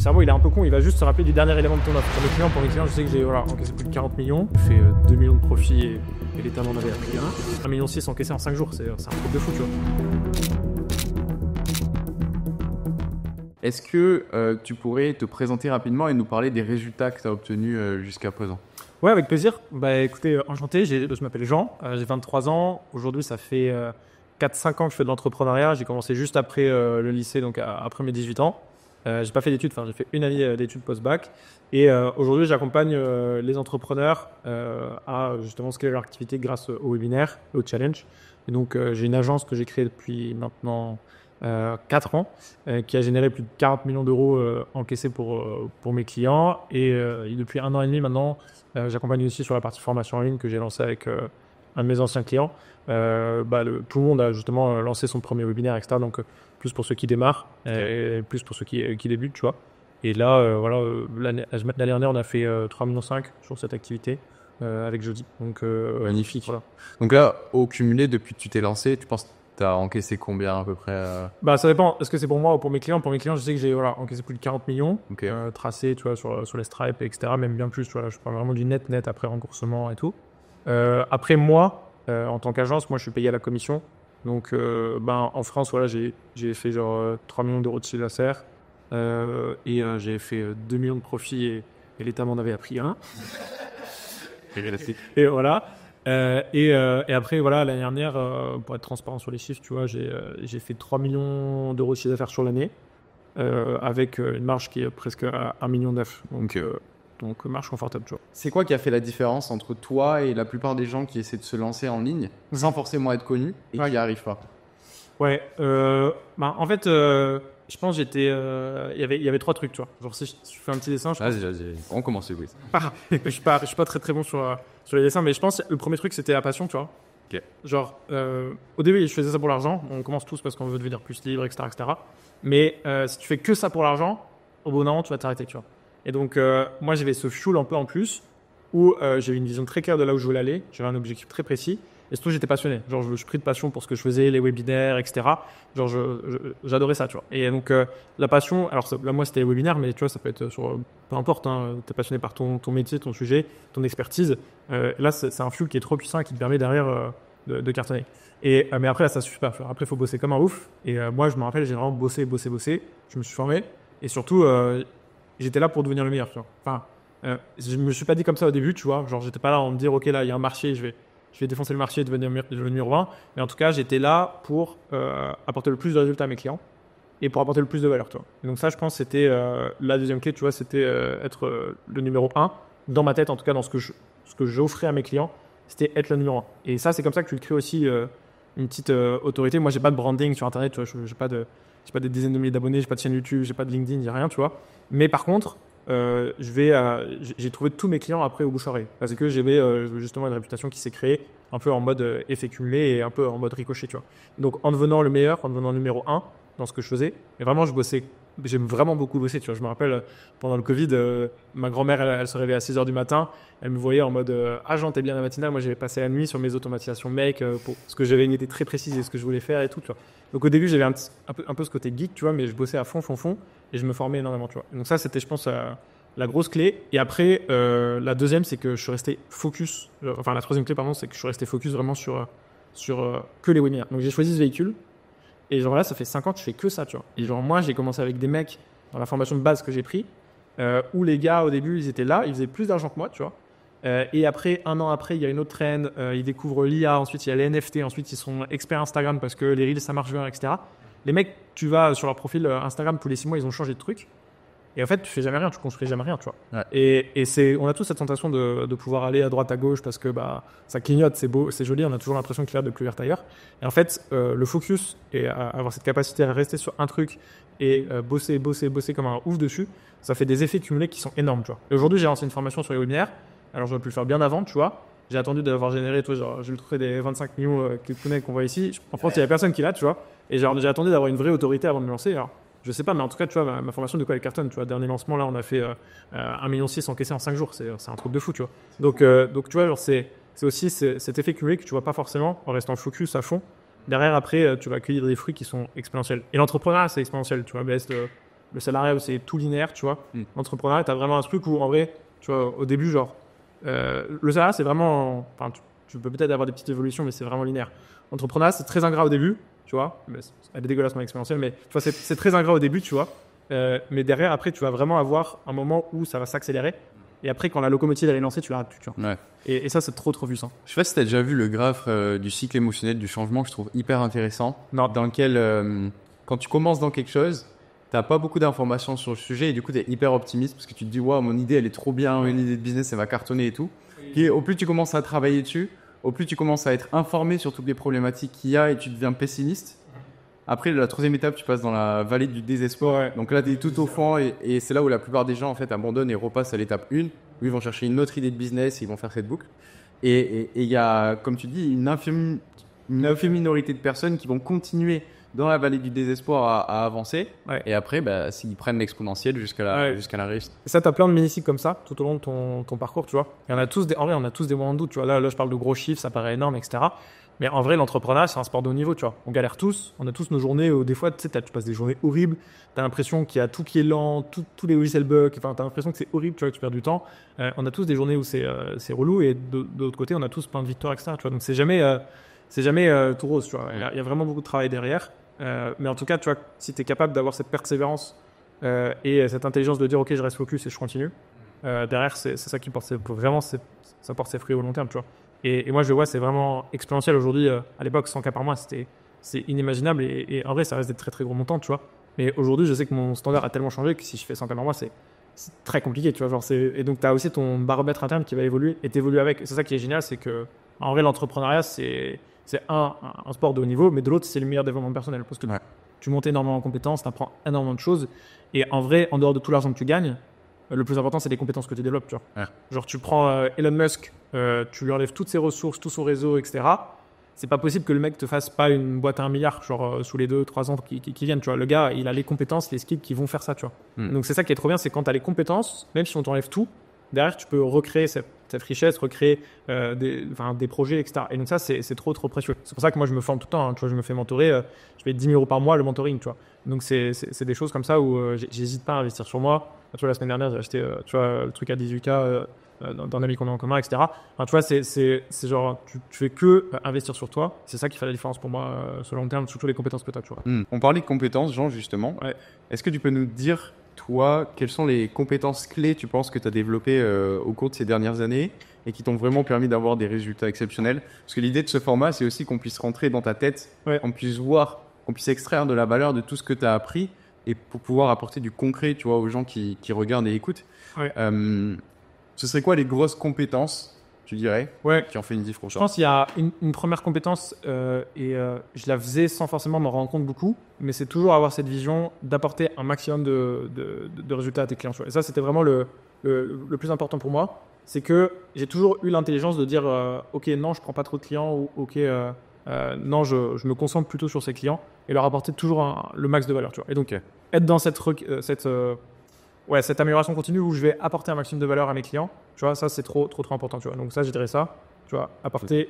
cerveau, il est un peu con, il va juste se rappeler du dernier élément de ton offre. Pour mes clients, je sais que j'ai encaissé plus de 40 millions, j'ai fait 2 millions de profits et l'État m'en avait appris un. 1,6 million encaissé en 5 jours, c'est un truc de fou, tu vois. Est-ce que tu pourrais te présenter rapidement et nous parler des résultats que tu as obtenus jusqu'à présent? Ouais, avec plaisir. Bah écoutez, enchanté, je m'appelle Jean, j'ai 23 ans. Aujourd'hui, ça fait 4-5 ans que je fais de l'entrepreneuriat. J'ai commencé juste après le lycée, donc après mes 18 ans. J'ai pas fait d'études, j'ai fait une année d'études post-bac. Et aujourd'hui, j'accompagne les entrepreneurs à justement scaler leur activité grâce au webinaire, au challenge. Et donc, j'ai une agence que j'ai créée depuis maintenant 4 ans, qui a généré plus de 40 millions d'euros encaissés pour mes clients. Et depuis 1 an et demi maintenant, j'accompagne aussi sur la partie formation en ligne que j'ai lancée avec un de mes anciens clients. Tout le monde a justement lancé son premier webinaire, etc. Donc, plus pour ceux qui démarrent et plus pour ceux qui débutent, tu vois. Et là, l'année dernière, on a fait 3,5 millions sur cette activité avec Jody. Donc, magnifique. Voilà. Donc là, au cumulé, depuis que tu t'es lancé, tu penses que tu as encaissé combien à peu près Ça dépend. Est-ce que c'est pour moi ou pour mes clients? Pour mes clients, je sais que j'ai encaissé plus de 40 millions tracés, tu vois, sur les Stripe, etc. Même bien plus, tu vois. Là, je parle vraiment du net après remboursement et tout. Après, moi, en tant qu'agence, moi, je suis payé à la commission. Donc, en France, voilà, j'ai fait 3 millions d'euros de chiffre d'affaires et j'ai fait 2 millions de profits et l'État m'en avait appris un. Et voilà. Et après, voilà, l'année dernière, pour être transparent sur les chiffres, tu vois, j'ai fait 3 millions d'euros de chiffre d'affaires sur l'année avec une marge qui est presque à 1,9 million. Donc, marge confortable, tu vois. C'est quoi qui a fait la différence entre toi et la plupart des gens qui essaient de se lancer en ligne sans forcément être connus et qui n'y arrivent pas? Ouais, en fait, je pense il y avait 3 trucs, tu vois. Genre, si je fais un petit dessin, Vas-y, on commence, oui. je suis pas très bon sur les dessins, mais je pense que le premier truc, c'était la passion, tu vois. Ok. Genre, au début, je faisais ça pour l'argent. On commence tous parce qu'on veut devenir plus libre, etc., etc. Mais si tu fais que ça pour l'argent, au bout d'un moment, tu vas t'arrêter, tu vois. Et donc, moi, j'avais ce fuel un peu en plus où j'avais une vision très claire de là où je voulais aller. J'avais un objectif très précis. Et surtout, j'étais passionné. Genre, je suis pris de passion pour ce que je faisais, les webinaires, etc. Genre, j'adorais ça, tu vois. Et donc, la passion, alors là, moi, c'était les webinaires, mais tu vois, ça peut être sur peu importe, hein, t'es passionné par ton métier, ton sujet, ton expertise. Là, c'est un fuel qui est trop puissant et qui te permet derrière de cartonner. Mais après, là, ça suffit pas. Après, il faut bosser comme un ouf. Et moi, je me rappelle, j'ai vraiment bossé. Je me suis formé. Et surtout, j'étais là pour devenir le meilleur, tu vois. Enfin, je me suis pas dit comme ça au début, tu vois. Genre, j'étais pas là en me dire, OK, là, il y a un marché, je vais défoncer le marché et devenir le numéro 1. Mais en tout cas, j'étais là pour apporter le plus de résultats à mes clients et pour apporter le plus de valeur, tu vois. Et donc ça, je pense, c'était la deuxième clé, tu vois, c'était être le numéro 1. Dans ma tête, en tout cas, dans ce que j'offrais à mes clients, c'était être le numéro 1. Et ça, c'est comme ça que tu le crées aussi une petite autorité. Moi, j'ai pas de branding sur Internet, tu vois, j'ai pas des dizaines de milliers d'abonnés, j'ai pas de chaîne YouTube, j'ai pas de LinkedIn, j'ai rien, tu vois. Mais par contre, j'ai trouvé tous mes clients après au bouche-oreille parce que j'avais justement une réputation qui s'est créée un peu en mode effet cumulé et un peu en mode ricochet, tu vois. Donc en devenant le meilleur, en devenant numéro 1 dans ce que je faisais, et vraiment j'aime vraiment beaucoup bosser, tu vois. Je me rappelle pendant le Covid, ma grand-mère elle se réveillait à 6h du matin, elle me voyait en mode Jean, t'es bien la matinale. Moi j'avais passé la nuit sur mes automatisations make parce que j'avais une idée très précise de ce que je voulais faire et tout, tu vois. Donc au début j'avais un peu ce côté geek, tu vois, mais je bossais à fond et je me formais énormément, tu vois. Et donc ça c'était, je pense, la grosse clé. Et après, la deuxième, c'est que je suis resté focus. La troisième clé, pardon, c'est que je suis resté focus vraiment sur que les webinaires. Donc j'ai choisi ce véhicule. Et genre là, ça fait 5 ans que je fais que ça, tu vois. Et genre moi, j'ai commencé avec des mecs dans la formation de base que j'ai pris, où les gars, au début, ils étaient là, ils faisaient plus d'argent que moi, tu vois. Et après, 1 an après, il y a une autre trend, ils découvrent l'IA, ensuite il y a les NFT, ensuite ils sont experts Instagram parce que les Reels, ça marche bien, etc. Les mecs, tu vas sur leur profil Instagram, tous les 6 mois, ils ont changé de truc. Et en fait, tu fais jamais rien, tu construis jamais rien, tu vois. Ouais. Et on a tous cette tentation de pouvoir aller à droite, à gauche parce que ça clignote, c'est beau, c'est joli, on a toujours l'impression qu'il y a de plus vert ailleurs. Et en fait, le focus et avoir cette capacité à rester sur un truc et bosser comme un ouf dessus, ça fait des effets cumulés qui sont énormes, tu vois. Et aujourd'hui, j'ai lancé une formation sur les webinaires. Alors, j'aurais pu le faire bien avant, tu vois. J'ai attendu d'avoir généré, toi, genre, j'ai trouvé des 25 millions qu'on voit ici. En France, il y avait personne qui l'a, tu vois. Et genre, j'ai attendu d'avoir une vraie autorité avant de me lancer. Alors, je sais pas, mais en tout cas, tu vois, ma formation de quoi elle cartonne, tu vois. Dernier lancement, là, on a fait 1,6 million encaissé en 5 jours. C'est un truc de fou, tu vois. Donc, tu vois, genre, c'est aussi cet effet cumulé que tu vois pas forcément en restant focus à fond. Derrière, après, tu vas accueillir des fruits qui sont exponentiels. Et l'entrepreneuriat, c'est exponentiel, tu vois. le salariat où c'est tout linéaire, tu vois. L'entrepreneuriat, tu as vraiment un truc où, en vrai, tu vois, au début, genre, le salariat, c'est vraiment. Enfin, tu peux peut-être avoir des petites évolutions, mais c'est vraiment linéaire. L'entrepreneuriat, c'est très ingrat au début, tu vois. Elle est dégueulasse, mon exponentielle, mais tu vois, c'est très ingrat au début, tu vois. Mais derrière, après, tu vas vraiment avoir un moment où ça va s'accélérer. Et après, quand la locomotive elle est lancée, tu l'arrêtes plus, tu vois. Ouais. Et ça, c'est trop puissant. Je sais pas si tu as déjà vu le graphe du cycle émotionnel du changement, que je trouve hyper intéressant. Non. Dans lequel, quand tu commences dans quelque chose, t'as pas beaucoup d'informations sur le sujet et du coup, tu es hyper optimiste parce que tu te dis, waouh, mon idée, elle est trop bien, une idée de business, elle va cartonner et tout. Et au plus tu commences à travailler dessus, au plus tu commences à être informé sur toutes les problématiques qu'il y a et tu deviens pessimiste. Après, la troisième étape, tu passes dans la vallée du désespoir. Ouais. Donc là, tu es tout au fond et c'est là où la plupart des gens en fait abandonnent et repassent à l'étape 1, où ils vont chercher une autre idée de business et ils vont faire cette boucle. Et il y a, comme tu dis, une infime minorité de personnes qui vont continuer dans la vallée du désespoir à avancer. Ouais. Et après, s'ils prennent l'exponentielle jusqu'à la réussite. Et ça, tu as plein de mini-cycles comme ça tout au long de ton parcours, tu vois. Et en vrai, on a tous des moments de doute, tu vois. Là, je parle de gros chiffres, ça paraît énorme, etc. Mais en vrai, l'entrepreneuriat, c'est un sport de haut niveau, tu vois. On galère tous, on a tous nos journées où des fois, tu sais, tu passes des journées horribles, tu as l'impression qu'il y a tout qui est lent, tous les logiciels bug, enfin, tu as l'impression que c'est horrible, tu vois, que tu perds du temps. On a tous des journées où c'est relou et de l'autre côté, on a tous plein de victoires, etc. Tu vois. Donc, c'est jamais tout rose, tu vois. Il y a vraiment beaucoup de travail derrière. Mais en tout cas, tu vois, si tu es capable d'avoir cette persévérance et cette intelligence de dire, OK, je reste focus et je continue, derrière, c'est ça qui porte ça porte ses fruits au long terme, tu vois. Et moi, je le vois, c'est vraiment exponentiel aujourd'hui. À l'époque, 100 cas par mois, c'est inimaginable. Et en vrai, ça reste des très, très gros montants, tu vois. Mais aujourd'hui, je sais que mon standard a tellement changé que si je fais 100 cas par mois, c'est très compliqué, tu vois. Genre, et donc, tu as aussi ton baromètre interne qui va évoluer et t'évolues avec. Et c'est ça qui est génial, c'est que, en vrai, l'entrepreneuriat, c'est un sport de haut niveau, mais de l'autre, c'est le meilleur développement personnel. Parce que tu montes énormément en compétences, tu apprends énormément de choses. Et en vrai, en dehors de tout l'argent que tu gagnes, le plus important, c'est les compétences que tu développes, tu vois. Genre, tu prends Elon Musk, tu lui enlèves toutes ses ressources, tout son réseau, etc. C'est pas possible que le mec te fasse pas une boîte à 1 milliard, genre sous les 2-3 ans qui viennent, tu vois. Le gars, il a les compétences, les skills qui vont faire ça, tu vois. Donc, c'est ça qui est trop bien, c'est quand tu as les compétences, même si on t'enlève tout, derrière, tu peux recréer cette richesse, recréer des projets, etc. Et donc, ça, c'est trop précieux. C'est pour ça que moi, je me forme tout le temps, hein. Tu vois, je me fais mentorer, je fais 10 000 € par mois le mentoring, tu vois. Donc, c'est des choses comme ça où j'hésite pas à investir sur moi. Tu vois, la semaine dernière, j'ai acheté tu vois, le truc à 18K d'un ami qu'on a en commun, etc. Enfin, tu vois, c'est genre, tu fais que investir sur toi. C'est ça qui fait la différence pour moi sur le long terme, surtout les compétences que tu as, tu vois. On parlait de compétences, Jean, justement. Ouais. Est-ce que tu peux nous dire, toi, quelles sont les compétences clés, tu penses, que tu as développées au cours de ces dernières années et qui t'ont vraiment permis d'avoir des résultats exceptionnels? Parce que l'idée de ce format, c'est aussi qu'on puisse rentrer dans ta tête, qu'on puisse voir, qu'on puisse extraire de la valeur de tout ce que tu as appris et pour pouvoir apporter du concret, tu vois, aux gens qui regardent et écoutent. Ce serait quoi les grosses compétences, tu dirais, qui ont fait une différence? Je pense qu'il y a une première compétence je la faisais sans forcément m'en rendre compte beaucoup, mais c'est toujours avoir cette vision d'apporter un maximum de résultats à tes clients. Et ça, c'était vraiment le plus important pour moi. C'est que j'ai toujours eu l'intelligence de dire OK, non, je prends pas trop de clients ou OK, non, je me concentre plutôt sur ces clients et leur apporter toujours le max de valeur. Tu vois. Et donc, être dans cette amélioration continue où je vais apporter un maximum de valeur à mes clients, tu vois, ça, c'est trop important. Tu vois. Donc, ça, je dirais ça, tu vois, apporter.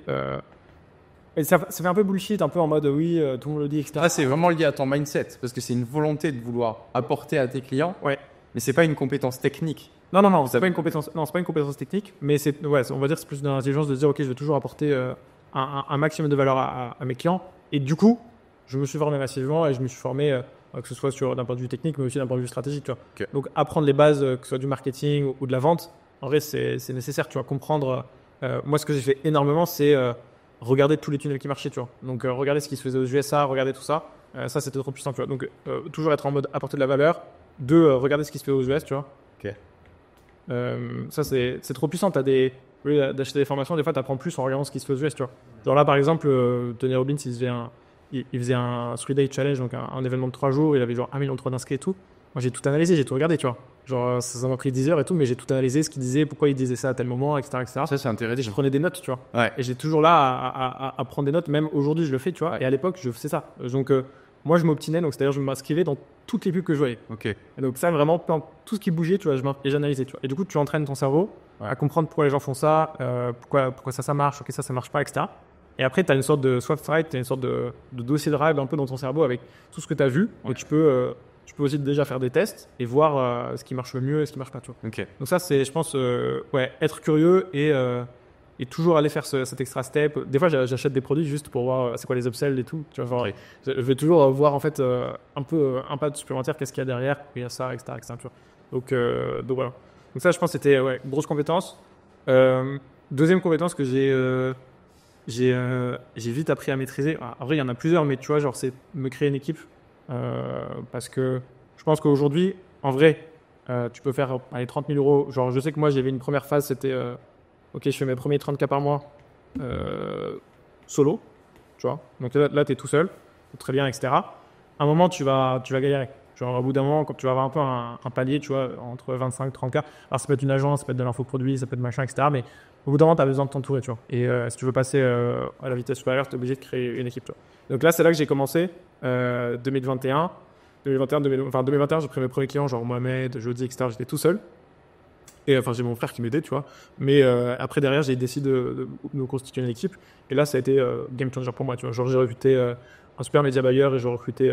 Et ça fait un peu bullshit, un peu en mode oui, tout le monde le dit, etc. Ah, c'est vraiment lié à ton mindset parce que c'est une volonté de vouloir apporter à tes clients, mais c'est pas une compétence technique. Non, c'est pas une compétence technique, mais on va dire que c'est plus de l'intelligence de se dire ok, je vais toujours apporter un maximum de valeur à mes clients. Et du coup, je me suis formé massivement et je me suis formé que ce soit d'un point de vue technique, mais aussi d'un point de vue stratégique. Tu vois. Donc apprendre les bases, que ce soit du marketing ou de la vente, en vrai, c'est nécessaire. Tu vois, comprendre. Moi, ce que j'ai fait énormément, c'est regarder tous les tunnels qui marchaient. Tu vois. Donc regarder ce qui se faisait aux USA, regarder tout ça. Ça, c'était trop puissant. Tu vois. Donc toujours être en mode apporter de la valeur. Regarder ce qui se fait aux US. Tu vois. Ça, c'est trop puissant. Au lieu d'acheter des formations, des fois, tu apprends plus en regardant ce qui se fait aux US. Tu vois. Genre là, par exemple, Tony Robbins, il faisait un 3-day challenge, donc un événement de 3 jours. Il avait genre 1 million d'inscrits et tout. Moi, j'ai tout analysé, j'ai tout regardé, tu vois. Genre, ça m'a pris 10 heures et tout, mais j'ai tout analysé, ce qu'il disait, pourquoi il disait ça à tel moment, etc. Ça, c'est intéressant. Je prenais des notes, tu vois. Et j'ai toujours là à prendre des notes. Même aujourd'hui, je le fais, tu vois. Et à l'époque, je faisais ça. Donc, moi, je m'obstinais. Donc, c'est-à-dire, je m'inscrivais dans toutes les pubs que je voyais. Et donc, ça, vraiment, tout ce qui bougeait, tu vois, et j'analysais, tu vois. Et du coup, tu entraînes ton cerveau à comprendre pourquoi les gens font ça, pourquoi ça marche, ok, ça marche pas, etc. Et après, tu as une sorte de swap fight, tu as une sorte de dossier de rêve un peu dans ton cerveau avec tout ce que tu as vu. Donc, tu tu peux aussi déjà faire des tests et voir ce qui marche le mieux et ce qui marche pas, tu vois. Ok. Donc ça, c'est, je pense, être curieux et toujours aller faire cet extra step. Des fois, j'achète des produits juste pour voir c'est quoi les upsells et tout. Tu vois, genre, Oui. je vais toujours voir en fait un peu un pas supplémentaire, qu'est-ce qu'il y a derrière, il y a ça, etc., etc., tu vois. Donc voilà. Donc ça, je pense, c'était grosse compétence. Deuxième compétence que j'ai vite appris à maîtriser. En vrai, il y en a plusieurs, mais tu vois, genre, c'est me créer une équipe. Parce que je pense qu'aujourd'hui, en vrai, tu peux faire 30 000 euros. Genre, je sais que moi, j'avais une première phase, c'était ok, je fais mes premiers 30K par mois solo, tu vois. Donc là tu es tout seul, très bien, etc. À un moment, tu vas galérer. Genre, au bout d'un moment, quand tu vas avoir un peu un palier, tu vois, entre 25 et 30K. Alors, ça peut être une agence, ça peut être de l'infoproduit, ça peut être machin, etc. Mais au bout d'un moment, tu as besoin de t'entourer, tu vois. Et si tu veux passer à la vitesse supérieure, tu es obligé de créer une équipe, tu vois. Donc là, c'est là que j'ai commencé, 2021. 2021, j'ai pris mes premiers clients, genre Mohamed, Jody, etc. J'étais tout seul. Et enfin, j'ai mon frère qui m'aidait, tu vois. Mais après, derrière, j'ai décidé de me constituer une équipe. Et là, ça a été game changer pour moi, tu vois. Genre, j'ai recruté un super média buyer et j'ai recruté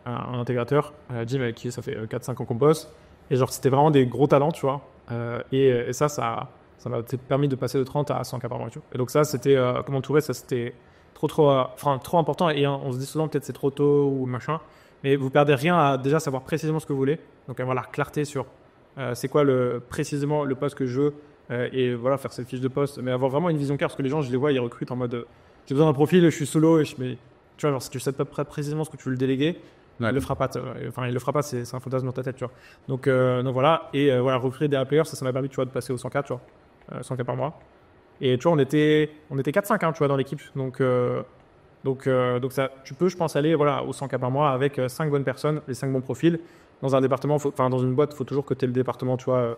un intégrateur, Jim, avec qui ça fait 4-5 ans qu'on bosse. Et genre, c'était vraiment des gros talents, tu vois. Et ça m'a permis de passer de 30 à 100K par mois, tu vois. Et donc ça, c'était, comme on trouvait, ça c'était trop important. Et on se dit souvent, peut-être c'est trop tôt ou machin. Mais vous perdez rien à déjà savoir précisément ce que vous voulez. Donc avoir la clarté sur c'est quoi précisément le poste que je veux et voilà, faire cette fiche de poste. Mais avoir vraiment une vision claire, parce que les gens, je les vois, ils recrutent en mode j'ai besoin d'un profil, je suis solo. Mais tu vois, genre, si tu sais pas précisément ce que tu veux le déléguer, il le fera pas. Enfin, il le fera pas, c'est un fantasme dans ta tête, tu vois. Donc voilà. Et voilà, recruter des players, ça m'a permis, tu vois, de passer au 100K, tu vois. 100K par mois. Et tu vois, on était 4-5, hein, tu vois, dans l'équipe. Donc ça, tu peux, je pense, aller voilà, au 100K par mois avec 5 bonnes personnes, les 5 bons profils. Dans un département, dans une boîte, il faut toujours que tu aies le département, tu vois,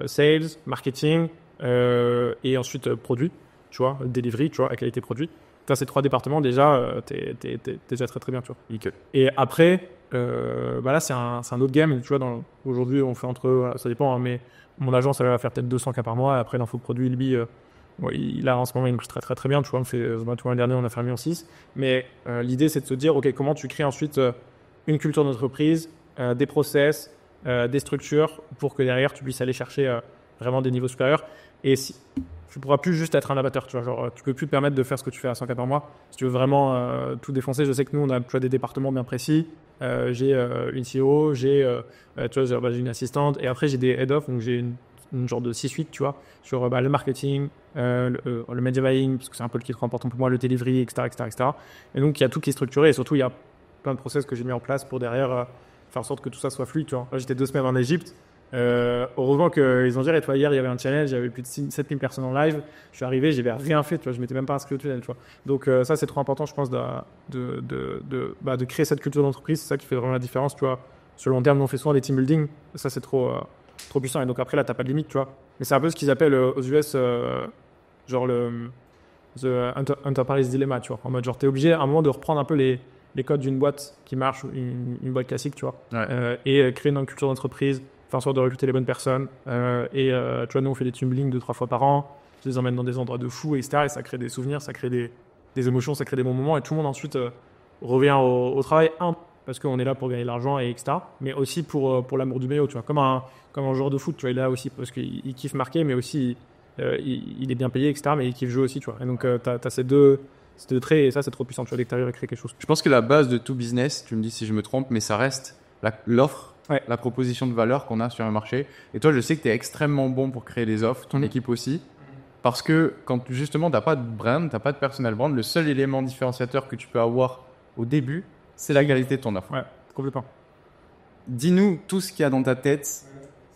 sales, marketing et ensuite produit, tu vois, delivery, tu vois, la qualité produit. Tu as ces 3 départements, déjà, t'es déjà très très bien, tu vois. Nickel. Et après, là, c'est un autre game, tu vois, aujourd'hui, on fait voilà, ça dépend, hein, mais mon agence, elle va faire peut-être 200K par mois. Après, l'infoproduit, lui, il a en ce moment, il marche très très très bien, tu vois. L'année dernière, on a fait 1,6 million. Mais l'idée, c'est de se dire, ok, comment tu crées ensuite une culture d'entreprise, des process, des structures pour que derrière, tu puisses aller chercher vraiment des niveaux supérieurs. Et si tu ne pourras plus juste être un abatteur, tu vois. Genre, tu peux plus te permettre de faire ce que tu fais à 100K par mois. Si tu veux vraiment tout défoncer, je sais que nous, on a tu vois, des départements bien précis. J'ai une CEO, j'ai une assistante, et après, j'ai des head-off, donc j'ai une genre de 6-8, tu vois, sur le marketing, le media buying, parce que c'est un peu le qui est trop important pour moi, le delivery, etc., etc., etc. Et donc, il y a tout qui est structuré, et surtout, il y a plein de process que j'ai mis en place pour derrière faire en sorte que tout ça soit fluide, tu vois. Là, j'étais 2 semaines en Égypte. Heureusement qu'ils ont dit, et toi, hier, il y avait un challenge, il y avait plus de 7000 personnes en live. Je suis arrivé, j'avais rien fait, tu vois, je m'étais même pas inscrit au tunnel, tu vois. Donc, ça, c'est trop important, je pense, de créer cette culture d'entreprise. C'est ça qui fait vraiment la différence, tu vois. Sur le long terme, nous, on fait souvent des team building. Ça, c'est trop puissant. Et donc, après, là, t'as pas de limite, tu vois. Mais c'est un peu ce qu'ils appellent aux US, genre the enterprise dilemma, tu vois. En mode, genre, t'es obligé à un moment de reprendre un peu les codes d'une boîte qui marche, une boîte classique, tu vois. Ouais. Et créer une culture d'entreprise, faire en sorte de recruter les bonnes personnes. Tu vois, nous, on fait des team building 2-3 fois par an. Je les emmène dans des endroits de fou, etc. Et ça crée des souvenirs, ça crée des émotions, ça crée des bons moments. Et tout le monde ensuite revient au travail. Parce qu'on est là pour gagner de l'argent, et etc. Mais aussi pour l'amour du maillot, tu vois. Comme un joueur de foot, tu vois, il est là aussi parce qu'il kiffe marquer, mais aussi il est bien payé, etc. Mais il kiffe jouer aussi, tu vois. Et donc, tu as ces deux traits, et ça, c'est trop puissant, tu vois, dès que tu arrives à créer quelque chose. Je pense que la base de tout business, tu me dis si je me trompe, mais ça reste l'offre, la proposition de valeur qu'on a sur un marché. Et toi, je sais que tu es extrêmement bon pour créer des offres, ton équipe aussi. Parce que quand justement, tu n'as pas de brand, tu n'as pas de personal brand, le seul élément différenciateur que tu peux avoir au début, c'est la qualité de ton offre. Ouais, complètement. Dis-nous tout ce qu'il y a dans ta tête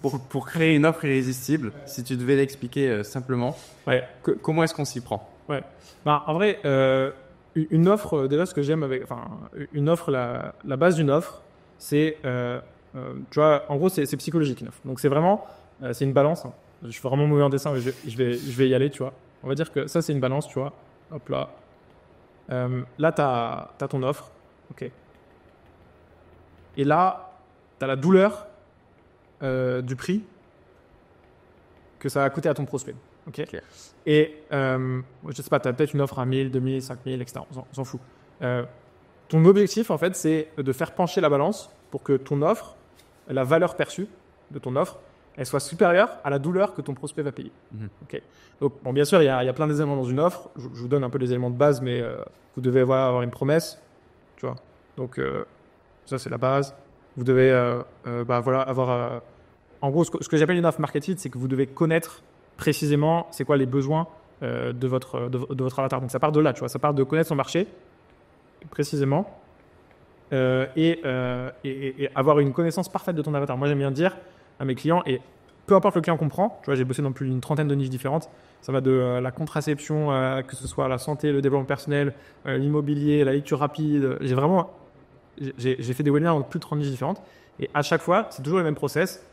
pour créer une offre irrésistible, si tu devais l'expliquer simplement. Ouais. Comment est-ce qu'on s'y prend ? Ouais. En vrai, une offre, déjà, ce que j'aime une offre, la base d'une offre, c'est, tu vois, en gros, c'est psychologique, une offre. Donc, c'est vraiment, c'est une balance. Hein. Je suis vraiment mauvais en dessin, mais je vais y aller, tu vois. On va dire que ça, c'est une balance, tu vois. Hop là. Là, t'as ton offre. Ok. Et là, tu as la douleur du prix que ça va coûter à ton prospect. Ok. Et je sais pas, tu as peut-être une offre à 1000, 2000, 5000, etc. On s'en fout. Ton objectif, en fait, c'est de faire pencher la balance pour que ton offre, la valeur perçue de ton offre, elle soit supérieure à la douleur que ton prospect va payer. Ok. Donc, bon, bien sûr, il y a plein d'éléments dans une offre. Je vous donne un peu les éléments de base, mais vous devez avoir une promesse, tu vois. Donc, ça, c'est la base. Vous devez avoir... en gros, ce que j'appelle une offre marketing, c'est que vous devez connaître précisément c'est quoi les besoins de votre avatar. Donc, ça part de là, tu vois. Ça part de connaître son marché, précisément, et avoir une connaissance parfaite de ton avatar. Moi, j'aime bien dire à mes clients, et peu importe le client qu'on prend, tu vois, j'ai bossé dans plus d'une trentaine de niches différentes, ça va de la contraception, que ce soit la santé, le développement personnel, l'immobilier, la lecture rapide, j'ai fait des webinaires dans plus de 30 niches différentes, et à chaque fois, c'est toujours le même process,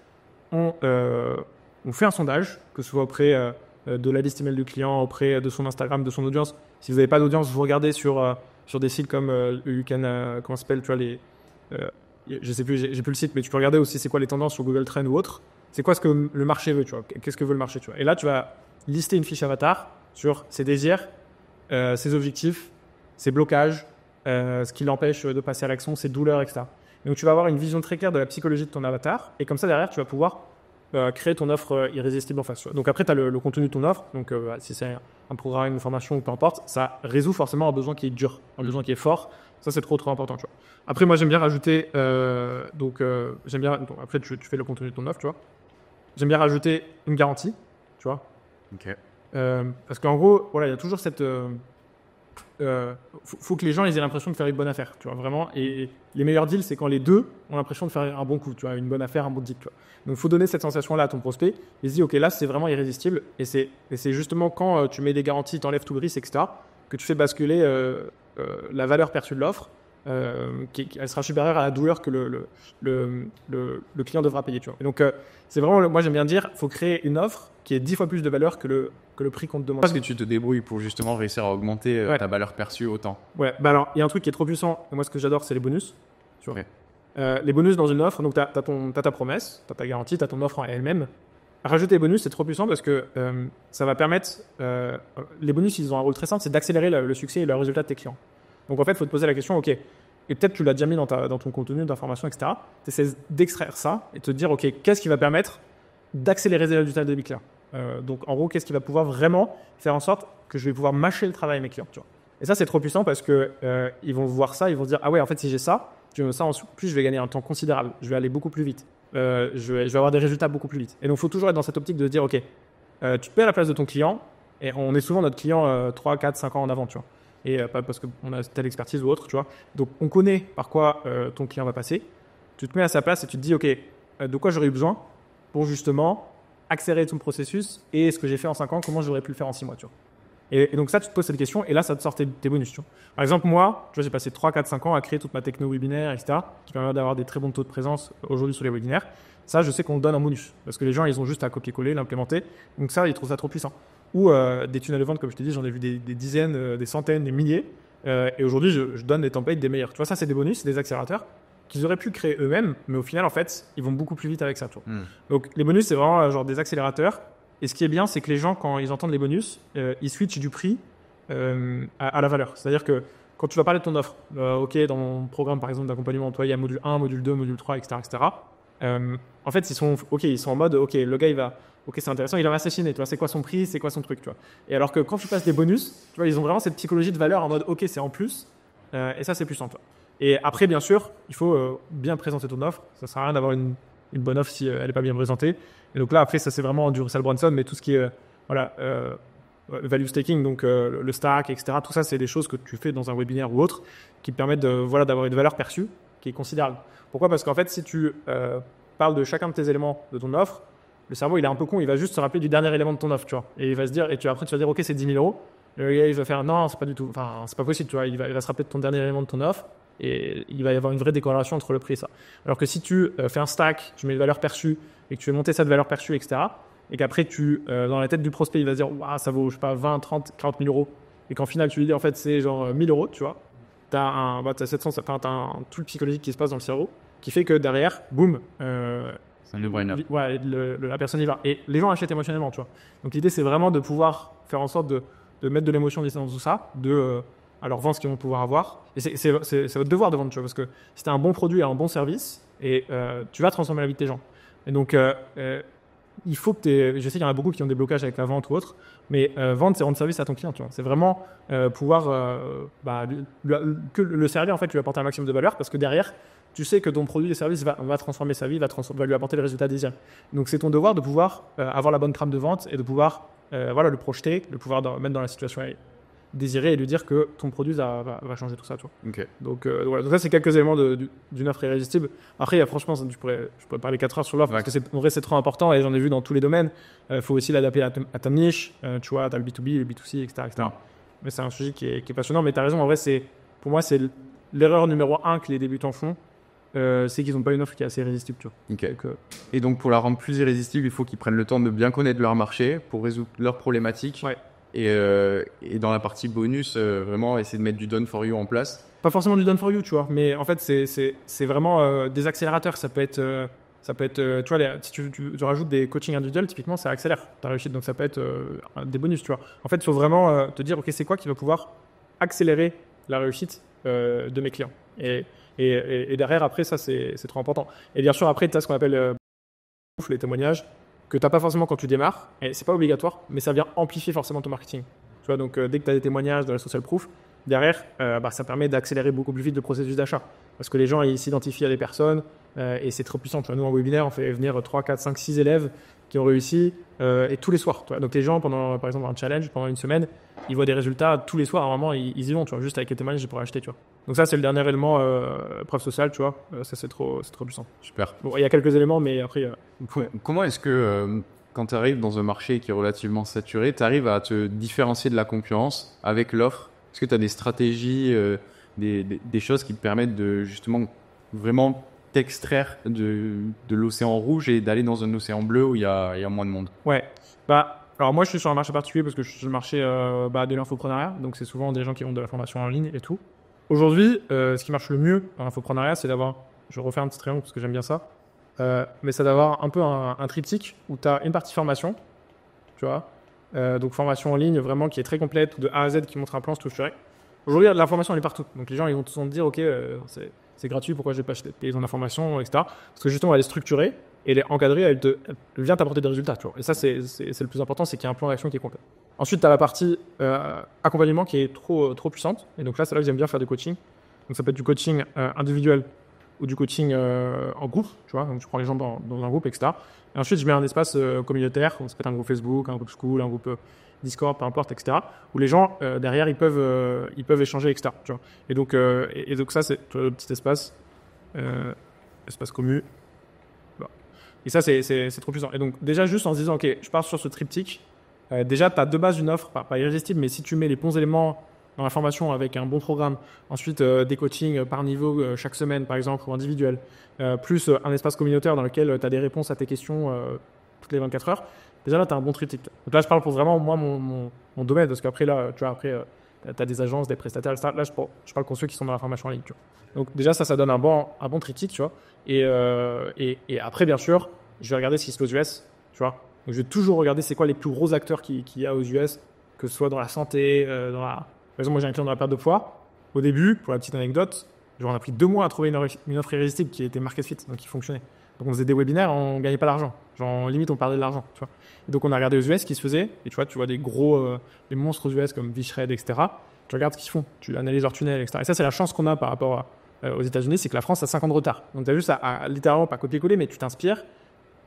on fait un sondage, que ce soit auprès de la liste email du client, auprès de son Instagram, de son audience. Si vous n'avez pas d'audience, vous regardez sur des sites comme comment ça s'appelle, tu vois, je sais plus, j'ai plus le site, mais tu peux regarder aussi c'est quoi les tendances sur Google Trends ou autre. C'est quoi ce que le marché veut, tu vois. Qu'est-ce que veut le marché, tu vois. Et là, tu vas lister une fiche avatar sur ses désirs, ses objectifs, ses blocages, ce qui l'empêche de passer à l'action, ses douleurs, etc. Et donc, tu vas avoir une vision très claire de la psychologie de ton avatar. Et comme ça, derrière, tu vas pouvoir créer ton offre irrésistible en face. Tu vois. Donc après, tu as le contenu de ton offre. Donc si c'est un programme, une formation ou peu importe, ça résout forcément un besoin qui est dur, un besoin qui est fort. Ça, c'est trop important, tu vois. Après, moi, j'aime bien rajouter... après, tu fais le contenu de ton offre, tu vois. J'aime bien rajouter une garantie, tu vois. Ok. Parce qu'en gros, voilà, il y a toujours cette... faut que les gens ils aient l'impression de faire une bonne affaire, tu vois, vraiment. Et les meilleurs deals, c'est quand les deux ont l'impression de faire un bon coup, tu vois, une bonne affaire, un bon deal, tu vois. Donc, il faut donner cette sensation-là à ton prospect. Il se dit, OK, là, c'est vraiment irrésistible. Et c'est justement quand tu mets des garanties, tu enlèves tout le risque, etc., que tu fais basculer la valeur perçue de l'offre. Elle sera supérieure à la douleur que le client devra payer, tu vois. Et donc, c'est vraiment, moi, j'aime bien dire, il faut créer une offre qui ait 10 fois plus de valeur que le prix qu'on te demande. Parce que tu te débrouilles pour justement réussir à augmenter Ouais. ta valeur perçue autant. Ouais, bah alors, il y a un truc qui est trop puissant, et moi, ce que j'adore, c'est les bonus. Tu vois. Ouais. Les bonus dans une offre, donc t'as ta promesse, t'as ta garantie, t'as ton offre en elle-même. Rajouter les bonus, c'est trop puissant parce que ça va permettre... les bonus, ils ont un rôle très simple, c'est d'accélérer le succès et le résultat de tes clients. Donc en fait, il faut te poser la question, OK, et peut-être tu l'as déjà mis dans ton contenu d'information, etc. Tu essaies d'extraire ça et de te dire, OK, qu'est-ce qui va permettre d'accélérer les résultats de mes clients. Donc en gros, qu'est-ce qui va pouvoir vraiment faire en sorte que je vais pouvoir mâcher le travail à mes clients, tu vois. Et ça, c'est trop puissant parce que ils vont voir ça, ils vont se dire, ah ouais, en fait, si j'ai ça, en plus, je vais gagner un temps considérable, je vais aller beaucoup plus vite, je vais avoir des résultats beaucoup plus vite. Et donc, il faut toujours être dans cette optique de se dire, OK, tu te mets à la place de ton client, et on est souvent notre client 3, 4, 5 ans en avant, tu vois. Et pas parce qu'on a telle expertise ou autre, tu vois. Donc, on connaît par quoi ton client va passer. Tu te mets à sa place et tu te dis, OK, de quoi j'aurais eu besoin pour justement accélérer tout le processus et ce que j'ai fait en 5 ans, comment j'aurais pu le faire en 6 mois, tu vois. Et donc ça, tu te poses cette question et là, ça te sort tes bonus, tu vois. Par exemple, moi, tu vois, j'ai passé 3, 4, 5 ans à créer toute ma techno webinaire, etc., qui permet d'avoir des très bons taux de présence aujourd'hui sur les webinaires. Ça, je sais qu'on le donne en bonus parce que les gens, ils ont juste à copier-coller, l'implémenter. Donc ça, ils trouvent ça trop puissant. Ou des tunnels de vente, comme je t'ai dit, j'en ai vu des dizaines, des centaines, des milliers. Et aujourd'hui, je donne des templates des meilleurs. Tu vois, ça, c'est des bonus, c'est des accélérateurs qu'ils auraient pu créer eux-mêmes, mais au final, en fait, ils vont beaucoup plus vite avec ça, tu vois. Donc les bonus, c'est vraiment genre des accélérateurs. Et ce qui est bien, c'est que les gens, quand ils entendent les bonus, ils switchent du prix à la valeur. C'est-à-dire que quand tu vas parler de ton offre, OK, dans mon programme, par exemple, d'accompagnement employé, il y a module 1, module 2, module 3, etc., etc. En fait, ils sont en mode, OK, le gars, il va, OK, c'est intéressant, il va m'assassiner, tu vois, c'est quoi son prix, c'est quoi son truc, tu vois. Et alors que quand tu passes des bonus, tu vois, ils ont vraiment cette psychologie de valeur en mode, OK, c'est en plus, et ça, c'est puissant, tu vois. Et après, bien sûr, il faut bien présenter ton offre. Ça sert à rien d'avoir une bonne offre si elle n'est pas bien présentée. Et donc là, après, ça, c'est vraiment du Russell Brunson, mais tout ce qui est value staking, donc le stack, etc., tout ça, c'est des choses que tu fais dans un webinaire ou autre qui te permettent d'avoir une valeur perçue qui est considérable. Pourquoi ? Parce qu'en fait, si tu parles de chacun de tes éléments de ton offre, le cerveau, il est un peu con, il va juste se rappeler du dernier élément de ton offre, tu vois. Et il va se dire, après, tu vas dire, OK, c'est 10 000 euros. Le gars, il va faire, non, c'est pas du tout, enfin, c'est pas possible, tu vois. Il va se rappeler de ton dernier élément de ton offre. Et il va y avoir une vraie décorrélation entre le prix et ça. Alors que si tu fais un stack, tu mets une valeur perçue et que tu fais monter cette valeur perçue, etc., et qu'après, dans la tête du prospect, il va se dire « ça vaut, je sais pas, 20, 30, 40 000 euros », et qu'en final, tu lui dis « en fait, c'est genre 1000 euros », tu vois, t'as un truc psychologique qui se passe dans le cerveau qui fait que derrière, boum, c'est un no-brainer. Ouais, la personne y va. Et les gens achètent émotionnellement, tu vois. Donc l'idée, c'est vraiment de pouvoir faire en sorte de mettre de l'émotion dans tout ça, à leur vendre ce qu'ils vont pouvoir avoir. Et c'est votre devoir de vendre, tu vois, parce que si tu as un bon produit et un bon service, Et tu vas transformer la vie de tes gens. Et donc, il faut que je sais qu'il y en a beaucoup qui ont des blocages avec la vente ou autre, mais vendre, c'est rendre service à ton client, tu vois. C'est vraiment pouvoir que le servir, en fait, lui apporter un maximum de valeur parce que derrière, tu sais que ton produit et service va transformer sa vie, va lui apporter le résultat désiré. Donc, c'est ton devoir de pouvoir avoir la bonne trame de vente et de pouvoir le projeter, de pouvoir mettre dans la situation désirée et lui dire que ton produit va changer tout ça, tu vois. Ok. Donc, voilà. Donc ça, c'est quelques éléments d'une offre irrésistible. Après, franchement, je pourrais parler 4 heures sur l'offre parce que en vrai, c'est trop important et j'en ai vu dans tous les domaines. Il faut aussi l'adapter à ta niche. Tu vois, tu as le B2B, le B2C, etc. Mais c'est un sujet qui est passionnant. Mais tu as raison, en vrai, pour moi, c'est l'erreur numéro 1 que les débutants font. C'est qu'ils n'ont pas une offre qui est assez irrésistible. Tu vois. Ok. Donc, et donc, pour la rendre plus irrésistible, il faut qu'ils prennent le temps de bien connaître leur marché pour résoudre leurs problématiques. Ouais. Et dans la partie bonus, vraiment essayer de mettre du done for you en place. Pas forcément du done for you, tu vois, mais en fait, c'est vraiment des accélérateurs. Ça peut être, tu vois, si tu rajoutes des coachings individuels, typiquement, ça accélère ta réussite. Donc, ça peut être des bonus, tu vois. En fait, il faut vraiment te dire, OK, c'est quoi qui va pouvoir accélérer la réussite de mes clients. Et derrière, après, ça, c'est trop important. Et bien sûr, après, tu as ce qu'on appelle les témoignages, que tu n'as pas forcément quand tu démarres, et c'est pas obligatoire, mais ça vient amplifier forcément ton marketing. Tu vois, donc dès que tu as des témoignages de la social proof, derrière, ça permet d'accélérer beaucoup plus vite le processus d'achat. Parce que les gens, ils s'identifient à des personnes, et c'est trop puissant. Tu vois, nous, en webinaire, on fait venir 3, 4, 5, 6 élèves qui ont réussi, et tous les soirs. Tu vois. Donc les gens, pendant, par exemple, un challenge, pendant une semaine, ils voient des résultats tous les soirs. Normalement, ils y vont, tu vois, juste avec les témoignages, ils pourraient acheter. Tu vois. Donc ça, c'est le dernier élément, preuve sociale, tu vois. Ça, c'est trop puissant. Super. Bon, il y a quelques éléments, mais après... Comment est-ce que, quand tu arrives dans un marché qui est relativement saturé, tu arrives à te différencier de la concurrence avec l'offre? Est-ce que tu as des stratégies, des choses qui te permettent de justement vraiment t'extraire de l'océan rouge et d'aller dans un océan bleu où il y a moins de monde? Ouais. Alors moi, je suis sur un marché particulier parce que je suis sur le marché de l'infoprenariat. Donc, c'est souvent des gens qui ont de la formation en ligne et tout. Aujourd'hui, ce qui marche le mieux dans l'infoprenariat, c'est d'avoir... Je refais un petit triangle parce que j'aime bien ça. Mais c'est d'avoir un peu un triptyque où tu as une partie formation, tu vois. Donc, formation en ligne vraiment qui est très complète, de A à Z, qui montre un plan structuré. Aujourd'hui, l'information, elle est partout. Donc, les gens, ils vont tous se dire, OK, c'est gratuit, pourquoi je vais pas payer ton information, etc. Parce que justement, elle est structurée et elle est encadrée, elle vient t'apporter des résultats, tu vois. Et ça, c'est le plus important, c'est qu'il y a un plan d'action qui est complet. Ensuite, tu as la partie accompagnement qui est trop puissante. Et donc là, c'est là que j'aime bien faire du coaching. Donc, ça peut être du coaching individuel ou du coaching en groupe, tu vois. Donc, tu prends les gens dans un groupe, etc. Et ensuite, je mets un espace communautaire. Ça peut être un groupe Facebook, un groupe School, un groupe Discord, peu importe, etc. Où les gens, derrière, ils peuvent échanger, etc. Tu vois. Et donc ça, c'est le petit espace commun. Voilà. Et ça, c'est trop puissant. Et donc, déjà, juste en se disant, OK, je pars sur ce triptyque, déjà, tu as de base une offre, pas irrésistible, mais si tu mets les bons éléments dans la formation avec un bon programme, ensuite des coachings par niveau chaque semaine, par exemple, ou individuel, plus un espace communautaire dans lequel tu as des réponses à tes questions toutes les 24 heures, déjà là, tu as un bon triptyque. Donc là, je parle pour vraiment, moi, mon domaine, parce qu'après, là, tu vois, tu as des agences, des prestataires, etc. Là, je parle pour ceux qui sont dans la formation en ligne, tu vois. Donc déjà, ça donne un bon triptyque, tu vois. Et après, bien sûr, je vais regarder ce qui se fait aux US, tu vois. Donc je vais toujours regarder c'est quoi les plus gros acteurs qu'il y a aux US, que ce soit dans la santé, Par exemple, moi, j'ai un client dans la perte de poids. Au début, pour la petite anecdote, on a pris 2 mois à trouver une offre irrésistible qui était market fit, donc qui fonctionnait. Donc on faisait des webinaires, on gagnait pas d'argent. Genre limite on perdait de l'argent, tu vois. Et donc on a regardé aux US ce qui se faisait, et tu vois des gros, des monstres aux US comme Vishred, etc. Tu regardes ce qu'ils font, tu analyses leur tunnel, etc. Et ça c'est la chance qu'on a par rapport aux États-Unis, c'est que la France a 5 ans de retard. Donc tu as juste à littéralement pas copier-coller, mais tu t'inspires.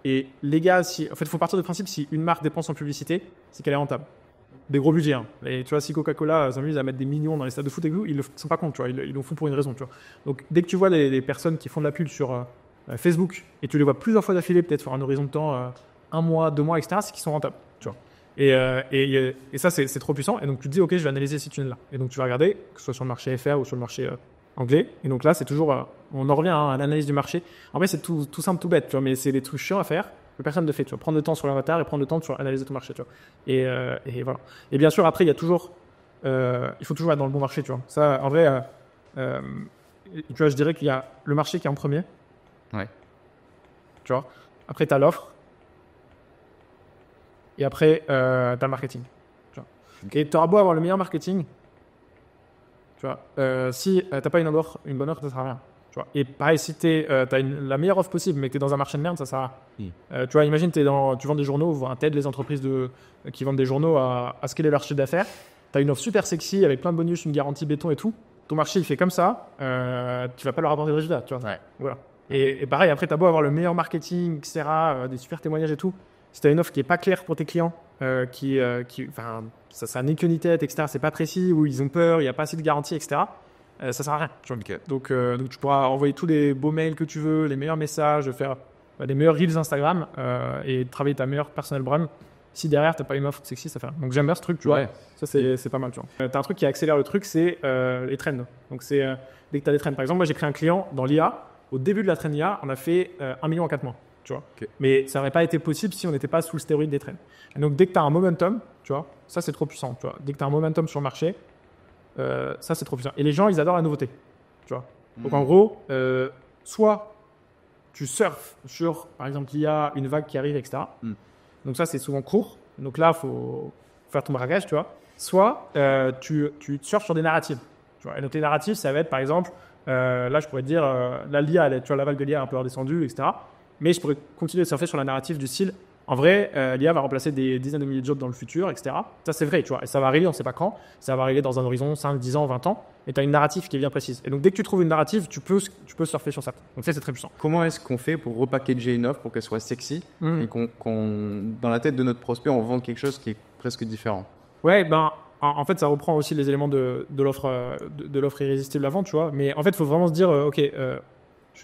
Et les gars, en fait, il faut partir du principe si une marque dépense en publicité, c'est qu'elle est rentable. Des gros budgets. Hein. Et tu vois, si Coca-Cola s'amuse à mettre des millions dans les stades de foot et tout, ils ne sont pas compte, tu vois. Ils le font pour une raison, tu vois. Donc, dès que tu vois les personnes qui font de la pub sur Facebook et tu les vois plusieurs fois d'affilée, peut-être sur un horizon de temps, 1 mois, 2 mois, etc., c'est qu'ils sont rentables, tu vois. Et ça, c'est trop puissant. Et donc, tu te dis, OK, je vais analyser ces tunnels-là. Et donc, tu vas regarder, que ce soit sur le marché FR ou sur le marché anglais. Et donc là, c'est toujours, on en revient à l'analyse du marché. En vrai, c'est tout simple, tout bête, tu vois, mais c'est des trucs chiants à faire. Personne ne le fait, tu vois. Prendre le temps sur l'avatar et prendre le temps sur analyser ton marché, tu vois. Et voilà. Et bien sûr, après, il y a toujours, il faut toujours être dans le bon marché, tu vois. Ça, en vrai, tu vois, je dirais qu'il y a le marché qui est en premier. Ouais. Tu vois. Après, tu as l'offre. Et après, tu as le marketing. Tu vois. Et tu auras beau avoir le meilleur marketing, tu vois. Si tu n'as pas une bonne offre, ça ne sert à rien. Tu Tu vois. Et pareil, si tu as la meilleure offre possible, mais que tu es dans un marché de merde, ça sert à rien. Tu vois, imagine, tu vends des journaux, t'aides les entreprises qui vendent des journaux à scaler leur chiffre d'affaires. Tu as une offre super sexy avec plein de bonus, une garantie béton et tout. Ton marché, il fait comme ça, tu vas pas leur apporter de résultats. Tu vois. Voilà. Et pareil, après, tu as beau avoir le meilleur marketing, etc., des super témoignages et tout. Si tu as une offre qui n'est pas claire pour tes clients, ça n'est que ni tête, etc., c'est pas précis, ou ils ont peur, il n'y a pas assez de garantie, etc., ça sert à rien. Tu vois. Ok. Donc, tu pourras envoyer tous les beaux mails que tu veux, les meilleurs messages, faire les meilleurs reels Instagram et travailler ta meilleure personal brand. Si derrière, tu n'as pas une offre sexy, ça fait rien. Donc, j'aime bien ce truc, tu vois. Ça, c'est pas mal, tu vois. Tu as un truc qui accélère le truc, c'est les trends. Donc, c'est dès que tu as des trends. Par exemple, moi, j'ai créé un client dans l'IA. Au début de la trend IA, on a fait 1 million en 4 mois. Tu vois. Okay. Mais ça n'aurait pas été possible si on n'était pas sous le stéroïde des trends. Et donc, dès que tu as un momentum, tu vois, ça, c'est trop puissant. Tu vois. Dès que tu as un momentum sur le marché, ça, c'est trop puissant. Et les gens, ils adorent la nouveauté. Tu vois. Donc, en gros, soit tu surfes sur, par exemple, l'IA, une vague qui arrive, etc. Donc, ça, c'est souvent court. Donc là, il faut faire ton braquage, tu vois. Soit tu surfes sur des narratives. Tu vois. Et donc, les narratives, ça va être, par exemple, là, je pourrais te dire, la l'IA, tu vois, la vague de l'IA est un peu redescendue, etc. Mais je pourrais continuer de surfer sur la narrative du style, en vrai, l'IA va remplacer des dizaines de milliers de jobs dans le futur, etc. Ça, c'est vrai, tu vois. Et ça va arriver, on ne sait pas quand. Ça va arriver dans un horizon 5, 10 ans, 20 ans. Et tu as une narrative qui est bien précise. Et donc, dès que tu trouves une narrative, tu peux surfer sur ça. Donc, ça, c'est très puissant. Comment est-ce qu'on fait pour repackager une offre pour qu'elle soit sexy et dans la tête de notre prospect, on vend quelque chose qui est presque différent? Ouais, ben, en fait, ça reprend aussi les éléments de l'offre irrésistible à vendre, tu vois. Mais en fait, il faut vraiment se dire, OK, je vais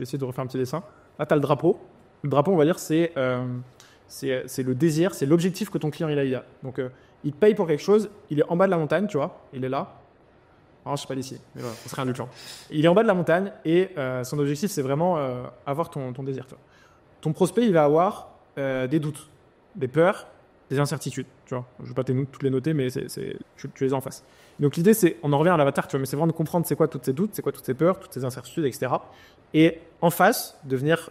essayer de refaire un petit dessin. Là, tu as le drapeau. Le drapeau, on va dire, c'est le désir, c'est l'objectif que ton client il a. Donc, il te paye pour quelque chose, il est en bas de la montagne, tu vois, il est là. Alors, je ne sais pas d'ici, mais voilà, on serait un luchant. Il est en bas de la montagne et son objectif, c'est vraiment avoir ton désir. Tu vois. Ton prospect, il va avoir des doutes, des peurs, des incertitudes. Tu vois. Je ne vais pas toutes les noter, mais tu les as en face. Donc, l'idée, c'est, on en revient à l'avatar, tu vois, mais c'est vraiment de comprendre c'est quoi toutes ces doutes, c'est quoi toutes ces peurs, toutes ces incertitudes, etc. Et en face, de venir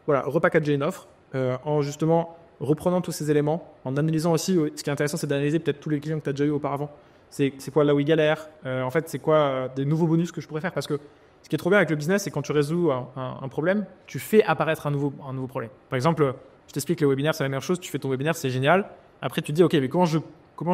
repackager une offre en justement reprenant tous ces éléments, en analysant aussi, ce qui est intéressant, c'est d'analyser peut-être tous les clients que tu as déjà eu auparavant. C'est quoi là où ils galèrent, en fait, c'est quoi des nouveaux bonus que je pourrais faire, parce que ce qui est trop bien avec le business, c'est quand tu résous un problème, tu fais apparaître un nouveau problème. Par exemple, je t'explique, les webinaires, c'est la même chose, tu fais ton webinaire, c'est génial. Après, tu te dis, OK, mais comment je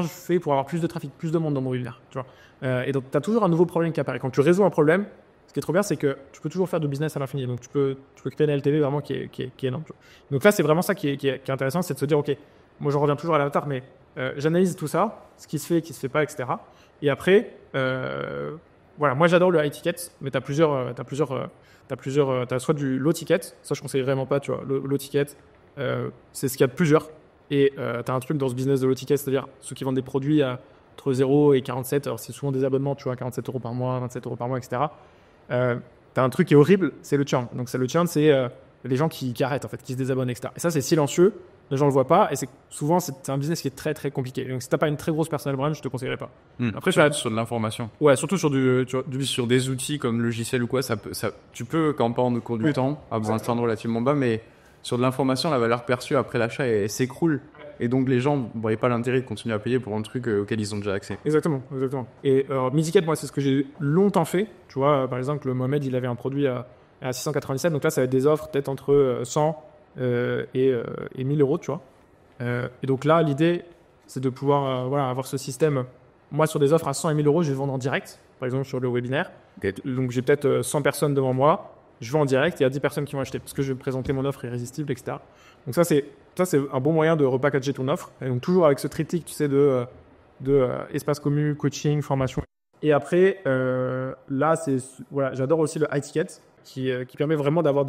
fais pour avoir plus de trafic, plus de monde dans mon webinaire, tu vois. Et donc, tu as toujours un nouveau problème qui apparaît. Quand tu résous un problème, ce qui est trop bien, c'est que tu peux toujours faire de business à l'infini. Donc, tu peux créer une LTV vraiment qui est énorme. Donc là, c'est vraiment ça qui est intéressant, c'est de se dire, OK, moi, je reviens toujours à l'avatar, mais j'analyse tout ça, ce qui se fait pas, etc. Et après, moi, j'adore le high ticket, mais tu as soit du low ticket, ça, je conseille vraiment pas, tu vois. Le low ticket, c'est ce qu'il y a de plusieurs. Et tu as un truc dans ce business de low ticket, c'est-à-dire ceux qui vendent des produits entre 0 et 47, alors c'est souvent des abonnements, tu vois, 47 € par mois, 27 € par mois, etc. Tu as un truc qui est horrible, c'est le churn. Donc, le churn, c'est les gens qui arrêtent, en fait, qui se désabonnent, etc. Et ça, c'est silencieux, les gens ne le voient pas, et souvent, c'est un business qui est très, très compliqué. Donc, si tu n'as pas une très grosse personal brand, je ne te conseillerais pas. Après, sur de l'information. Ouais, surtout sur sur des outils comme logiciel ou quoi, tu peux, quand on parle au cours du temps, avoir un stand relativement bas, mais sur de l'information, la valeur perçue après l'achat, elle s'écroule. Et donc, les gens ne voyaient pas l'intérêt de continuer à payer pour un truc auquel ils ont déjà accès. Exactement. Et Midi-Ticket, moi, c'est ce que j'ai longtemps fait. Tu vois, par exemple, Mohamed, il avait un produit à 697. Donc là, ça va être des offres peut-être entre 100 et 1000 €, tu vois. Et donc là, l'idée, c'est de pouvoir avoir ce système. Moi, sur des offres à 100 et 1000 €, je vais vendre en direct, par exemple, sur le webinaire. Okay. Donc, j'ai peut-être 100 personnes devant moi. Je vends en direct, il y a 10 personnes qui vont acheter parce que je vais présenter mon offre irrésistible, etc. Donc ça, c'est un bon moyen de repackager ton offre. Et donc toujours avec ce triptyque, tu sais, de espace commun, coaching, formation. Et après, là, j'adore aussi le high ticket qui permet vraiment d'avoir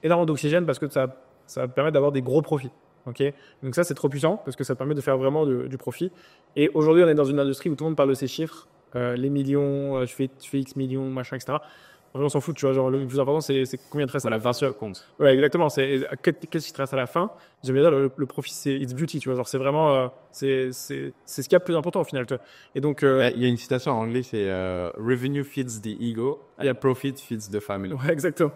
énormément d'oxygène parce que ça permet d'avoir des gros profits. Okay, donc ça, c'est trop puissant parce que ça permet de faire vraiment du profit. Et aujourd'hui, on est dans une industrie où tout le monde parle de ces chiffres, les millions, je fais X millions, machin, etc. On s'en fout, tu vois, genre le plus important c'est combien de reste. La fin sur compte. Ouais, exactement, qu'est-ce qui te reste à la fin. J'aime bien dire le profit, c'est it's beauty, tu vois, genre c'est vraiment c'est ce qu'il y a de plus important au final, tu vois. Et donc il y a une citation en anglais, c'est revenue feeds the ego and profit feeds the family. Ouais, exactement,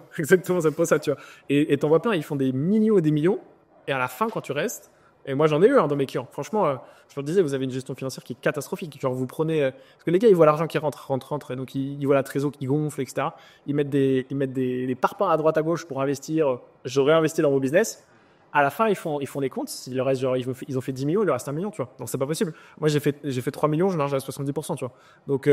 c'est pour ça, tu vois. Et t'en vois plein, ils font des millions et des millions, et à la fin quand tu restes, Et moi, j'en ai eu dans mes clients. Franchement, je leur disais, vous avez une gestion financière qui est catastrophique. Genre, vous prenez, parce que les gars, ils voient l'argent qui rentre, et donc ils voient la trésor qui gonfle, etc. Ils mettent des parpaings à droite à gauche pour investir. J'aurais investi dans vos business. À la fin, ils font les comptes. Il leur reste, genre, ils ont fait 10 millions, il leur reste 1 million, tu vois. Donc, c'est pas possible. Moi, j'ai fait 3 millions, je marge à 70%, tu vois. Donc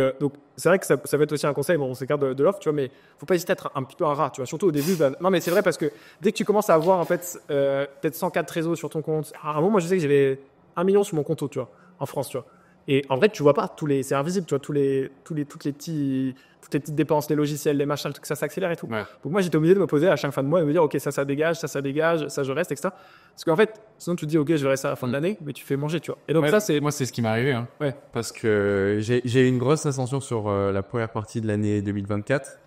c'est vrai que ça va être aussi un conseil. Bon, on s'écarte de l'offre, tu vois, mais faut pas hésiter à être un petit peu un rat, tu vois. Surtout au début. Non, mais c'est vrai parce que dès que tu commences à avoir, en fait, peut-être 104 trésors sur ton compte. À un moment, moi, je sais que j'avais 1 million sur mon compte, tu vois, en France, tu vois. Et en vrai, tu vois pas c'est invisible, tu vois, toutes les petites dépenses, les logiciels, les machins, tout ça s'accélère et tout. Ouais. Donc moi, j'étais obligé de me poser à chaque fin de mois et me dire, ok, ça dégage, ça dégage, ça je reste, etc. Parce qu'en fait, sinon tu te dis, ok, je verrai ça à la fin de l'année, mais tu fais manger, tu vois. Et donc Ouais, ça, c'est moi, c'est ce qui m'est arrivé. Hein. Ouais. Parce que j'ai eu une grosse ascension sur la première partie de l'année 2024.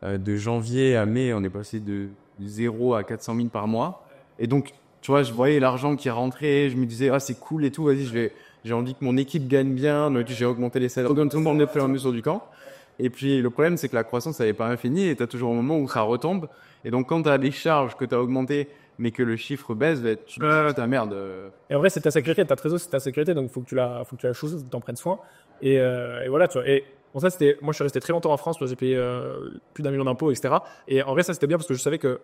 De janvier à mai, on est passé de 0 à 400 000 par mois. Et donc, tu vois, je voyais l'argent qui rentrait, je me disais, ah, c'est cool et tout, vas-y, j'ai envie que mon équipe gagne bien, donc j'ai augmenté les salaires, tout le monde est fait en mesure du camp. Et puis, le problème, c'est que la croissance, elle n'est pas infinie et tu as toujours un moment où ça retombe. Et donc, quand tu as des charges que tu as augmentées, mais que le chiffre baisse, tu te dis, ta merde. Et en vrai, c'est ta sécurité, ta trésor, c'est ta sécurité, donc faut que tu la choses, t'en prennes soin. Et voilà, tu vois. Et bon, ça, moi, je suis resté très longtemps en France, j'ai payé plus d'1 million d'impôts, etc. Et en vrai, ça, c'était bien parce que je savais que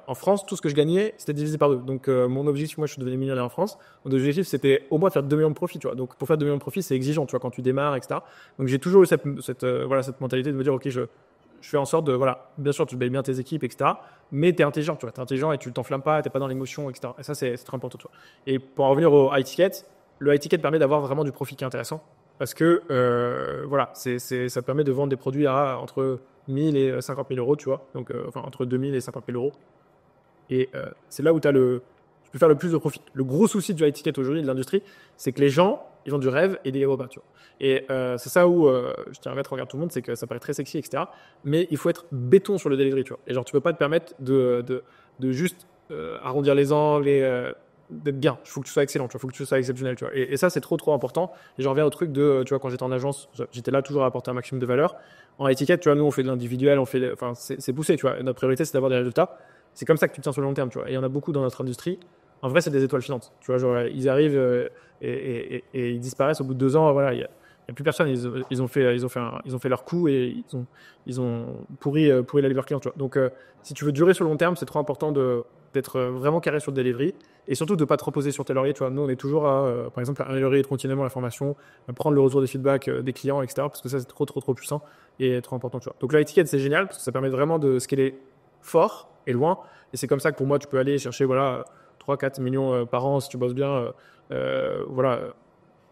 en France, tout ce que je gagnais, c'était divisé par 2. Donc, mon objectif, moi, je suis devenu millionnaire en France. Mon objectif, c'était au moins de faire 2 millions de profit, tu vois. Donc, pour faire 2 millions de profit, c'est exigeant, tu vois, quand tu démarres, etc. Donc, j'ai toujours eu cette mentalité de me dire, ok, je fais en sorte de, voilà, bien sûr, tu payes bien tes équipes, etc. Mais tu es intelligent, tu vois. Tu es intelligent et tu t'enflammes pas, tu n'es pas dans l'émotion, etc. Et ça, c'est très important, tu vois. Et pour en revenir au high ticket, le high ticket permet d'avoir vraiment du profit qui est intéressant. Parce que, voilà, ça permet de vendre des produits à entre 1000 et 50 000 euros, tu vois. Donc, enfin, entre 2000 et 50 000 euros. Et c'est là où tu peux faire le plus de profit. Le gros souci du high ticket aujourd'hui de l'industrie, c'est que les gens, ils ont du rêve et des repas, tu vois. Et c'est ça où je tiens à mettre en garde tout le monde, c'est que ça paraît très sexy, etc. Mais il faut être béton sur le delivery, tu vois. Et genre, tu peux pas te permettre de juste arrondir les angles d'être bien. Il faut que tu sois excellent, tu vois. Il faut que tu sois exceptionnel, tu vois. Et ça, c'est trop important. Et j'en reviens au truc de, tu vois, quand j'étais en agence, j'étais là toujours à apporter un maximum de valeur. En high ticket, tu vois, nous, on fait de l'individuel, enfin, c'est poussé, tu vois. Et notre priorité, c'est d'avoir des résultats. C'est comme ça que tu te tiens sur le long terme, tu vois. Et il y en a beaucoup dans notre industrie. En vrai, c'est des étoiles filantes. Tu vois, genre, ils arrivent et ils disparaissent au bout de 2 ans. Voilà, il y a plus personne. Ils ont fait leur coup et ils ont pourri la livreur client, tu vois. Donc, si tu veux durer sur le long terme, c'est trop important d'être vraiment carré sur le delivery et surtout de pas te reposer sur tes lauriers, tu vois. Nous, on est toujours par exemple, à améliorer continuellement la formation, prendre le retour des feedbacks des clients, etc. Parce que ça, c'est trop puissant et trop important, tu vois. Donc, la ticket, c'est génial parce que ça permet vraiment de scaler fort et loin. Et c'est comme ça que pour moi, tu peux aller chercher, voilà, 3-4 millions par an si tu bosses bien. Voilà,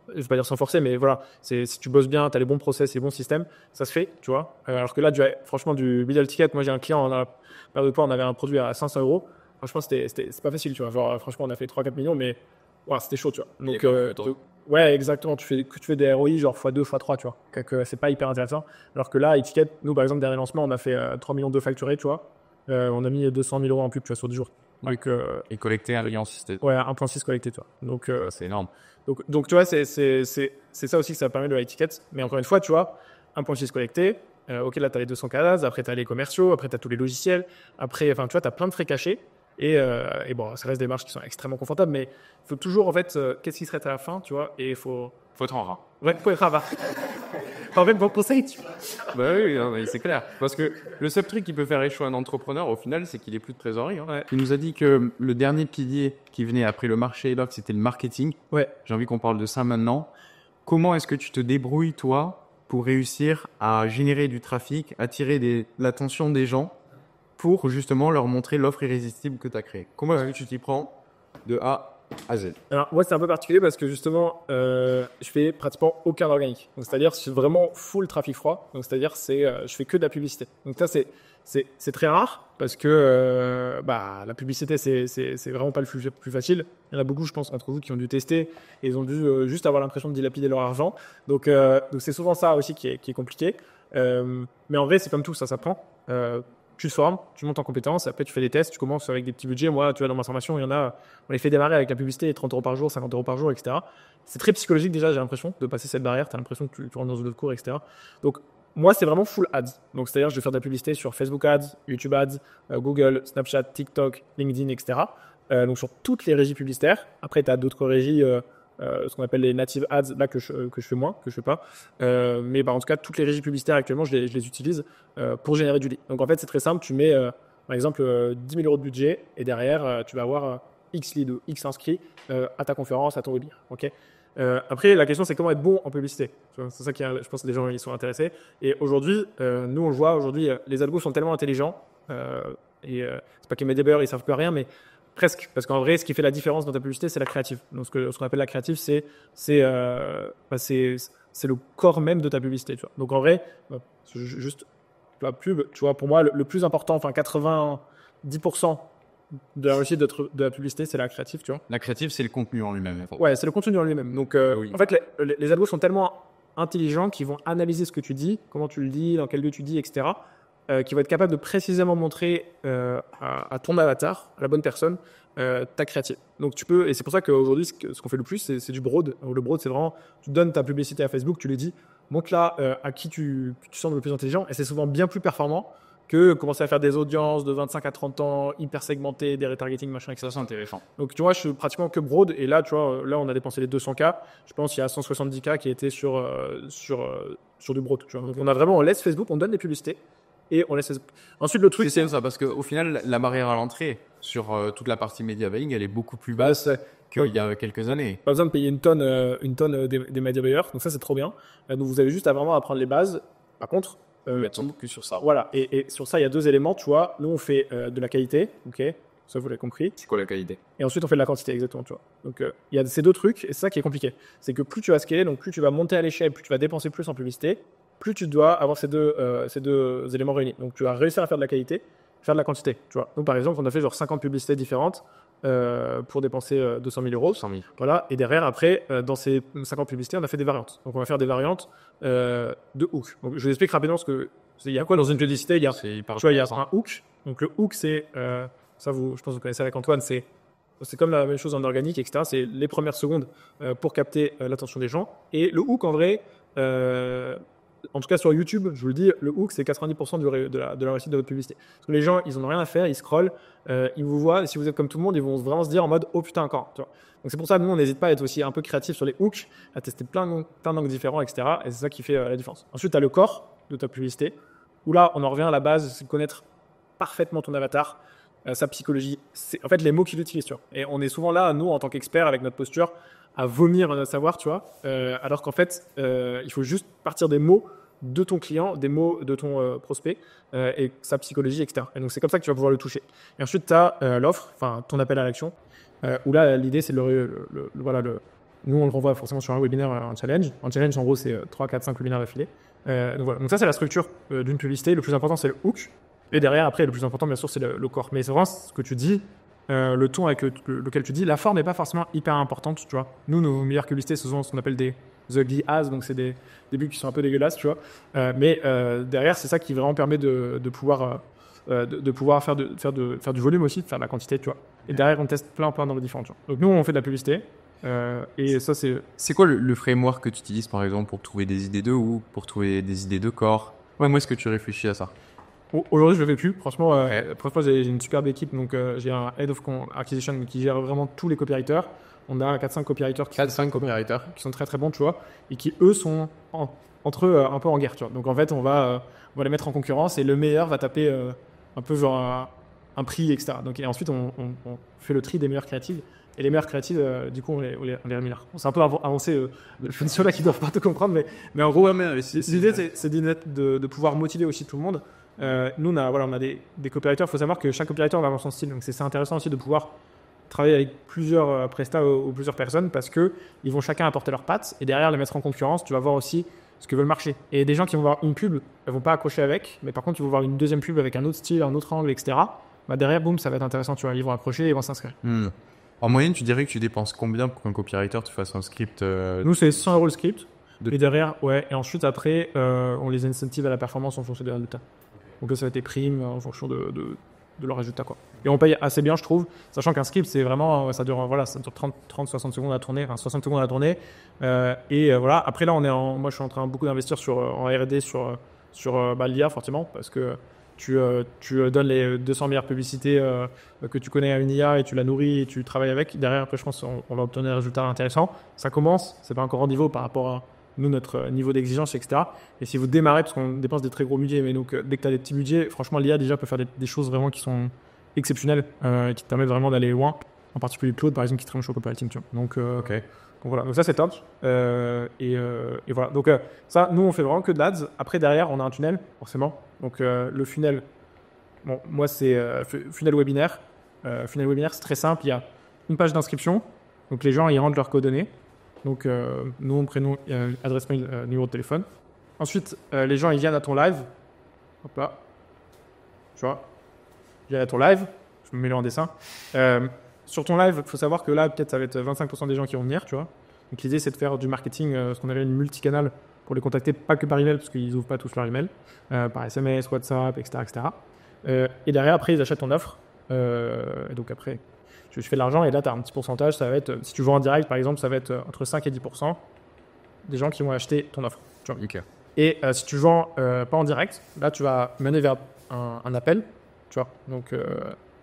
je vais pas dire sans forcer, mais voilà, si tu bosses bien, tu as les bons process, les bons systèmes, ça se fait, tu vois. Alors que là, franchement, du middle ticket, moi j'ai un client, on a période de poids, on avait un produit à 500 euros. Franchement, c'est pas facile, tu vois. Genre, franchement, on a fait 3-4 millions, mais voilà, c'était chaud, tu vois. Donc, ouais, exactement. Tu fais des ROI genre x2, x3, tu vois. Que c'est pas hyper intéressant. Alors que là, étiquette, nous, par exemple, dernier lancement, on a fait 3 millions de facturés, tu vois. On a mis 200 000 euros en pub, tu vois, sur 10 jours. Donc, et collecter 1,6 million. Ouais, 1,6 collecté, toi. Donc, c'est énorme. Donc, tu vois, c'est ça aussi que ça permet le high ticket. Mais encore une fois, tu vois, 1,6 collecté. Ok, là, tu as les 200 cases. Après, tu as les commerciaux. Après, tu as tous les logiciels. Après, enfin, tu vois, tu as plein de frais cachés. Et bon, ça reste des marges qui sont extrêmement confortables. Mais il faut toujours, en fait, qu'est-ce qui serait à la fin, tu vois. Et il faut être en rat. Ouais, faut être rat. Enfin, même bon conseil, tu vois. Bah oui, non, mais c'est clair. Parce que le seul truc qui peut faire échouer un entrepreneur, au final, c'est qu'il ait plus de trésorerie. Hein. Ouais. Il nous a dit que le dernier pilier qui venait après le marché et l'offre, c'était le marketing. Ouais. J'ai envie qu'on parle de ça maintenant. Comment est-ce que tu te débrouilles, toi, pour réussir à générer du trafic, attirer l'attention des gens pour justement leur montrer l'offre irrésistible que tu as créée? Comment est-ce que tu t'y prends de A à Z? Alors, moi, c'est un peu particulier parce que justement, je fais pratiquement aucun organique. Donc, c'est-à-dire, c'est vraiment full trafic froid. Donc, c'est-à-dire, je fais que de la publicité. Donc, ça, c'est très rare parce que la publicité, c'est vraiment pas le plus facile. Il y en a beaucoup, je pense, entre vous qui ont dû tester et ils ont dû juste avoir l'impression de dilapider leur argent. Donc c'est souvent ça aussi qui est compliqué. Mais en vrai, c'est comme tout, ça s'apprend. Tu te formes, tu montes en compétences, après tu fais des tests, tu commences avec des petits budgets. Moi, tu vois, dans ma formation, on les fait démarrer avec la publicité, 30 euros par jour, 50 euros par jour, etc. C'est très psychologique déjà, j'ai l'impression, de passer cette barrière. Tu as l'impression que tu rentres dans une autre cours, etc. Donc, moi, c'est vraiment full ads. Donc, c'est-à-dire, je vais faire de la publicité sur Facebook Ads, YouTube Ads, Google, Snapchat, TikTok, LinkedIn, etc. donc sur toutes les régies publicitaires. Après, tu as d'autres régies, ce qu'on appelle les native ads, là que je fais moins, que je fais pas. Mais en tout cas, toutes les régies publicitaires actuellement, je les utilise pour générer du lead. Donc en fait, c'est très simple. Tu mets, par exemple, 10 000 euros de budget et derrière, tu vas avoir X leads ou X inscrits à ta conférence, à ton webinaire. Okay. Après, la question, c'est comment être bon en publicité. C'est ça qui, je pense que les gens ils sont intéressés. Et aujourd'hui, nous, on le voit, aujourd'hui, les algos sont tellement intelligents. C'est pas que les media buyers, ils savent plus rien, mais presque. Parce qu'en vrai, ce qui fait la différence dans ta publicité, c'est la créative. Donc, ce qu'on appelle la créative, c'est le corps même de ta publicité. Tu vois. Donc, en vrai, juste la pub, tu vois, pour moi, le plus important, enfin, 90% de la réussite de la publicité, c'est la créative, tu vois. La créative, c'est le contenu en lui-même. Ouais, c'est le contenu en lui-même. Donc, Oui. en fait, les algos sont tellement intelligents qu'ils vont analyser ce que tu dis, comment tu le dis, dans quel lieu tu dis, etc., qui vont être capables de précisément montrer à ton avatar, à la bonne personne, ta créative. Donc, tu peux, et c'est pour ça qu'aujourd'hui, ce qu'on fait le plus, c'est du broad. Le broad, c'est vraiment, tu donnes ta publicité à Facebook, tu lui dis, montre-la à qui tu sens le plus intelligent, et c'est souvent bien plus performant que commencer à faire des audiences de 25 à 30 ans, hyper segmentées, des retargeting, machin, etc. Ça, c'est intéressant. Donc, tu vois, je suis pratiquement que broad. Et là, tu vois, là, on a dépensé les 200K. Je pense qu'il y a 170K qui étaient sur du broad. Tu vois. Donc, on laisse Facebook, on donne des publicités et on laisse Facebook. Ensuite, le truc. C'est ça, parce qu'au final, la barrière à l'entrée sur toute la partie media buying, elle est beaucoup plus basse qu'il y a quelques années. Pas besoin de payer une tonne des media buyers. Donc, ça, c'est trop bien. Donc, vous avez juste à vraiment apprendre les bases. Par contre, mettre son focus sur ça. Voilà. Et sur ça, il y a deux éléments. Tu vois, nous, on fait de la qualité. OK. Ça, vous l'avez compris. C'est quoi la qualité? Et ensuite, on fait de la quantité, exactement, tu vois. Donc, il y a ces deux trucs, et c'est ça qui est compliqué. C'est que plus tu vas scaler, donc plus tu vas monter à l'échelle, plus tu vas dépenser plus en publicité, plus tu dois avoir ces deux éléments réunis. Donc, tu vas réussir à faire de la qualité, faire de la quantité, tu vois. Donc, par exemple, on a fait genre 50 publicités différentes pour dépenser 200 000 euros. 100 000. Voilà. Et derrière, après, dans ces 50 publicités, on a fait des variantes. Donc, on va faire des variantes de hook. Donc, je vous explique rapidement il y a quoi dans une publicité? Il y a un hook. Donc, le hook, c'est... ça, je pense que vous connaissez avec Antoine, c'est comme la même chose en organique, etc. C'est les premières secondes pour capter l'attention des gens. Et le hook, en vrai, en tout cas sur YouTube, je vous le dis, le hook, c'est 90% de la réussite de votre publicité. Parce que les gens, ils n'en ont rien à faire, ils scrollent, ils vous voient, et si vous êtes comme tout le monde, ils vont vraiment se dire en mode « Oh putain, encore !» tu vois. Donc c'est pour ça que nous, on n'hésite pas à être aussi un peu créatif sur les hooks, à tester plein d'angles différents, etc. Et c'est ça qui fait la différence. Ensuite, tu as le corps de ta publicité, où là, on en revient à la base, c'est de connaître parfaitement ton avatar, sa psychologie, c'est en fait les mots qu'il utilise, tu vois. Et on est souvent là, nous, en tant qu'experts, avec notre posture, à vomir notre savoir, tu vois. Alors qu'en fait, il faut juste partir des mots de ton client, des mots de ton prospect et sa psychologie, etc. Et donc, c'est comme ça que tu vas pouvoir le toucher. Et ensuite, tu as l'offre, enfin, ton appel à l'action, où là, l'idée, c'est nous, on le renvoie forcément sur un webinaire, un challenge. Un challenge, en gros, c'est 3, 4, 5 webinaires d'affilée. Donc, voilà. Donc ça, c'est la structure d'une publicité. Le plus important, c'est le hook. Et derrière, après, le plus important, bien sûr, c'est le corps. Mais c'est vraiment ce que tu dis, le ton avec lequel tu dis. La forme n'est pas forcément hyper importante, tu vois. Nous, nos meilleures publicités, ce sont ce qu'on appelle des ugly ads, donc c'est des buts qui sont un peu dégueulasses, tu vois. Mais derrière, c'est ça qui vraiment permet de pouvoir faire du volume aussi, de faire de la quantité, tu vois. Et derrière, on teste plein d'angles différents, tu vois. Donc nous, on fait de la publicité. Et ça, c'est... C'est quoi le framework que tu utilises, par exemple, pour trouver des idées de hook, pour trouver des idées de corps? Ouais, moi, est-ce que tu réfléchis à ça? Aujourd'hui, je ne le fais plus. Franchement, j'ai une superbe équipe. Donc, j'ai un Head of Acquisition qui gère vraiment tous les copywriters. On a 4-5 copywriters qui sont très très bons, tu vois, et qui, eux, sont entre eux un peu en guerre, tu vois. Donc, en fait, on va les mettre en concurrence et le meilleur va taper un peu genre un prix, etc. Donc, et ensuite, on fait le tri des meilleurs créatives. Et les meilleurs créatives, du coup, on les remet là. C'est un peu avancé. Ceux-là qui ne doivent pas te comprendre, mais en gros, l'idée, c'est de pouvoir motiver aussi tout le monde. Nous, on a des copywriters. Il faut savoir que chaque copywriter va avoir son style. Donc, c'est intéressant aussi de pouvoir travailler avec plusieurs prestats ou plusieurs personnes parce qu'ils vont chacun apporter leurs pattes et derrière les mettre en concurrence. Tu vas voir aussi ce que veut le marché. Et des gens qui vont voir une pub, elles vont pas accrocher avec, mais par contre, ils vont voir une deuxième pub avec un autre style, un autre angle, etc. Bah, derrière, boum, ça va être intéressant. Tu vois, ils vont accrocher et ils vont s'inscrire. En moyenne, tu dirais que tu dépenses combien pour qu'un copywriter te fasse un script Nous, c'est 100 € le script. Et derrière, ouais. Et ensuite, après, on les incentive à la performance en fonction des résultats. Donc là, ça va être des primes en fonction de leurs résultats, quoi. Et on paye assez bien, je trouve, sachant qu'un script, c'est vraiment, ça dure 30-60 secondes à tourner, enfin 60 secondes à tourner. Et voilà. Après, là, moi, je suis en train beaucoup d'investir en R&D sur l'IA, forcément, parce que tu donnes les 200 meilleures publicités que tu connais à une IA et tu la nourris et tu travailles avec. Derrière, après, je pense qu'on va obtenir des résultats intéressants. Ça commence, c'est pas encore au niveau par rapport à nous, notre niveau d'exigence, etc. Et si vous démarrez, parce qu'on dépense des très gros budgets, mais donc dès que tu as des petits budgets, franchement, l'IA déjà peut faire des choses vraiment qui sont exceptionnelles et qui te permettent vraiment d'aller loin. En particulier Claude, par exemple, qui travaille sur copywriting. Tu vois. Donc voilà, donc ça c'est top. Et voilà, donc ça, nous on fait vraiment que de l'ADS. Après derrière, on a un tunnel, forcément. Donc le funnel, bon, moi c'est funnel webinaire. Funnel webinaire, c'est très simple. Il y a une page d'inscription. Donc les gens ils rentrent leurs coordonnées. Donc nom, prénom, adresse mail, numéro de téléphone. Ensuite, les gens ils viennent à ton live. Hop là, tu vois, ils viennent à ton live. Je me mets là en dessin. Sur ton live, il faut savoir que là, peut-être, ça va être 25% des gens qui vont venir, tu vois. Donc, l'idée, c'est de faire du marketing, ce qu'on appelle une multicanal, pour les contacter, pas que par email, parce qu'ils n'ouvrent pas tous leur email, par SMS, WhatsApp, etc., etc. Et derrière, après, ils achètent ton offre. Et donc, après, je fais de l'argent, et là, tu as un petit pourcentage. Ça va être, si tu vends en direct, par exemple, ça va être entre 5 et 10% des gens qui vont acheter ton offre. Tu vois. Ok. Et si tu vends pas en direct, là, tu vas mener vers un appel, tu vois. Donc,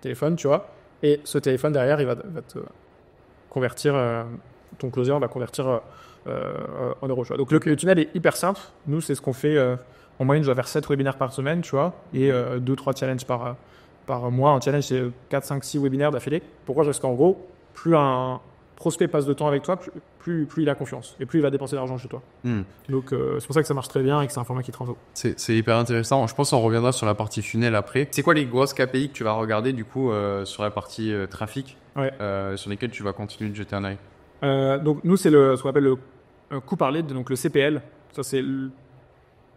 téléphone, tu vois. Et ce téléphone derrière, il va te convertir, ton closer va convertir en euros. Tu vois. Donc le tunnel est hyper simple. Nous, c'est ce qu'on fait. En moyenne, je dois faire 7 webinaires par semaine, tu vois, et 2-3 challenges par mois. Un challenge, c'est 4, 5, 6 webinaires d'affilée. Pourquoi? Parce qu'en gros, plus un prospect passe de temps avec toi, plus il a confiance et plus il va dépenser d'argent chez toi. Donc c'est pour ça que ça marche très bien et que c'est un format qui te rend haut. C'est hyper intéressant. Je pense qu'on reviendra sur la partie funnel après. C'est quoi les grosses KPI que tu vas regarder du coup sur la partie trafic, sur lesquelles tu vas continuer de jeter un œil? Donc nous, c'est ce qu'on appelle le coût par lead, donc le CPL. Ça, c'est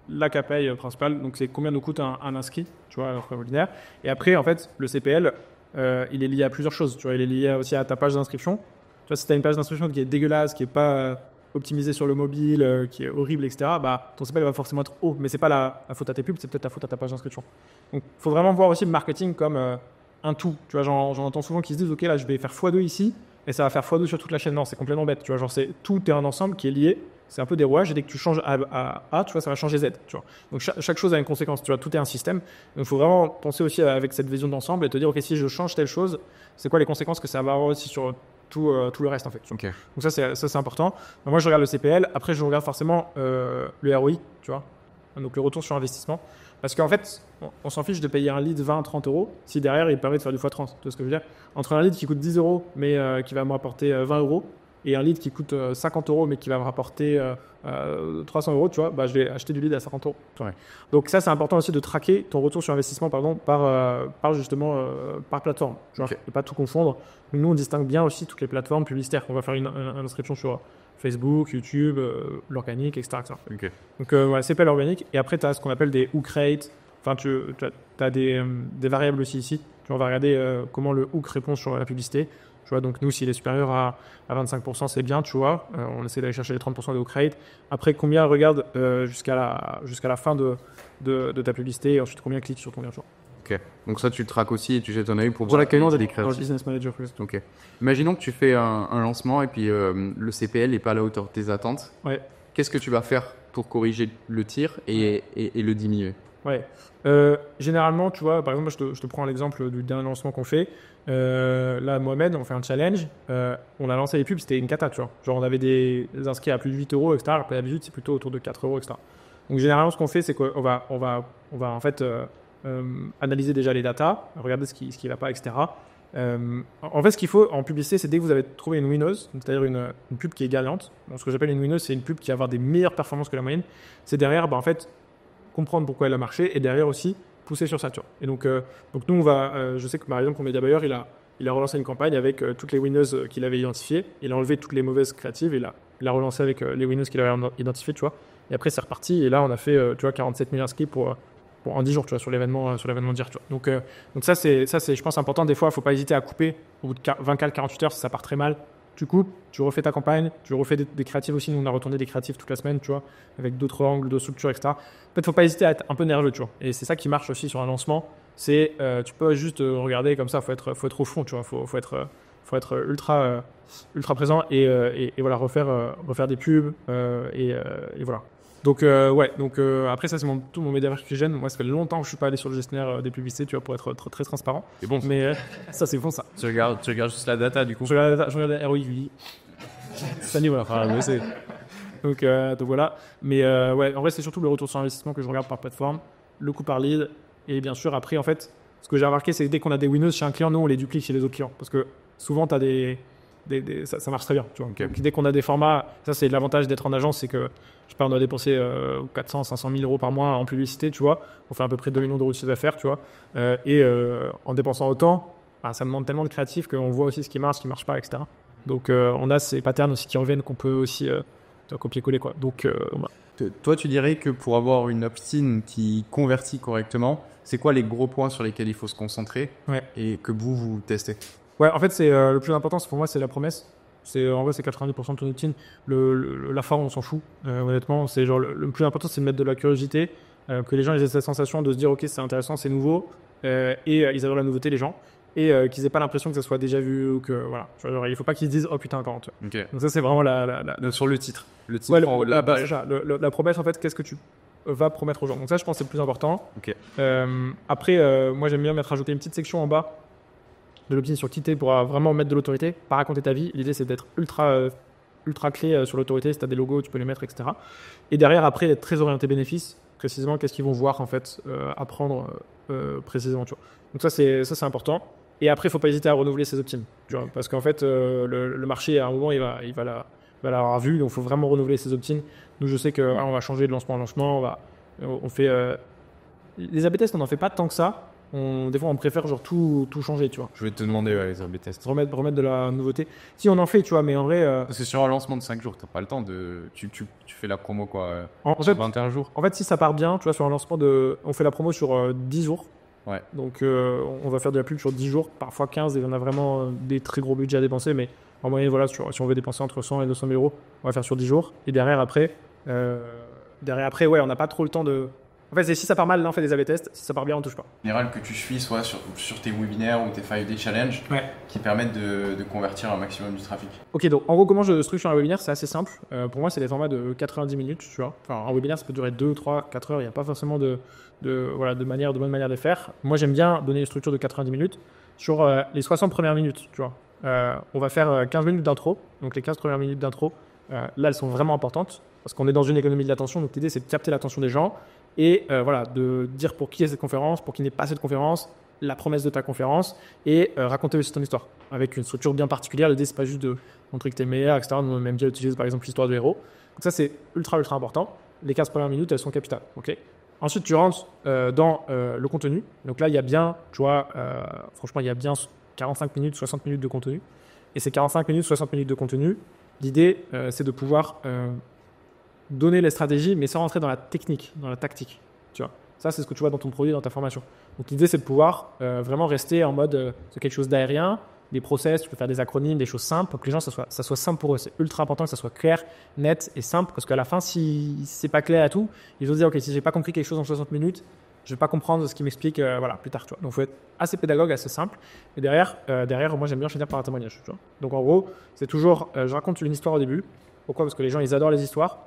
la KPI principale. Donc c'est combien nous coûte un inscrit, tu vois, alors webinaire. Et après, en fait, le CPL, il est lié à plusieurs choses. Tu vois, il est lié aussi à ta page d'inscription. Tu vois, si tu as une page d'inscription qui est dégueulasse, qui n'est pas optimisée sur le mobile, qui est horrible, etc., bah, ton CPL va forcément être haut. Mais ce n'est pas la faute à tes pubs, c'est peut-être la faute à ta page d'inscription. Donc, il faut vraiment voir aussi le marketing comme un tout. Tu vois, j'en entends souvent qui se disent, OK, là, je vais faire x2 ici, et ça va faire x2 sur toute la chaîne. Non, c'est complètement bête. Tu vois, genre, tout est un ensemble qui est lié. C'est un peu des rouages, et dès que tu changes à A, tu vois, ça va changer Z. Tu vois. Donc, chaque chose a une conséquence. Tu vois, tout est un système. Donc, il faut vraiment penser aussi avec cette vision d'ensemble et te dire, OK, si je change telle chose, c'est quoi les conséquences que ça va avoir aussi sur tout le reste en fait. Okay. Donc ça c'est important. Donc, moi je regarde le CPL, après je regarde forcément le ROI, tu vois, donc le retour sur investissement, parce qu'en fait on s'en fiche de payer un lead 20-30 euros si derrière il permet de faire du x30, tu vois ce que je veux dire, entre un lead qui coûte 10 euros mais qui va me rapporter 20 euros et un lead qui coûte 50 euros mais qui va me rapporter 300 euros, tu vois, bah, je vais acheter du lead à 50 euros. Ouais. Donc ça c'est important aussi de traquer ton retour sur investissement par justement par plateforme, tu vois, et pas tout confondre. Nous on distingue bien aussi toutes les plateformes publicitaires. On va faire une inscription sur Facebook, YouTube, l'organique, etc. Okay. Donc ouais, c'est pas l'organique. Et après tu as ce qu'on appelle des hook rates. Enfin tu as des variables aussi ici. Tu vois, on va regarder comment le hook répond sur la publicité. Tu vois, donc nous, s'il est supérieur à 25%, c'est bien, tu vois. On essaie d'aller chercher les 30% de hook rate. Après, combien regarde jusqu'à la fin de ta publicité et ensuite combien clique sur ton lien. Ok. Donc ça, tu le traques aussi et tu jettes un œil pour voir la qualité des créatifs. Dans le business manager. Ok. Imaginons que tu fais un lancement et puis le CPL n'est pas à la hauteur de tes attentes. Ouais. Qu'est-ce que tu vas faire pour corriger le tir et le diminuer? Ouais. Généralement, tu vois, par exemple, je te prends l'exemple du dernier lancement qu'on fait. Là, Mohamed, on fait un challenge. On a lancé les pubs, c'était une cata, tu vois. Genre, on avait des inscrits à plus de 8 euros, etc. Alors que d'habitude, c'est plutôt autour de 4 euros, etc. Donc, généralement, ce qu'on fait, c'est qu'on va en fait analyser déjà les datas, regarder ce qui va pas, etc. En fait, ce qu'il faut en publicité, c'est dès que vous avez trouvé une winneuse, c'est-à-dire une pub qui est gagnante. Donc, ce que j'appelle une winneuse, c'est une pub qui va avoir des meilleures performances que la moyenne. C'est derrière, en fait, comprendre pourquoi elle a marché et derrière aussi pousser sur ça. Et donc nous, on va, je sais que par exemple, pour Media Buyer, il a relancé une campagne avec toutes les winners qu'il avait identifiées. Il a enlevé toutes les mauvaises créatives et il a relancé avec les winners qu'il avait identifiées, tu vois. Et après, c'est reparti. Et là, on a fait, tu vois, 47 000 inscrits pour en 10 jours, tu vois, sur l'événement direct. Tu vois. Donc ça, c'est, je pense, important. Des fois, il ne faut pas hésiter à couper au bout de 24, 48 heures si ça part très mal. Tu coupes, tu refais ta campagne, tu refais des créatifs aussi. Nous, on a retourné des créatifs toute la semaine, tu vois, avec d'autres angles, d'autres structures, etc. En fait, faut pas hésiter à être un peu nerveux, tu vois. Et c'est ça qui marche aussi sur un lancement. C'est, tu peux juste regarder comme ça. Faut être au fond, tu vois. Faut être ultra présent et voilà, refaire des pubs et voilà. Donc, après, ça, c'est tout mon média que j'aime. Moi, ça fait longtemps que je suis pas allé sur le gestionnaire des publicités, tu vois, pour être très transparent. C'est bon. Mais ça, c'est bon, ça. Tu regardes juste la data, du coup. Je regarde la ROI, lui. Ça voilà. Donc voilà. Mais en vrai, c'est surtout le retour sur investissement que je regarde par plateforme, le coût par lead. Et bien sûr, après, en fait, ce que j'ai remarqué, c'est que dès qu'on a des winners chez un client, nous, on les duplique chez les autres clients. Parce que souvent, tu as ça marche très bien. Tu vois. Okay. Donc, dès qu'on a des formats, ça, c'est l'avantage d'être en agence, c'est que, je sais pas, on doit dépenser 400, 500 000 euros par mois en publicité, tu vois. On fait à peu près 2 millions d'euros de chiffre d'affaires, tu vois. En dépensant autant, ça demande tellement de créatifs qu'on voit aussi ce qui marche pas, etc. Donc, on a ces patterns aussi qui reviennent qu'on peut aussi copier-coller, quoi. Donc, Toi, tu dirais que pour avoir une opt-in qui convertit correctement, c'est quoi les gros points sur lesquels il faut se concentrer et que vous testez? Ouais, en fait, c'est le plus important, pour moi, c'est la promesse. En vrai, c'est 90% de ton opt-in. La forme, on s'en fout. Honnêtement, c'est genre le plus important, c'est de mettre de la curiosité, que les gens aient cette sensation de se dire, ok, c'est intéressant, c'est nouveau, et ils adorent la nouveauté, les gens, et qu'ils aient pas l'impression que ça soit déjà vu ou que voilà. Genre, il faut pas qu'ils se disent, oh putain, attends. Okay. Donc ça, c'est vraiment sur le titre. Le titre ouais, en haut de la page. La promesse, en fait, qu'est-ce que tu vas promettre aux gens. Donc ça, je pense, c'est le plus important. Okay. Après, moi, j'aime bien rajouter une petite section en bas de l'opt-in sur quitter pour vraiment mettre de l'autorité, pas raconter ta vie. L'idée, c'est d'être ultra clé sur l'autorité. Si tu as des logos, tu peux les mettre, etc. Et derrière, après, être très orienté bénéfice. Précisément, qu'est-ce qu'ils vont voir, en fait, apprendre précisément, tu vois. Donc ça, c'est important. Et après, il ne faut pas hésiter à renouveler ses opt-in. Parce qu'en fait, le marché, à un moment, il va l'avoir vu. Donc, il faut vraiment renouveler ses opt-in. Nous, je sais qu'on va changer de lancement en lancement. On fait... les A/B tests, on n'en fait pas tant que ça. Des fois, on préfère genre tout changer, tu vois. Je vais te demander les A/B tests. Remettre de la nouveauté. Si on en fait, tu vois, mais en vrai... Parce que sur un lancement de 5 jours, tu n'as pas le temps de... Tu fais la promo, quoi, en sur fait, 21 jours. En fait, si ça part bien, tu vois, sur un lancement on fait la promo sur 10 jours. Ouais. Donc, on va faire de la pub sur 10 jours, parfois 15, et on a vraiment des très gros budgets à dépenser. Mais en moyenne, voilà, si on veut dépenser entre 100 et 200 000 euros, on va faire sur 10 jours. Et derrière, après, ouais, on n'a pas trop le temps de... En fait, si ça part mal, là, on fait des A/B tests. Si ça part bien, on touche pas. En général, que tu suis soit sur tes webinaires ou tes 5-day challenge qui permettent de convertir un maximum du trafic. Ok, donc en gros, comment je structure un webinaire, c'est assez simple. Pour moi, c'est des formats de 90 minutes, tu vois. Enfin, un webinaire, ça peut durer 2, 3, 4 heures. Il n'y a pas forcément de bonne manière de faire. Moi, j'aime bien donner une structure de 90 minutes. Sur les 60 premières minutes, tu vois, on va faire 15 minutes d'intro. Donc, les 15 premières minutes d'intro, là, elles sont vraiment importantes parce qu'on est dans une économie de l'attention. Donc, l'idée, c'est de capter l'attention des gens. Et de dire pour qui est cette conférence, pour qui n'est pas cette conférence, la promesse de ta conférence et raconter aussi ton histoire avec une structure bien particulière. L'idée, c'est pas juste de montrer que tu es meilleur, etc. Nous, on aime bien utiliser par exemple l'histoire de héros. Donc ça, c'est ultra important. Les 15 premières minutes, elles sont capitales. Okay. Ensuite, tu rentres dans le contenu. Donc là, il y a bien, tu vois, franchement, il y a bien 45 minutes, 60 minutes de contenu. Et ces 45 minutes, 60 minutes de contenu, l'idée, c'est de pouvoir... donner les stratégies, mais sans rentrer dans la technique, dans la tactique. Tu vois. Ça, c'est ce que tu vois dans ton produit, dans ta formation. Donc, l'idée, c'est de pouvoir vraiment rester en mode c'est quelque chose d'aérien, des process, tu peux faire des acronymes, des choses simples, pour que les gens, ça soit simple pour eux. C'est ultra important que ça soit clair, net et simple, parce qu'à la fin, si c'est pas clair à tout, ils vont se dire, ok, si j'ai pas compris quelque chose en 60 minutes, je vais pas comprendre ce qui m'explique plus tard. Tu vois. Donc, il faut être assez pédagogue, assez simple. Et derrière moi, j'aime bien finir par un témoignage. Tu vois. Donc, en gros, c'est toujours, je raconte une histoire au début. Pourquoi ? Parce que les gens, ils adorent les histoires.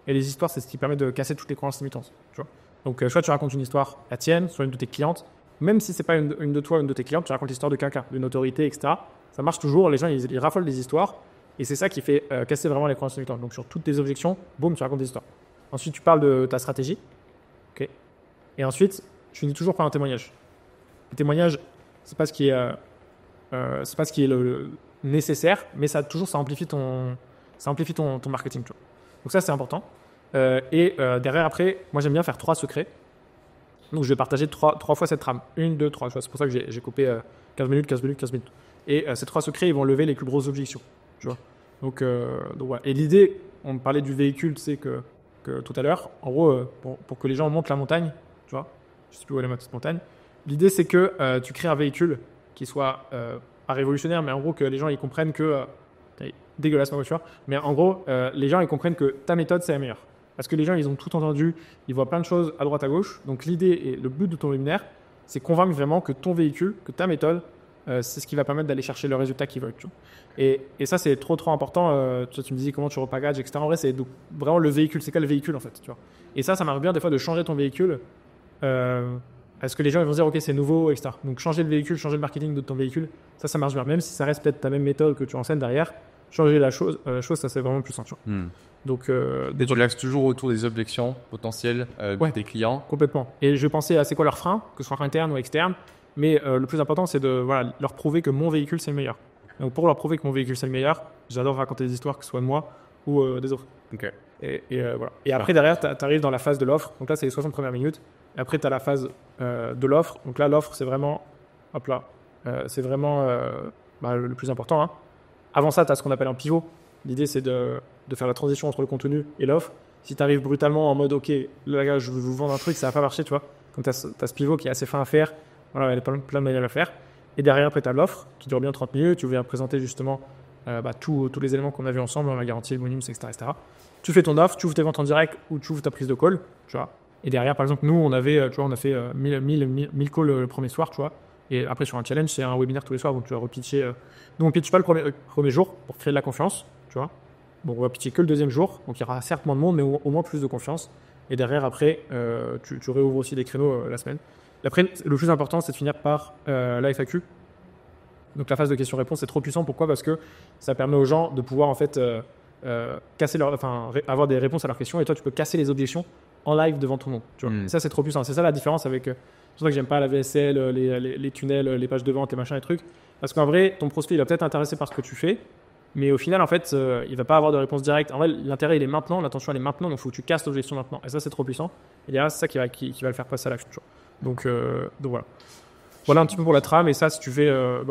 Et les histoires, c'est ce qui permet de casser toutes les croyances limitantes. Tu vois. Donc, soit tu racontes une histoire, la tienne, soit une de tes clientes. Même si c'est pas une de toi, une de tes clientes, tu racontes l'histoire de quelqu'un, d'une autorité, etc. Ça marche toujours. Les gens, ils raffolent des histoires. Et c'est ça qui fait casser vraiment les croyances limitantes. Donc, sur toutes tes objections, boum, tu racontes des histoires. Ensuite, tu parles de ta stratégie. Okay. Et ensuite, je finis toujours par un témoignage. Le témoignage, c'est pas ce qui est le nécessaire, mais ça amplifie ton marketing. Tu vois. Donc ça, c'est important. Derrière, après, moi, j'aime bien faire 3 secrets. Donc, je vais partager 3 fois cette trame. 1, 2, 3. C'est pour ça que j'ai coupé 15 minutes, 15 minutes, 15 minutes. Et ces 3 secrets, ils vont lever les plus grosses objections. Tu vois. Donc voilà. Et l'idée, on parlait du véhicule, tu sais, que tout à l'heure. En gros, pour que les gens montent la montagne, tu vois, je sais plus où elle est cette montagne. L'idée, c'est que tu crées un véhicule qui soit pas révolutionnaire, mais en gros, que les gens ils comprennent que... dégueulasse ma voiture, mais en gros, les gens ils comprennent que ta méthode c'est la meilleure. Parce que les gens ils ont tout entendu, ils voient plein de choses à droite à gauche. Donc l'idée et le but de ton webinaire, c'est convaincre vraiment que ton véhicule, que ta méthode, c'est ce qui va permettre d'aller chercher le résultat qu'ils veulent. Tu vois. Et ça, c'est trop important. Tu me disais comment tu repackages, etc. En vrai, c'est vraiment le véhicule. C'est quoi le véhicule, en fait, tu vois. Et ça marche bien, des fois, de changer ton véhicule. Parce que les gens ils vont se dire, OK, c'est nouveau, etc. Donc, changer le véhicule, changer le marketing de ton véhicule, ça marche bien. Même si ça reste peut-être ta même méthode que tu enseignes derrière, changer la chose, ça, c'est vraiment plus simple. Donc, Et tu l'axes toujours autour des objections potentielles des clients. Complètement. Et je vais penser à c'est quoi leur frein, que ce soit interne ou externe. Mais le plus important, c'est de leur prouver que mon véhicule, c'est le meilleur. Donc, pour leur prouver que mon véhicule, c'est le meilleur, j'adore raconter des histoires, que ce soit de moi ou des autres. Ok. Et voilà. Et après, derrière, tu arrives dans la phase de l'offre. Donc là, c'est les 60 premières minutes. Et après, tu as la phase de l'offre. Donc là, l'offre, c'est vraiment... Hop là. C'est vraiment le plus important. Hein. Avant ça, tu as ce qu'on appelle un pivot. L'idée, c'est de faire la transition entre le contenu et l'offre. Si tu arrives brutalement en mode, OK, là, gars, je vais vous vendre un truc, ça va pas marcher, tu vois. Donc, tu as ce pivot qui est assez fin à faire. Voilà, il y a plein de manières à le faire. Et derrière, après, tu as l'offre qui dure bien 30 minutes. Tu viens présenter justement tous les éléments qu'on a vus ensemble, la garantie, le bonus, etc., etc. Tu fais ton offre, tu ouvres tes ventes en direct ou tu ouvres ta prise de call, tu vois. Et derrière, par exemple, nous, on a fait 1000 calls le premier soir, tu vois. Et après, sur un challenge, c'est un webinaire tous les soirs, donc tu vas repitcher. Nous, on pitch pas le premier jour pour créer de la confiance, tu vois. Bon, on va pitcher que le deuxième jour, donc il y aura certes moins de monde, mais au moins plus de confiance. Et derrière, après, tu réouvres aussi des créneaux la semaine. Après, le plus important, c'est de finir par la FAQ. Donc la phase de questions-réponses, c'est trop puissant. Pourquoi ? Parce que ça permet aux gens de pouvoir en fait avoir des réponses à leurs questions, et toi, tu peux casser les objections en live devant tout le monde. Tu vois. Ça, c'est trop puissant. C'est ça la différence avec... c'est pour ça que j'aime pas la VSL, les tunnels, les pages de vente, les machins, les trucs. Parce qu'en vrai, ton prospect, il va peut-être intéressé par ce que tu fais, mais au final, en fait, il va pas avoir de réponse directe. En vrai, l'intérêt, il est maintenant, l'attention, elle est maintenant, donc il faut que tu casses l'objection maintenant. Et ça, c'est trop puissant. Et derrière, c'est ça qui va le faire passer à l'action. Donc voilà. Voilà un petit peu pour la trame. Et ça, si tu fais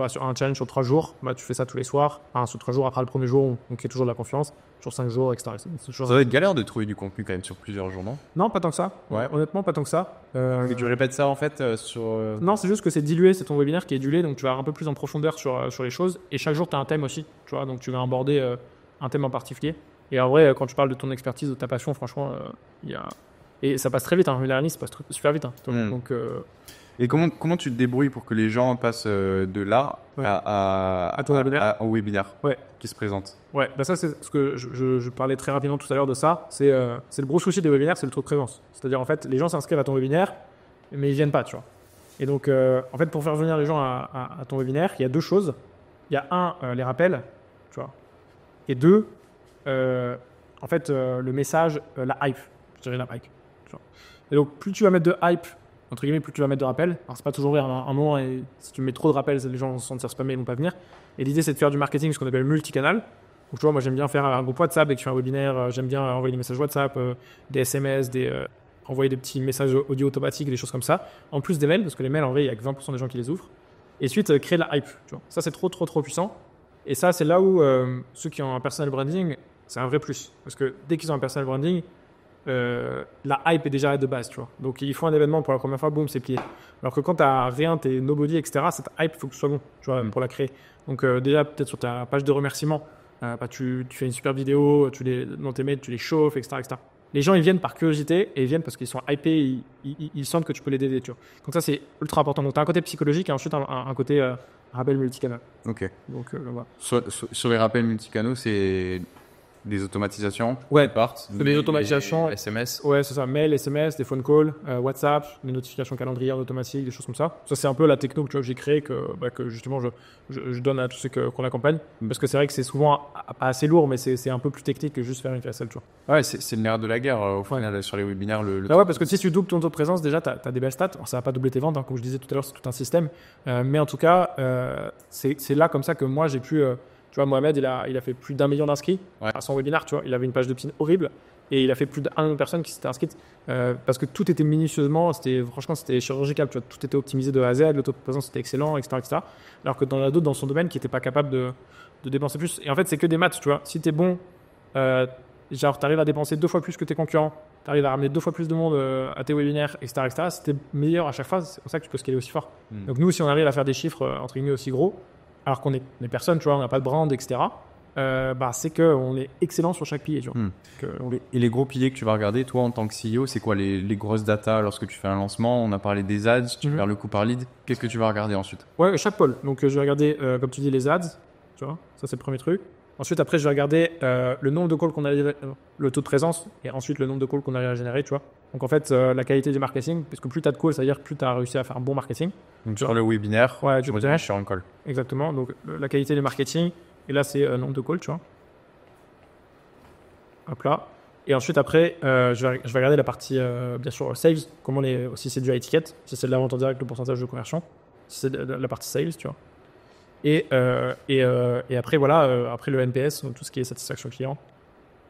sur un challenge sur 3 jours, tu fais ça tous les soirs. Enfin, sur 3 jours après le premier jour, donc il y a toujours de la confiance. Sur 5 jours, etc. Ça va être galère de trouver du contenu quand même sur plusieurs jours, non ? Non, pas tant que ça. Ouais. Honnêtement, pas tant que ça. Et tu répètes ça en fait sur. Non, c'est juste que c'est dilué. C'est ton webinaire qui est dilué. Donc tu vas un peu plus en profondeur sur les choses. Et chaque jour, tu as un thème aussi. Tu vois, donc tu vas aborder un thème en particulier. Et en vrai, quand tu parles de ton expertise, de ta passion, franchement, et ça passe très vite. Learning, ça passe super vite. Donc. Et comment tu te débrouilles pour que les gens passent de là à ton webinaire au webinaire qui se présente ? Ouais, ça c'est ce que je parlais très rapidement tout à l'heure de ça. C'est le gros souci des webinaires, c'est le taux de présence. C'est-à-dire en fait, les gens s'inscrivent à ton webinaire, mais ils viennent pas, tu vois. Et donc en fait, pour faire venir les gens à ton webinaire, il y a 2 choses. Il y a les rappels, tu vois, et 2, en fait, le message, la hype. Je dirais la hype. Tu vois. Et donc plus tu vas mettre de hype, entre guillemets, plus tu vas mettre de rappels. Alors, c'est pas toujours vrai, un moment, et si tu mets trop de rappels, les gens vont se sentir spammés, ils vont pas venir. Et l'idée, c'est de faire du marketing, ce qu'on appelle multicanal. Donc, tu vois, moi, j'aime bien faire un groupe WhatsApp dès que je fais un webinaire. J'aime bien envoyer des messages WhatsApp, des SMS, envoyer des petits messages audio automatiques, des choses comme ça. En plus des mails, parce que les mails, en vrai, il y a que 20% des gens qui les ouvrent. Et ensuite, créer de la hype. Tu vois. Ça, c'est trop puissant. Et ça, c'est là où ceux qui ont un personal branding, c'est un vrai plus. Parce que dès qu'ils ont un personal branding, la hype est déjà de base, tu vois. Donc il faut un événement pour la première fois, boum, c'est plié. Alors que quand t'as rien, t'es nobody, etc., cette hype, il faut que ce soit bon, tu vois, pour la créer. Donc déjà, peut-être sur ta page de remerciement, tu fais une super vidéo, dans tes mails, tu les chauffes, etc., etc. Les gens, ils viennent par curiosité et ils viennent parce qu'ils sont hypés, ils sentent que tu peux les aider, tu vois. Donc ça, c'est ultra important. Donc t'as un côté psychologique et ensuite un côté rappel multicanal. Ok. Donc voilà. Sur les rappels multicanaux, c'est des automatisations qui partent. Des automatisations. SMS. Ouais, c'est ça. Mail, SMS, des phone calls, WhatsApp, des notifications calendrier automatiques, des choses comme ça. Ça, c'est un peu la techno que j'ai créée que justement je donne à tous ceux qu'on accompagne. Parce que c'est vrai que c'est souvent pas assez lourd, mais c'est un peu plus technique que juste faire une VSL, tu vois. Ouais, c'est le nerf de la guerre au final sur les webinaires. Ouais, parce que si tu doubles ton taux de présence, déjà, tu as des belles stats. Alors, ça va pas doubler tes ventes, hein, comme je disais tout à l'heure, c'est tout un système. Mais en tout cas, c'est là comme ça que moi, j'ai pu... tu vois, Mohamed, il a fait plus d'1 million d'inscrits à son webinaire, tu vois. Il avait une page de pin horrible et il a fait plus d'1 million de personnes qui s'étaient inscrites parce que tout était minutieusement, franchement, c'était chirurgical, tu vois. Tout était optimisé de A à Z, le taux de présence était excellent, etc., etc. Alors que dans la d'autres dans son domaine qui n'étaient pas capables de dépenser plus. Et en fait, c'est que des maths, tu vois. Si tu es bon, genre, tu arrives à dépenser 2 fois plus que tes concurrents, tu arrives à ramener 2 fois plus de monde à tes webinaires, etc., etc. Si tu es meilleur à chaque fois, c'est pour ça que tu peux scaler aussi fort. Donc, nous, si on arrive à faire des chiffres, entre guillemets, aussi gros, alors qu'on est personne, tu vois, on n'a pas de brand, etc., c'est qu'on est excellent sur chaque pilier. Tu vois. Et les gros piliers que tu vas regarder, toi, en tant que CEO, c'est quoi les grosses data lorsque tu fais un lancement? On a parlé des ads, tu perds le coût par lead. Qu'est-ce que tu vas regarder ensuite? Ouais, chaque pôle. Donc, je vais regarder, comme tu dis, les ads. Tu vois, ça, c'est le premier truc. Ensuite, après, je vais regarder le nombre de calls qu'on a, le taux de présence, et ensuite le nombre de calls qu'on a généré, tu vois. Donc, en fait, la qualité du marketing, parce que plus tu as de calls, ça veut dire plus tu as réussi à faire un bon marketing. Donc, sur le webinaire, ouais, tu me sur un call. Exactement. Donc, la qualité du marketing, et là, c'est nombre de calls, tu vois. Hop là. Et ensuite, après, je vais regarder la partie, bien sûr, sales, si c'est du high ticket, si c'est de la vente en direct, le pourcentage de conversion, si c'est de la partie sales, tu vois. Et après, voilà, après le NPS, tout ce qui est satisfaction client,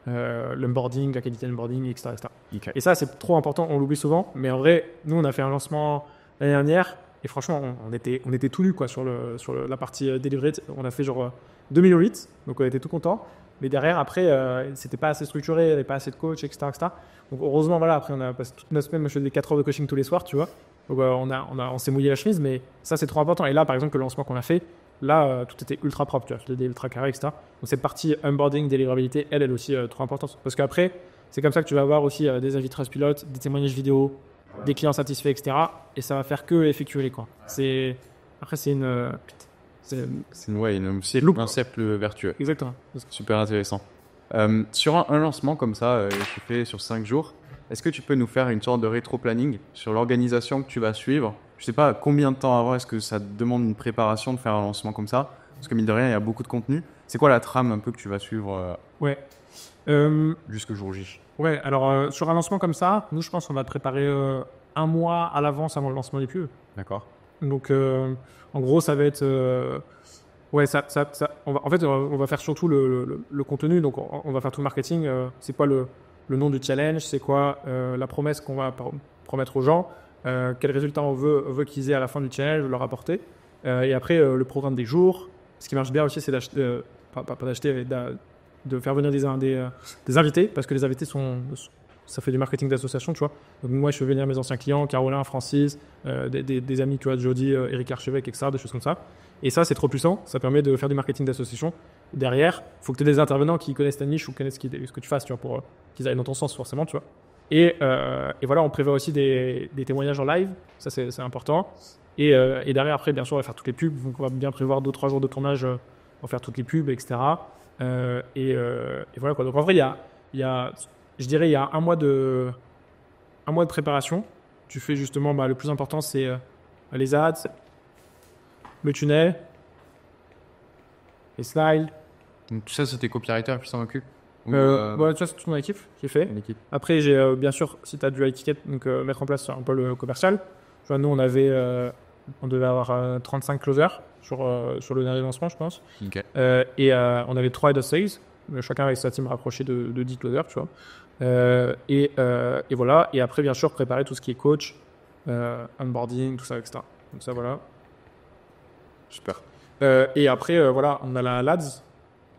l'onboarding, la qualité de l'onboarding, etc., etc. Okay. Et ça, c'est trop important, on l'oublie souvent. Mais en vrai, nous, on a fait un lancement l'année dernière et franchement, on était tout nus quoi, sur la partie délivrée. On a fait genre 2,8 millions, donc on était tout contents. Mais derrière, après, c'était pas assez structuré, il n'y avait pas assez de coach, etc., etc. Donc heureusement, voilà, après, on a passé toute notre semaine, moi je faisais 4 heures de coaching tous les soirs, tu vois. Donc on s'est mouillé la chemise, mais ça, c'est trop important. Et là, par exemple, le lancement qu'on a fait, là, tout était ultra propre, tu vois, c'était ultra carré, etc. Donc cette partie onboarding, délivrabilité, elle aussi trop importante. Parce qu'après, c'est comme ça que tu vas avoir aussi des avis Trustpilot, des témoignages vidéo, des clients satisfaits, etc. Et ça va faire que effectuer quoi. Après, c'est un cercle vertueux. Exactement. Super intéressant. Sur un lancement comme ça, tu fais sur 5 jours, est-ce que tu peux nous faire une sorte de rétro-planning sur l'organisation que tu vas suivre? Je sais pas combien de temps avant est-ce que ça te demande une préparation de faire un lancement comme ça? Parce que mine de rien, il y a beaucoup de contenu. C'est quoi la trame un peu que tu vas suivre jusqu'au jour J? Ouais, alors sur un lancement comme ça, nous je pense qu'on va te préparer un mois à l'avance avant le lancement des pubs. D'accord. Donc en gros, ça va être... on va faire surtout le contenu. Donc on va faire tout le marketing. C'est quoi le nom du challenge? C'est quoi la promesse qu'on va promettre aux gens? Quels résultats on veut qu'ils aient à la fin du challenge, leur apporter. Et après, le programme des jours. Ce qui marche bien aussi, c'est d'acheter, pas d'acheter, mais de faire venir des invités, parce que les invités ça fait du marketing d'association, tu vois. Donc moi, je fais venir mes anciens clients, Carolin, Francis, des amis, tu vois, Jody, Eric Archevêque, etc., des choses comme ça. Et ça, c'est trop puissant. Ça permet de faire du marketing d'association. Derrière, il faut que tu aies des intervenants qui connaissent ta niche ou connaissent ce que tu fasses, tu vois, pour qu'ils aillent dans ton sens, forcément, tu vois. Et voilà, on prévoit aussi des témoignages en live. Ça, c'est important. Et derrière, après, bien sûr, on va faire toutes les pubs. Donc, on va bien prévoir 2-3 jours de tournage pour faire toutes les pubs, etc. Et voilà, quoi. Donc, en vrai, je dirais, il y a un mois de préparation. Tu fais justement, le plus important, c'est les ads, le tunnel, les slides. Donc, tout ça, c'est tes copywriters qui s'en occupent? Ça, c'est toute mon équipe qui fait. Après, j'ai bien sûr, si tu as du high ticket, donc mettre en place un peu le commercial. Tu vois, nous, on devait avoir 35 closers sur le dernier lancement, je pense. Okay. Et on avait 3 head of sales. Chacun avec sa team rapprochée de 10 closers, tu vois. Et voilà. Et après, bien sûr, préparer tout ce qui est coach, onboarding, tout ça, etc. Donc ça, voilà. Super. Et après, voilà, on a la LADS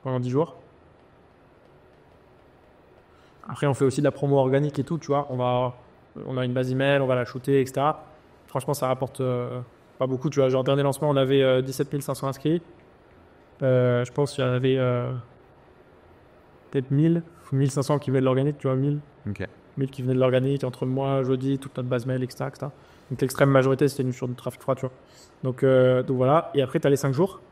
pendant 10 jours. Après, on fait aussi de la promo organique et tout, tu vois. On a une base email, on va la shooter, etc. Franchement, ça rapporte pas beaucoup, tu vois. Genre, dernier lancement, on avait 17 500 inscrits. Je pense qu'il y en avait peut-être 1000, 1500 qui venaient de l'organique, tu vois, 1000. Okay. 1000 qui venaient de l'organique, entre moi, Jody, toute notre base mail, etc. Donc, l'extrême majorité, c'était sur du trafic froid, tu vois. Donc voilà. Et après, tu as les 5 jours.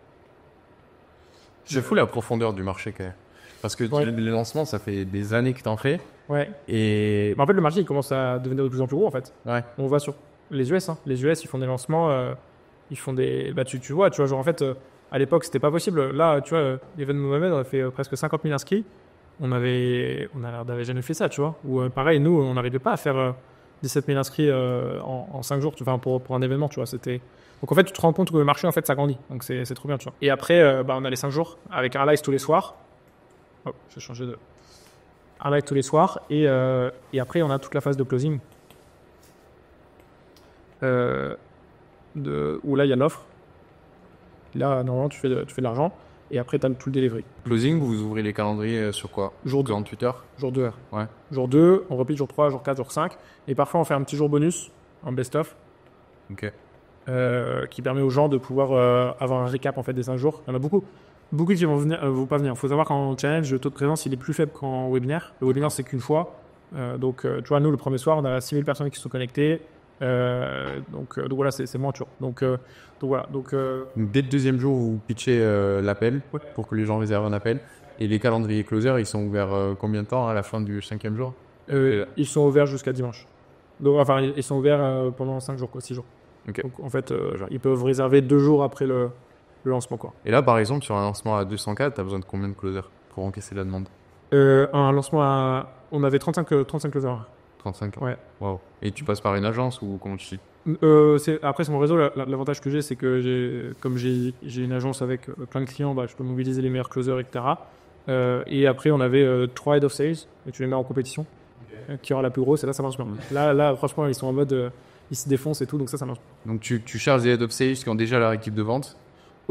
C'est fou la profondeur du marché, quand même. Parce que les lancements, ça fait des années que tu en fais. Ouais. Et... en fait, le marché, il commence à devenir de plus en plus gros, en fait. Ouais. On voit sur les US. Hein. Les US, ils font des lancements. Ils font des... tu vois, genre, en fait, à l'époque, c'était pas possible. Là, tu vois, Even Mohamed, on a fait presque 50 000 inscrits. On n'avait jamais fait ça, tu vois. Ou pareil, nous, on n'arrivait pas à faire 17 000 inscrits en 5 jours, enfin, pour un événement, tu vois. Donc, en fait, tu te rends compte que le marché, en fait, ça grandit. Donc, c'est trop bien, tu vois. Et après, on a les 5 jours avec un live tous les soirs. Oh, j'ai changé de... un live tous les soirs. Et après, on a toute la phase de closing. Où là, il y a l'offre. Là, normalement, tu fais de l'argent. Et après, tu as tout le delivery. Closing, vous ouvrez les calendriers sur quoi? Jour 2. 48 heures? Jour 2 heures. Ouais. Jour 2, on repeat jour 3, jour 4, jour 5. Et parfois, on fait un petit jour bonus en best-of. Ok. Qui permet aux gens de pouvoir avoir un récap en fait, des 5 jours. Il y en a beaucoup. Beaucoup qui vont pas venir. Il faut savoir qu'en challenge, le taux de présence, il est plus faible qu'en webinaire. Le webinaire, c'est qu'une fois. Donc, tu vois, nous, le premier soir, on a 6000 personnes qui sont connectées. Donc voilà, c'est moins dur. Donc voilà. Donc, Dès le deuxième jour, vous pitchez l'appel pour que les gens réservent un appel. Et les calendriers closer, ils sont ouverts combien de temps à la fin du 5e jour? ils sont ouverts jusqu'à dimanche. Donc, enfin, ils sont ouverts pendant 5 jours, quoi, 6 jours. Ok. Donc, en fait, ils peuvent réserver 2 jours après le lancement, quoi. Et là, par exemple, sur un lancement à 200K, tu as besoin de combien de closers pour encaisser la demande? Un lancement on avait 35 closers. 35? Ouais. Wow. Et tu passes par une agence ou comment tu fais? Après, sur mon réseau, l'avantage que j'ai, c'est que comme j'ai une agence avec plein de clients, bah, je peux mobiliser les meilleurs closers, etc. Et après, on avait 3 head of sales, et tu les mets en compétition. Qui aura la plus grosse, et là, ça marche bien. Là, franchement, ils sont en mode, ils se défoncent et tout, donc ça marche. Donc tu charges des head of sales qui ont déjà leur équipe de vente.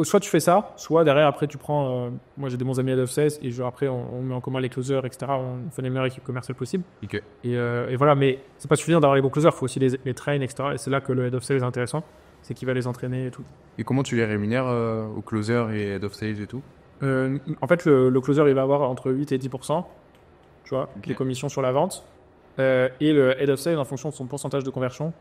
Soit tu fais ça, soit derrière, après, tu prends. Moi, j'ai des bons amis head of sales, et après, on met en commun les closers, etc. On fait les meilleures équipes commerciales possibles. Ok. Et voilà, mais c'est pas suffisant d'avoir les bons closers, il faut aussi les train, etc. Et c'est là que le head of sales est intéressant, c'est qu'il va les entraîner et tout. Et comment tu les rémunères aux closers et head of sales et tout? En fait, le closer, il va avoir entre 8 et 10%, tu vois, les commissions sur la vente. Et le head of sales, en fonction de son pourcentage de conversion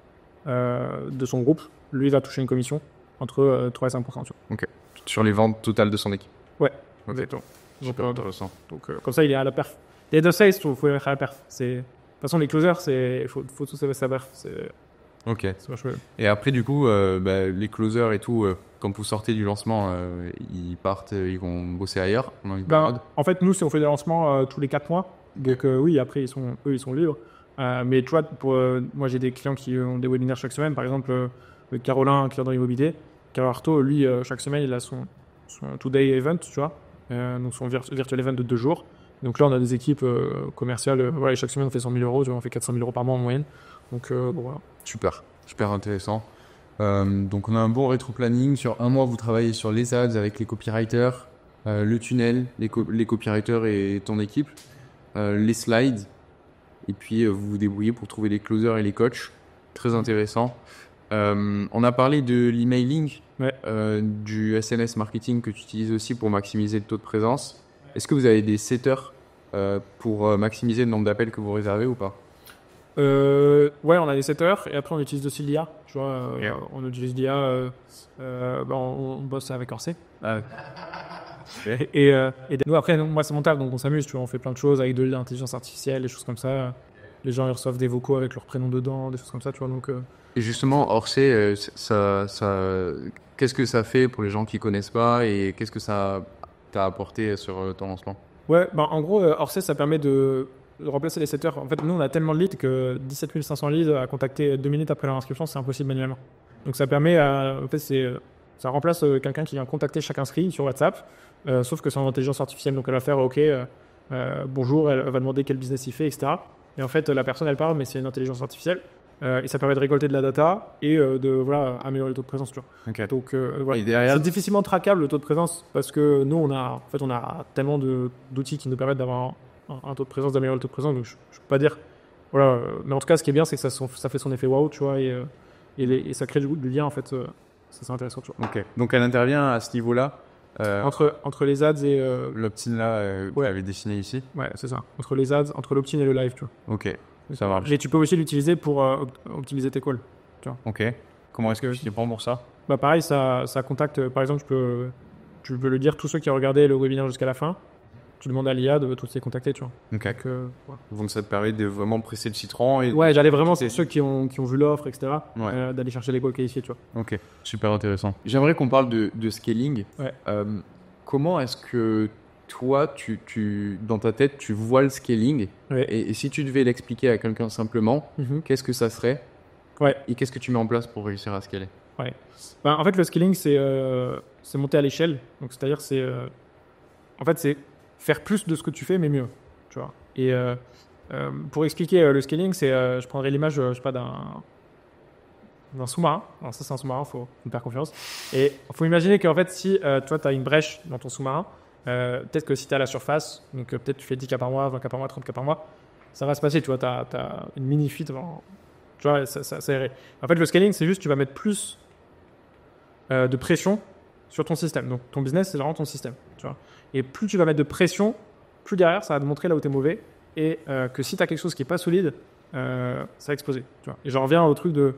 de son groupe, lui, il va toucher une commission entre 3 et 5%. Tu vois. Ok. Sur les ventes totales de son équipe. Ouais, okay. Exactement. Super intéressant. Donc, comme ça, il est à la perf. Les head of sales, il faut être à la perf. De toute façon, les closers, il faut tous savoir sa perf. Ok. C'est vachement bien. Et après, du coup, les closers et tout, quand vous sortez du lancement, ils partent, ils vont bosser ailleurs. En fait, nous, on fait des lancements tous les 4 mois. Donc, oui, après, eux, ils sont libres. Mais tu vois, moi, j'ai des clients qui ont des webinaires chaque semaine. Par exemple, Caroline, client dans l'immobilier. Carole Artaud, lui, chaque semaine, il a son two-day event, tu vois. Donc, son virtual event de 2 jours. Donc là, on a des équipes commerciales. Voilà, et chaque semaine, on fait 100 000 euros. Tu vois, on fait 400 000 euros par mois en moyenne. Donc, bon, voilà. Super intéressant. Donc, on a un bon rétro-planning. Sur un mois, vous travaillez sur les ads avec les copywriters, le tunnel, les copywriters et ton équipe, les slides. Et puis, vous vous débrouillez pour trouver les closers et les coachs. Très intéressant. On a parlé de l'emailing, du SNS marketing que tu utilises aussi pour maximiser le taux de présence. Est-ce que vous avez des setters pour maximiser le nombre d'appels que vous réservez ou pas? Ouais, on a des setters et après on utilise aussi l'IA. Tu vois, on utilise l'IA, on bosse avec Orsay. Et nous, après, moi c'est mon taf, donc on s'amuse. Tu vois, on fait plein de choses avec de l'intelligence artificielle, des choses comme ça. Les gens ils reçoivent des vocaux avec leur prénom dedans, des choses comme ça. Tu vois, donc. Et justement, Orsay, qu'est-ce que ça fait pour les gens qui connaissent pas et qu'est-ce que ça t'a apporté sur ton lancement? Ouais, en gros, Orsay, ça permet de remplacer les setters. En fait, nous, on a tellement de leads que 17 500 leads à contacter 2 minutes après leur inscription, c'est impossible manuellement. Donc, ça permet, en fait, ça remplace quelqu'un qui vient contacter chaque inscrit sur WhatsApp, sauf que c'est en intelligence artificielle. Donc, elle va faire OK, bonjour, elle va demander quel business il fait, etc. Et en fait, la personne, elle parle, mais c'est une intelligence artificielle. Et ça permet de récolter de la data et de améliorer le taux de présence. Tu vois. Okay. Donc, voilà. C'est difficilement traquable le taux de présence parce que nous, on a tellement d'outils qui nous permettent d'avoir un taux de présence, d'améliorer le taux de présence. Donc, je ne peux pas dire. Voilà. Mais en tout cas, ce qui est bien, c'est que ça fait son effet waouh, tu vois, et ça crée du lien, en fait. Ça, c'est intéressant, tu vois. Ok. Donc, elle intervient à ce niveau-là. Entre les ads et. L'opt-in là, que tu avais dessiné ici. Ouais, c'est ça. Entre les ads, entre l'opt-in et le live, tu vois. Ok. Ça marche. Et tu peux aussi l'utiliser pour optimiser tes calls. Tu vois. Ok. Comment est-ce que tu prends pour ça? Pareil, ça contacte. Par exemple, tu peux le dire tous ceux qui ont regardé le webinaire jusqu'à la fin. Tu demandes à l'IA de tous les contacter, tu vois. Ok. Donc ça te permet de vraiment presser le citron. Ouais, j'allais vraiment sur ceux qui ont vu l'offre, etc. D'aller chercher les calls qualifiés, tu vois. Ok. Super intéressant. J'aimerais qu'on parle de scaling. Ouais. Comment est-ce que toi, dans ta tête, tu vois le scaling et si tu devais l'expliquer à quelqu'un simplement, qu'est-ce que ça serait? Et qu'est-ce que tu mets en place pour réussir à scaler? En fait, le scaling, c'est monter à l'échelle. Donc, c'est-à-dire, c'est faire plus de ce que tu fais, mais mieux. Tu vois. Et pour expliquer le scaling, je prendrais l'image, je sais pas, d'un sous-marin. Alors ça, c'est un sous-marin, faut me faire confiance. Et il faut imaginer qu'en fait, si toi, tu as une brèche dans ton sous-marin, peut-être que si tu es à la surface, donc peut-être tu fais 10 cas par mois, 20 cas par mois, 30 cas par mois, ça va se passer, tu vois, tu as une mini-fuite, tu vois, ça irait. En fait, le scaling, c'est juste tu vas mettre plus de pression sur ton système. Donc ton business, c'est vraiment ton système. tu vois. Et plus tu vas mettre de pression, plus derrière, ça va te montrer là où tu es mauvais. Et que si tu as quelque chose qui n'est pas solide, ça va exploser. Tu vois. Et j'en reviens au truc de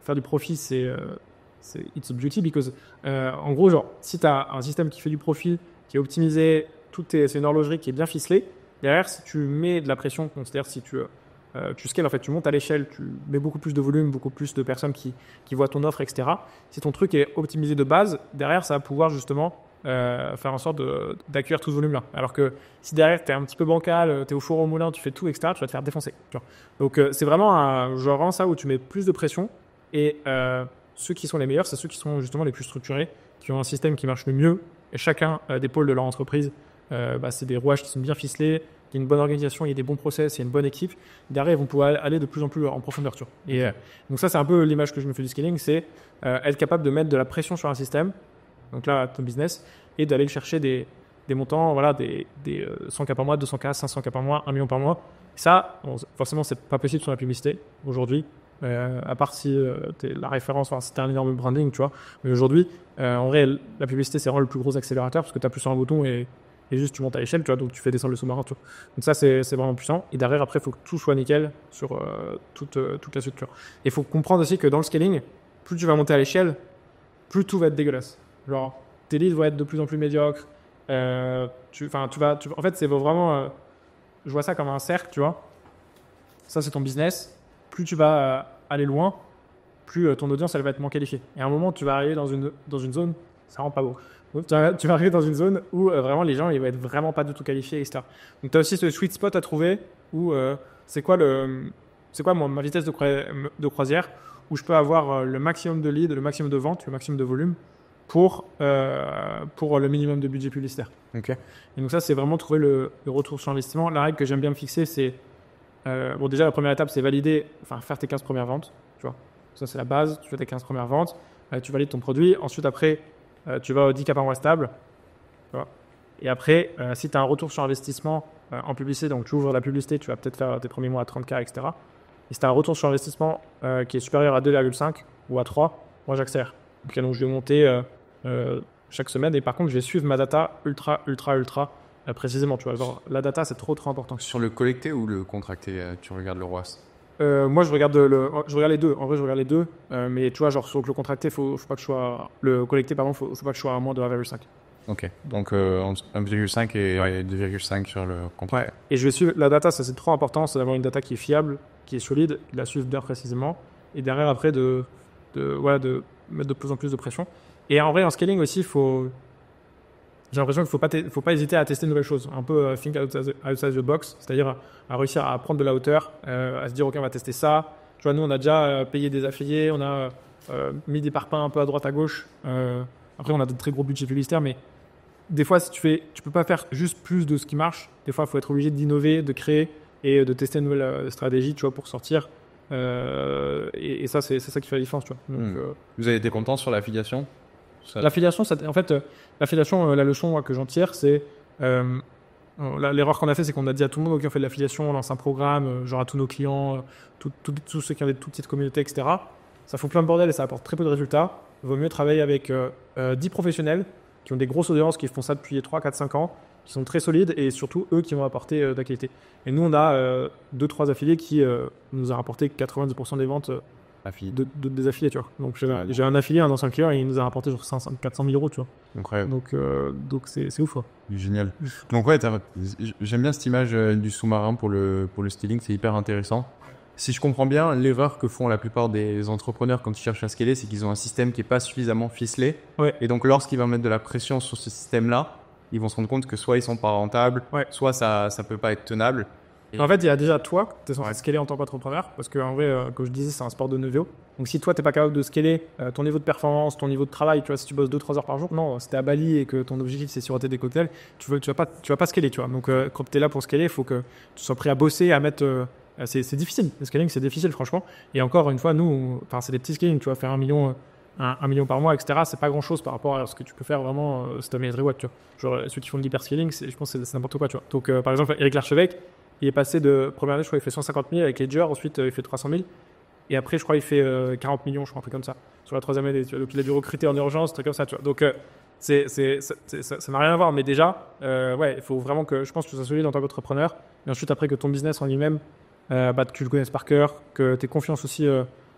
faire du profit, c'est it's a beauty because en gros, genre, si tu as un système qui fait du profit, qui est optimisé, c'est une horlogerie qui est bien ficelée, derrière, si tu mets de la pression, c'est-à-dire si tu scales, en fait, tu montes à l'échelle, tu mets beaucoup plus de volume, beaucoup plus de personnes qui voient ton offre, etc. Si ton truc est optimisé de base, derrière, ça va pouvoir justement faire en sorte d'accueillir tout ce volume-là. Alors que si derrière, tu es un petit peu bancal, tu es au four au moulin, tu fais tout, etc., tu vas te faire défoncer. Tu vois. Donc, c'est vraiment genre ça où tu mets plus de pression. Et ceux qui sont les meilleurs, c'est ceux qui sont justement les plus structurés, qui ont un système qui marche le mieux. Et chacun des pôles de leur entreprise, c'est des rouages qui sont bien ficelés, il y a une bonne organisation, il y a des bons process, il y a une bonne équipe. Derrière, ils vont pouvoir aller de plus en plus en profondeur. Tu vois. Et donc ça, c'est un peu l'image que je me fais du scaling, c'est être capable de mettre de la pression sur un système, donc là, ton business, et d'aller chercher des montants, voilà, des 100K par mois, 200K, 500K par mois, 1 million par mois. Et ça, forcément, c'est pas possible sur la publicité aujourd'hui, à part si t'es la référence, enfin, si t'es un énorme branding, tu vois. Mais aujourd'hui, en vrai, la publicité, c'est vraiment le plus gros accélérateur parce que tu appuies sur un bouton et juste tu montes à l'échelle, tu vois, donc tu fais descendre le sous-marin, tu vois. Donc ça, c'est vraiment puissant. Et derrière, après, il faut que tout soit nickel sur toute la structure. Et il faut comprendre aussi que dans le scaling, plus tu vas monter à l'échelle, plus tout va être dégueulasse. Genre, tes leads vont être de plus en plus médiocres. En fait, c'est vraiment... je vois ça comme un cercle, tu vois. Ça, c'est ton business. Plus tu vas aller loin, plus ton audience, elle va être moins qualifiée. Et à un moment, tu vas arriver dans une zone, ça rend pas beau. Tu vas arriver dans une zone où vraiment les gens, ils vont être vraiment pas du tout qualifiés, etc. Donc, tu as aussi ce sweet spot à trouver où c'est quoi ma vitesse de croisière où je peux avoir le maximum de leads, le maximum de ventes, le maximum de volume pour le minimum de budget publicitaire. Okay. Et donc ça, c'est vraiment trouver le retour sur investissement. La règle que j'aime bien me fixer, c'est déjà la première étape, c'est faire tes 15 premières ventes. Tu vois, ça c'est la base. Tu fais tes 15 premières ventes, tu valides ton produit. Ensuite, après, tu vas au 10K par mois stable. Tu vois. Et après, si tu as un retour sur investissement en publicité, donc tu ouvres la publicité, tu vas peut-être faire tes premiers mois à 30K, etc. Et si tu as un retour sur investissement qui est supérieur à 2,5 ou à 3, moi j'accélère. Donc je vais monter chaque semaine et par contre je vais suivre ma data ultra précisément. Tu vois, genre, la data c'est trop important. Sur le collecté ou le contracté, tu regardes le ROAS? Moi je regarde les deux. En vrai je regarde les deux, mais tu vois genre sur le contracté faut pas que je sois le collecté pardon faut pas que je sois à moins de 1,5. Ok, donc 1,5 et 2,5 sur le contrat. Ouais. Et je vais suivre la data, ça c'est trop important, c'est d'avoir une data qui est fiable, qui est solide, de la suivre bien précisément, et derrière après de mettre de plus en plus de pression. Et en vrai en scaling aussi, j'ai l'impression qu'il faut pas hésiter à tester de nouvelles choses, un peu think outside the box, c'est-à-dire à réussir à prendre de la hauteur, à se dire ok on va tester ça. Tu vois nous on a déjà payé des affiliés, on a mis des parpaings un peu à droite à gauche. Après on a de très gros budgets publicitaires, mais des fois, tu peux pas faire juste plus de ce qui marche. Des fois, il faut être obligé d'innover, de créer et de tester une nouvelle stratégie, tu vois, pour sortir. Et ça, c'est ça qui fait la différence, tu vois. Donc, vous avez été content sur l'affiliation? L'affiliation, l'affiliation, la leçon que j'en tire, c'est l'erreur qu'on a fait, c'est qu'on a dit à tout le monde, ok, on fait de l'affiliation, on lance un programme, genre à tous nos clients, tous ceux qui ont des toutes petites communautés, etc. Ça fout plein de bordel et ça apporte très peu de résultats. Il vaut mieux travailler avec 10 professionnels qui ont des grosses audiences, qui font ça depuis 3, 4, 5 ans, qui sont très solides et surtout eux qui vont apporter de la qualité. Et nous, on a 2-3 affiliés qui nous ont rapporté 90% des ventes des affiliés, tu vois. Donc j'ai un affilié, un ancien client, et il nous a rapporté genre 400 000 euros, tu vois. Incroyable. Donc c'est ouf, quoi. Génial. Donc ouais, j'aime bien cette image du sous-marin pour le scaling, c'est hyper intéressant. Si je comprends bien, l'erreur que font la plupart des entrepreneurs quand ils cherchent à scaler, c'est qu'ils ont un système qui n'est pas suffisamment ficelé. Ouais. Et donc, lorsqu'ils vont mettre de la pression sur ce système-là, ils vont se rendre compte que soit ils sont pas rentables, soit ça peut pas être tenable. Et en fait, il y a déjà toi, tu es censé scaler en tant qu'entrepreneur, parce qu'en vrai, comme je disais, c'est un sport de neuvio. Donc si toi, tu n'es pas capable de scaler ton niveau de performance, ton niveau de travail, tu vois, si tu bosses 2-3 heures par jour, non, si tu es à Bali et que ton objectif c'est siroter des cocktails, tu vas pas scaler, tu vois. Donc quand tu es là pour scaler, il faut que tu sois prêt à bosser, à mettre... c'est difficile, le scaling c'est difficile franchement. Et encore une fois, nous, c'est des petits scaling, tu vois, faire 1 million par mois, etc. C'est pas grand chose par rapport à ce que tu peux faire vraiment si tu as mes reward, tu vois. Genre ceux qui font de l'hyperscaling, je pense que c'est n'importe quoi, tu vois. Donc par exemple, Eric Larchevêque, il est passé de première année, je crois, il fait 150 000 avec Ledger, ensuite il fait 300 000. Et après, je crois qu'il fait 40 millions, je crois, un truc comme ça, sur la troisième année. Tu vois. Donc, il a dû recruter en urgence, un truc comme ça, tu vois. Donc, ça n'a rien à voir. Mais déjà, ouais, il faut vraiment que, je pense, que tu sois solide en tant qu'entrepreneur. Et ensuite, après, que ton business en lui-même, que tu le connaisses par cœur, que tu aies confiance aussi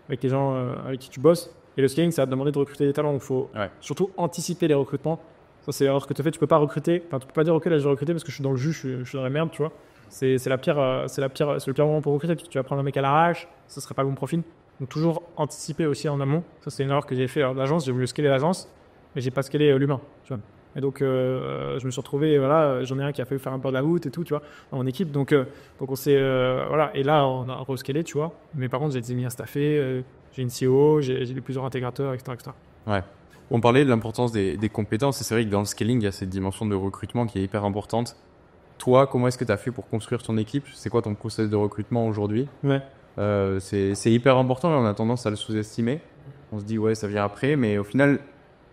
avec les gens avec qui tu bosses. Et le scaling, ça va te demander de recruter des talents. Donc, il faut surtout anticiper les recrutements. Ça, c'est alors que tu fais, tu peux pas recruter. Enfin, tu peux pas dire, ok, là, je vais recruter parce que je suis dans le jus, je suis dans la merde, tu vois. C'est le pire moment pour recruter, parce que tu vas prendre un mec à l'arrache, ce serait pas le bon profil. Donc, toujours anticiper aussi en amont. Ça, c'est une erreur que j'ai fait dans l'agence. J'ai voulu scaler l'agence, mais j'ai pas scalé l'humain, tu vois. Et donc, je me suis retrouvé, voilà, j'en ai un qui a fait faire un peu de la route et tout, tu vois, dans mon équipe. Donc on s'est, voilà. Et là, on a rescalé, tu vois. Mais par contre, j'ai été mis à staffer, j'ai une CEO, j'ai plusieurs intégrateurs, etc., etc. Ouais. On parlait de l'importance des compétences et c'est vrai que dans le scaling, il y a cette dimension de recrutement qui est hyper importante. Toi, comment est-ce que tu as fait pour construire ton équipe? C'est quoi ton process de recrutement aujourd'hui? Ouais. C'est hyper important et on a tendance à le sous-estimer. On se dit, ouais, ça vient après, mais au final,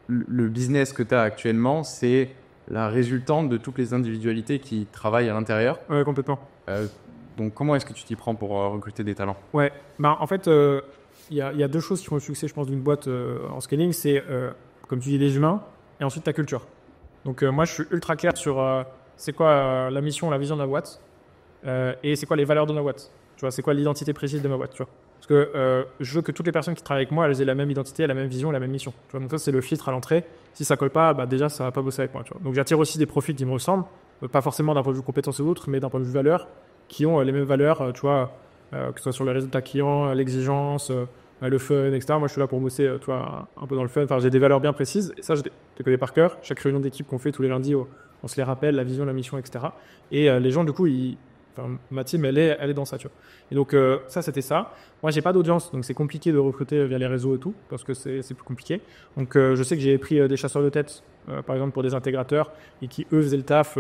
le business que tu as actuellement, c'est la résultante de toutes les individualités qui travaillent à l'intérieur. Ouais, complètement. Donc, comment est-ce que tu t'y prends pour recruter des talents? Ouais, bah, en fait, il y a deux choses qui font le succès, je pense, d'une boîte en scaling. C'est, comme tu dis, les humains et ensuite ta culture. Donc, moi, je suis ultra clair sur c'est quoi la mission, la vision de la boîte et c'est quoi les valeurs de ma boîte. Tu vois, c'est quoi l'identité précise de ma boîte, tu vois. Parce que je veux que toutes les personnes qui travaillent avec moi, elles aient la même identité, la même vision, la même mission. Tu vois, donc ça, c'est le filtre à l'entrée. Si ça colle pas, bah déjà, ça va pas bosser avec moi. Tu vois. Donc j'attire aussi des profils qui me ressemblent, pas forcément d'un point de vue compétence ou autre, mais d'un point de vue valeur, qui ont les mêmes valeurs, tu vois, que ce soit sur les résultats clients, l'exigence, le fun, etc. Moi, je suis là pour bosser, tu vois, un peu dans le fun. Enfin, j'ai des valeurs bien précises. Et ça, je les connais par cœur. Chaque réunion d'équipe qu'on fait tous les lundis, on se les rappelle, la vision, la mission, etc. Et les gens, du coup, enfin, ma team, elle est dans ça, tu vois. Et donc, ça, c'était ça. Moi, j'ai pas d'audience, donc c'est compliqué de recruter via les réseaux et tout, parce que c'est plus compliqué. Donc, je sais que j'ai pris des chasseurs de tête, par exemple, pour des intégrateurs, et qui, eux, faisaient le taf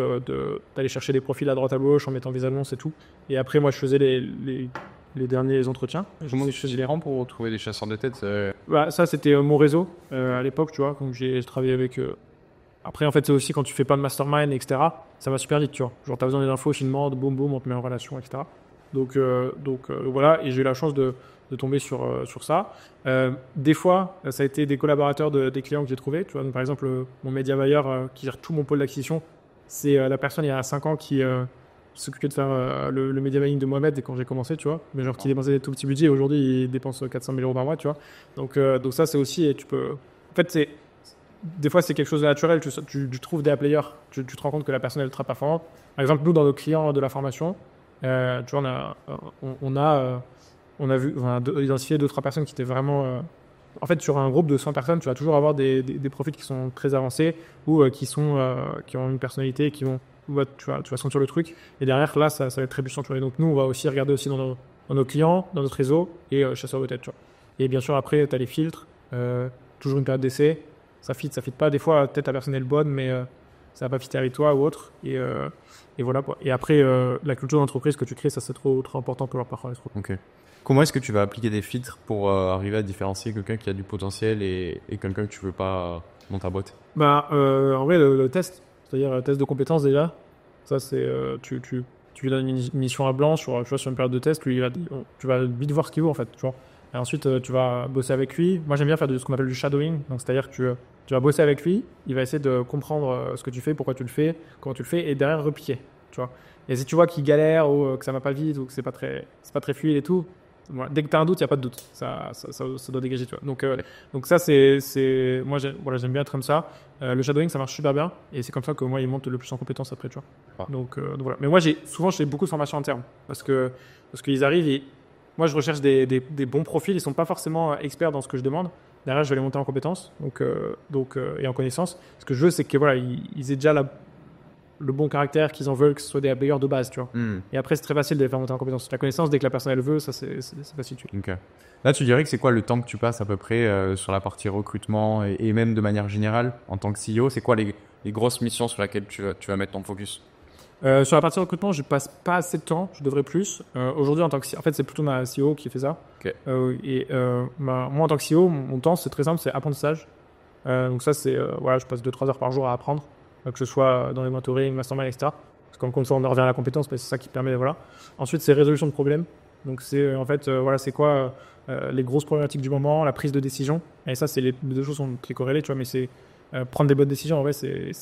d'aller chercher des profils à droite à gauche en mettant des annonces et tout. Et après, moi, je faisais les derniers entretiens. Comment tu faisais les rangs pour trouver des chasseurs de tête? Bah, ça, c'était mon réseau à l'époque, tu vois. Donc, j'ai travaillé avec... Après, en fait, c'est aussi quand tu fais plein de mastermind, etc., ça va super vite, tu vois. Genre, t'as besoin des infos, tu demandes, boum, boum, on te met en relation, etc. Donc voilà, et j'ai eu la chance de tomber sur ça. Des fois, ça a été des collaborateurs des clients que j'ai trouvés. Tu vois, donc, par exemple, mon media buyer qui gère tout mon pôle d'acquisition, c'est la personne il y a 5 ans qui s'occupait de faire le media buying de Mohamed quand j'ai commencé, tu vois. Mais genre, qui dépensait des tout petits budgets, aujourd'hui, il dépense 400 000 euros par mois, tu vois. Donc ça, c'est aussi, et tu peux... En fait, des fois, c'est quelque chose de naturel. Tu trouves des players, tu te rends compte que la personne est ultra performante. Par exemple, nous, dans nos clients de la formation, tu vois, on a identifié 2-3 personnes qui étaient vraiment... en fait, sur un groupe de 100 personnes, tu vas toujours avoir des profils qui sont très avancés ou qui ont une personnalité, tu vas sentir le truc. Et derrière, là, ça va être très puissant. Tu vois. Et donc, nous, on va aussi regarder aussi dans nos clients, dans notre réseau et chasseurs de tête. Tu vois. Et bien sûr, après, tu as les filtres, toujours une période d'essai. Ça fit pas. Des fois, peut-être la personne est bonne, mais ça va pas fitter avec toi ou autre. Et voilà. Et après, la culture d'entreprise que tu crées, ça c'est trop important pour leur parfois. Ok. Comment est-ce que tu vas appliquer des filtres pour arriver à différencier quelqu'un qui a du potentiel et quelqu'un que tu veux pas dans ta boîte? Bah, en vrai, le test, c'est-à-dire le test de compétences déjà, ça c'est tu lui donnes une mission à blanc sur une période de test, lui tu vas vite voir ce qu'il vaut en fait, tu vois. Et ensuite, tu vas bosser avec lui. Moi, j'aime bien faire ce qu'on appelle du shadowing. Donc, c'est-à-dire que tu vas bosser avec lui. Il va essayer de comprendre ce que tu fais, pourquoi tu le fais, comment tu le fais, et derrière repiquer. Tu vois. Et si tu vois qu'il galère ou que ça va pas vite ou que c'est pas très fluide et tout, voilà. Dès que tu as un doute, il n'y a pas de doute. Ça doit dégager. Tu vois. Donc ça, moi, j'aime bien être comme ça. Le shadowing, ça marche super bien. Et c'est comme ça que moi, il monte le plus en compétence après. Tu vois. Ah. Donc voilà. Mais moi, souvent, je fais beaucoup de formations internes parce qu'ils arrivent et moi, je recherche des bons profils. Ils ne sont pas forcément experts dans ce que je demande. Derrière, je vais les monter en compétences et en connaissances. Ce que je veux, c'est que voilà, ils aient déjà le bon caractère qu'ils en veulent, que ce soit des players de base. Tu vois. Et après, c'est très facile de les faire monter en compétences. La connaissance, dès que la personne elle veut, ça, c'est facile. Okay. Là, tu dirais que c'est quoi le temps que tu passes à peu près sur la partie recrutement et même de manière générale en tant que CEO? C'est quoi les grosses missions sur lesquelles tu vas mettre ton focus? Sur la partie recrutement, je passe pas assez de temps, je devrais plus. Aujourd'hui, en fait, c'est plutôt ma CEO qui fait ça. Okay. Moi, en tant que CEO, mon temps, c'est très simple, c'est apprentissage. Donc ça, c'est voilà, je passe 2-3 heures par jour à apprendre, que ce soit dans les mentoring, mastermind, etc. Parce que comme ça, on en revient à la compétence, mais c'est ça qui permet, voilà. Ensuite, c'est résolution de problèmes. Donc, c'est en fait, voilà, c'est quoi les grosses problématiques du moment, la prise de décision. Et ça, les deux choses sont très corrélées, tu vois, mais c'est prendre des bonnes décisions, en vrai, c'est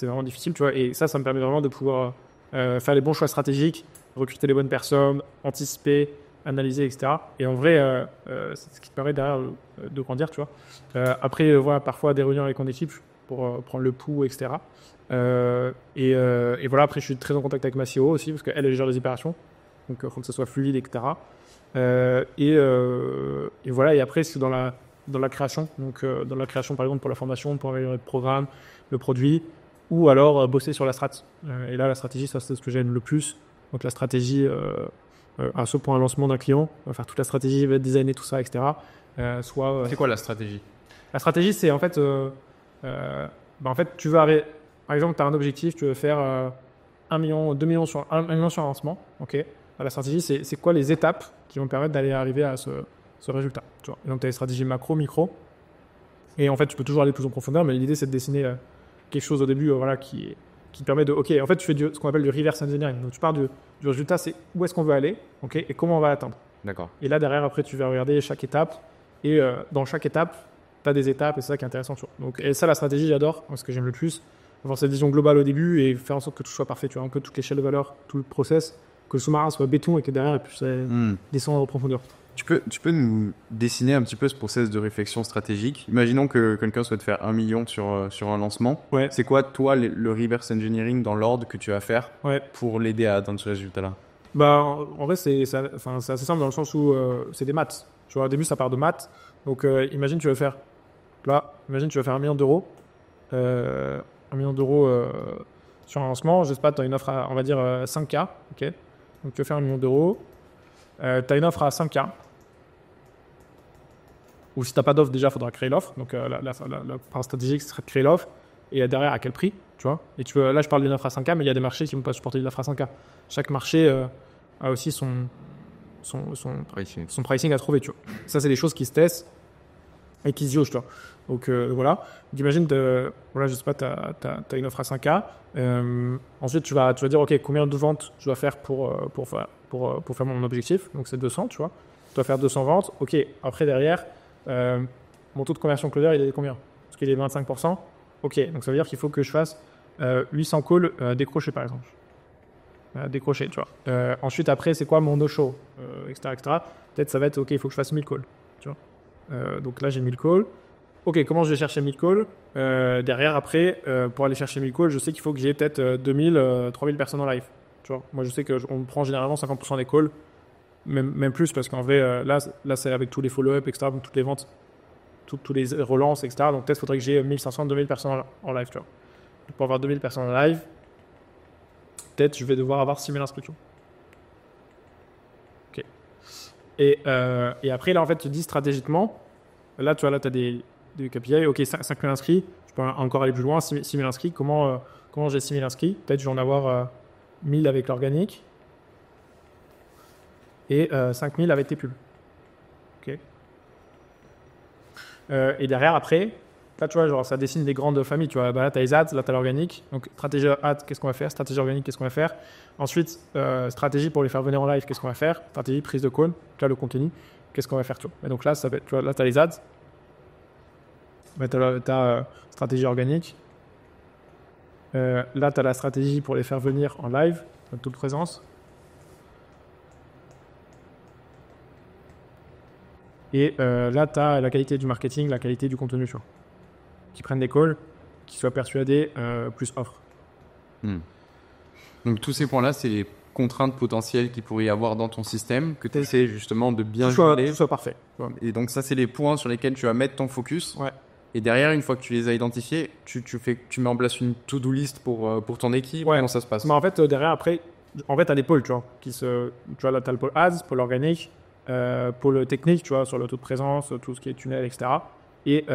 vraiment difficile, tu vois. Et ça me permet vraiment de pouvoir faire les bons choix stratégiques, recruter les bonnes personnes, anticiper, analyser, etc. Et en vrai, c'est ce qui te permet derrière de grandir, tu vois. Après, voilà, parfois des réunions avec mon équipe pour prendre le pouls, etc. Et voilà, après, je suis très en contact avec ma CEO aussi, parce qu'elle gère les opérations. Donc, il faut que ça soit fluide, etc. Et voilà, et après, c'est dans la création. Donc, dans la création, par exemple, pour la formation, pour améliorer le programme, le produit, ou alors bosser sur la strat. Et là, la stratégie, ça, c'est ce que j'aime le plus. Donc, la stratégie, à ce point, un lancement d'un client, on va faire toute la stratégie, va designer tout ça, etc. C'est quoi la stratégie? La stratégie, c'est en fait, en fait, tu veux par exemple, tu as un objectif, tu veux faire 1 million, 2 millions sur 1 million sur un lancement. Ok. La stratégie, c'est quoi les étapes qui vont permettre d'aller arriver à ce résultat. Tu vois. Et donc, tu as les stratégies macro, micro. Et en fait, tu peux toujours aller plus en profondeur, mais l'idée, c'est de dessiner quelque chose au début voilà, qui permet de. Ok, en fait, tu fais ce qu'on appelle du reverse engineering. Donc, tu pars du résultat, c'est où est-ce qu'on veut aller, ok, et comment on va l'atteindre. D'accord. Et là, derrière, après, tu vas regarder chaque étape. Et dans chaque étape, tu as des étapes, et c'est ça qui est intéressant. Tu vois. Donc, et ça, la stratégie, j'adore, ce que j'aime le plus. Avoir cette vision globale au début et faire en sorte que tout soit parfait. Tu vois, un peu toute l'échelle de valeur, tout le process, que le sous-marin soit béton et que derrière, il puisse descendre en profondeur. Tu peux nous dessiner un petit peu ce process de réflexion stratégique? Imaginons que quelqu'un souhaite faire 1 million sur un lancement. Ouais. C'est quoi, toi, le reverse engineering dans l'ordre que tu vas faire pour l'aider à atteindre ce résultat-là? En vrai, c'est assez simple dans le sens où c'est des maths. Tu vois, au début, ça part de maths. Donc, imagine, tu veux faire 1 million d'euros. 1 million d'euros sur un lancement. Je sais pas, tu as une offre à, on va dire, 5K. Okay. Donc, tu veux faire 1 million d'euros. Tu as une offre à 5K. Ou si tu n'as pas d'offre, déjà, il faudra créer l'offre. Donc, la part stratégique, ce serait de créer l'offre. Et derrière, à quel prix, tu vois. Et là, je parle d'une offre à 5K, mais il y a des marchés qui ne vont pas supporter une offre à 5K. Chaque marché a aussi son pricing à trouver, tu vois. Ça, c'est des choses qui se testent et qui se jaugent, tu vois. Donc, voilà. Donc, imagine, voilà, je sais pas, tu as une offre à 5K. Ensuite, tu vas dire, OK, combien de ventes je dois faire pour faire mon objectif. Donc, c'est 200, tu vois. Tu dois faire 200 ventes. OK, après, derrière, mon taux de conversion Cloudr, il est combien? Parce qu'il est 25%. OK, donc ça veut dire qu'il faut que je fasse 800 calls décrochés, par exemple. Décrochés, tu vois. Ensuite, après, c'est quoi mon no-show, etc., etc. Peut-être ça va être, OK, il faut que je fasse 1000 calls, tu vois. Donc là, j'ai 1000 calls. OK, comment je vais chercher 1000 calls derrière, après, pour aller chercher 1000 calls, je sais qu'il faut que j'ai peut-être 2000, 3000 personnes en live. Tu vois. Moi, je sais qu'on prend généralement 50% des calls, même plus, parce qu'en vrai, là, c'est avec tous les follow-up, etc., donc toutes les ventes, toutes les relances, etc. Donc peut-être il faudrait que j'ai 1500, 2000 personnes en live, tu vois. Donc, pour avoir 2000 personnes en live, peut-être je vais devoir avoir 6000 inscriptions. OK. Et après, là, en fait, tu te dis stratégiquement, là, tu vois, là, tu as des KPI, OK, 5000 inscrits, je peux encore aller plus loin, 6000 inscrits, comment j'ai 6000 inscrits? Peut-être je vais en avoir 1000 avec l'organique et 5000 avec tes pubs. OK. Et derrière, après, là, tu vois, genre, ça dessine des grandes familles. Tu vois, là, tu as les ads, là, tu as l'organique. Donc, stratégie ads, qu'est-ce qu'on va faire? Stratégie organique, qu'est-ce qu'on va faire? Ensuite, stratégie pour les faire venir en live, qu'est-ce qu'on va faire? Stratégie prise de call, donc là, le contenu, qu'est-ce qu'on va faire? Tu vois. Et donc là, tu vois, là, tu as les ads. Tu as stratégie organique. Là, tu as la stratégie pour les faire venir en live, taux de présence. Et là, tu as la qualité du marketing, la qualité du contenu, tu vois. Qui prennent des calls, qui soient persuadés, plus offre. Donc, tous ces points-là, c'est les contraintes potentielles qu'il pourrait y avoir dans ton système, que tu essaies justement de bien gérer. Tout soit parfait. Et donc, ça, c'est les points sur lesquels tu vas mettre ton focus. Ouais. Et derrière, une fois que tu les as identifiés, tu mets en place une to-do list pour ton équipe. Ouais. Comment ça se passe? Mais en fait, derrière, après, tu as des pôles, tu vois. Tu vois, là, tu as le pôle ads, pôle organique, pôle technique, tu vois, sur le taux de présence, tout ce qui est tunnel, etc. Et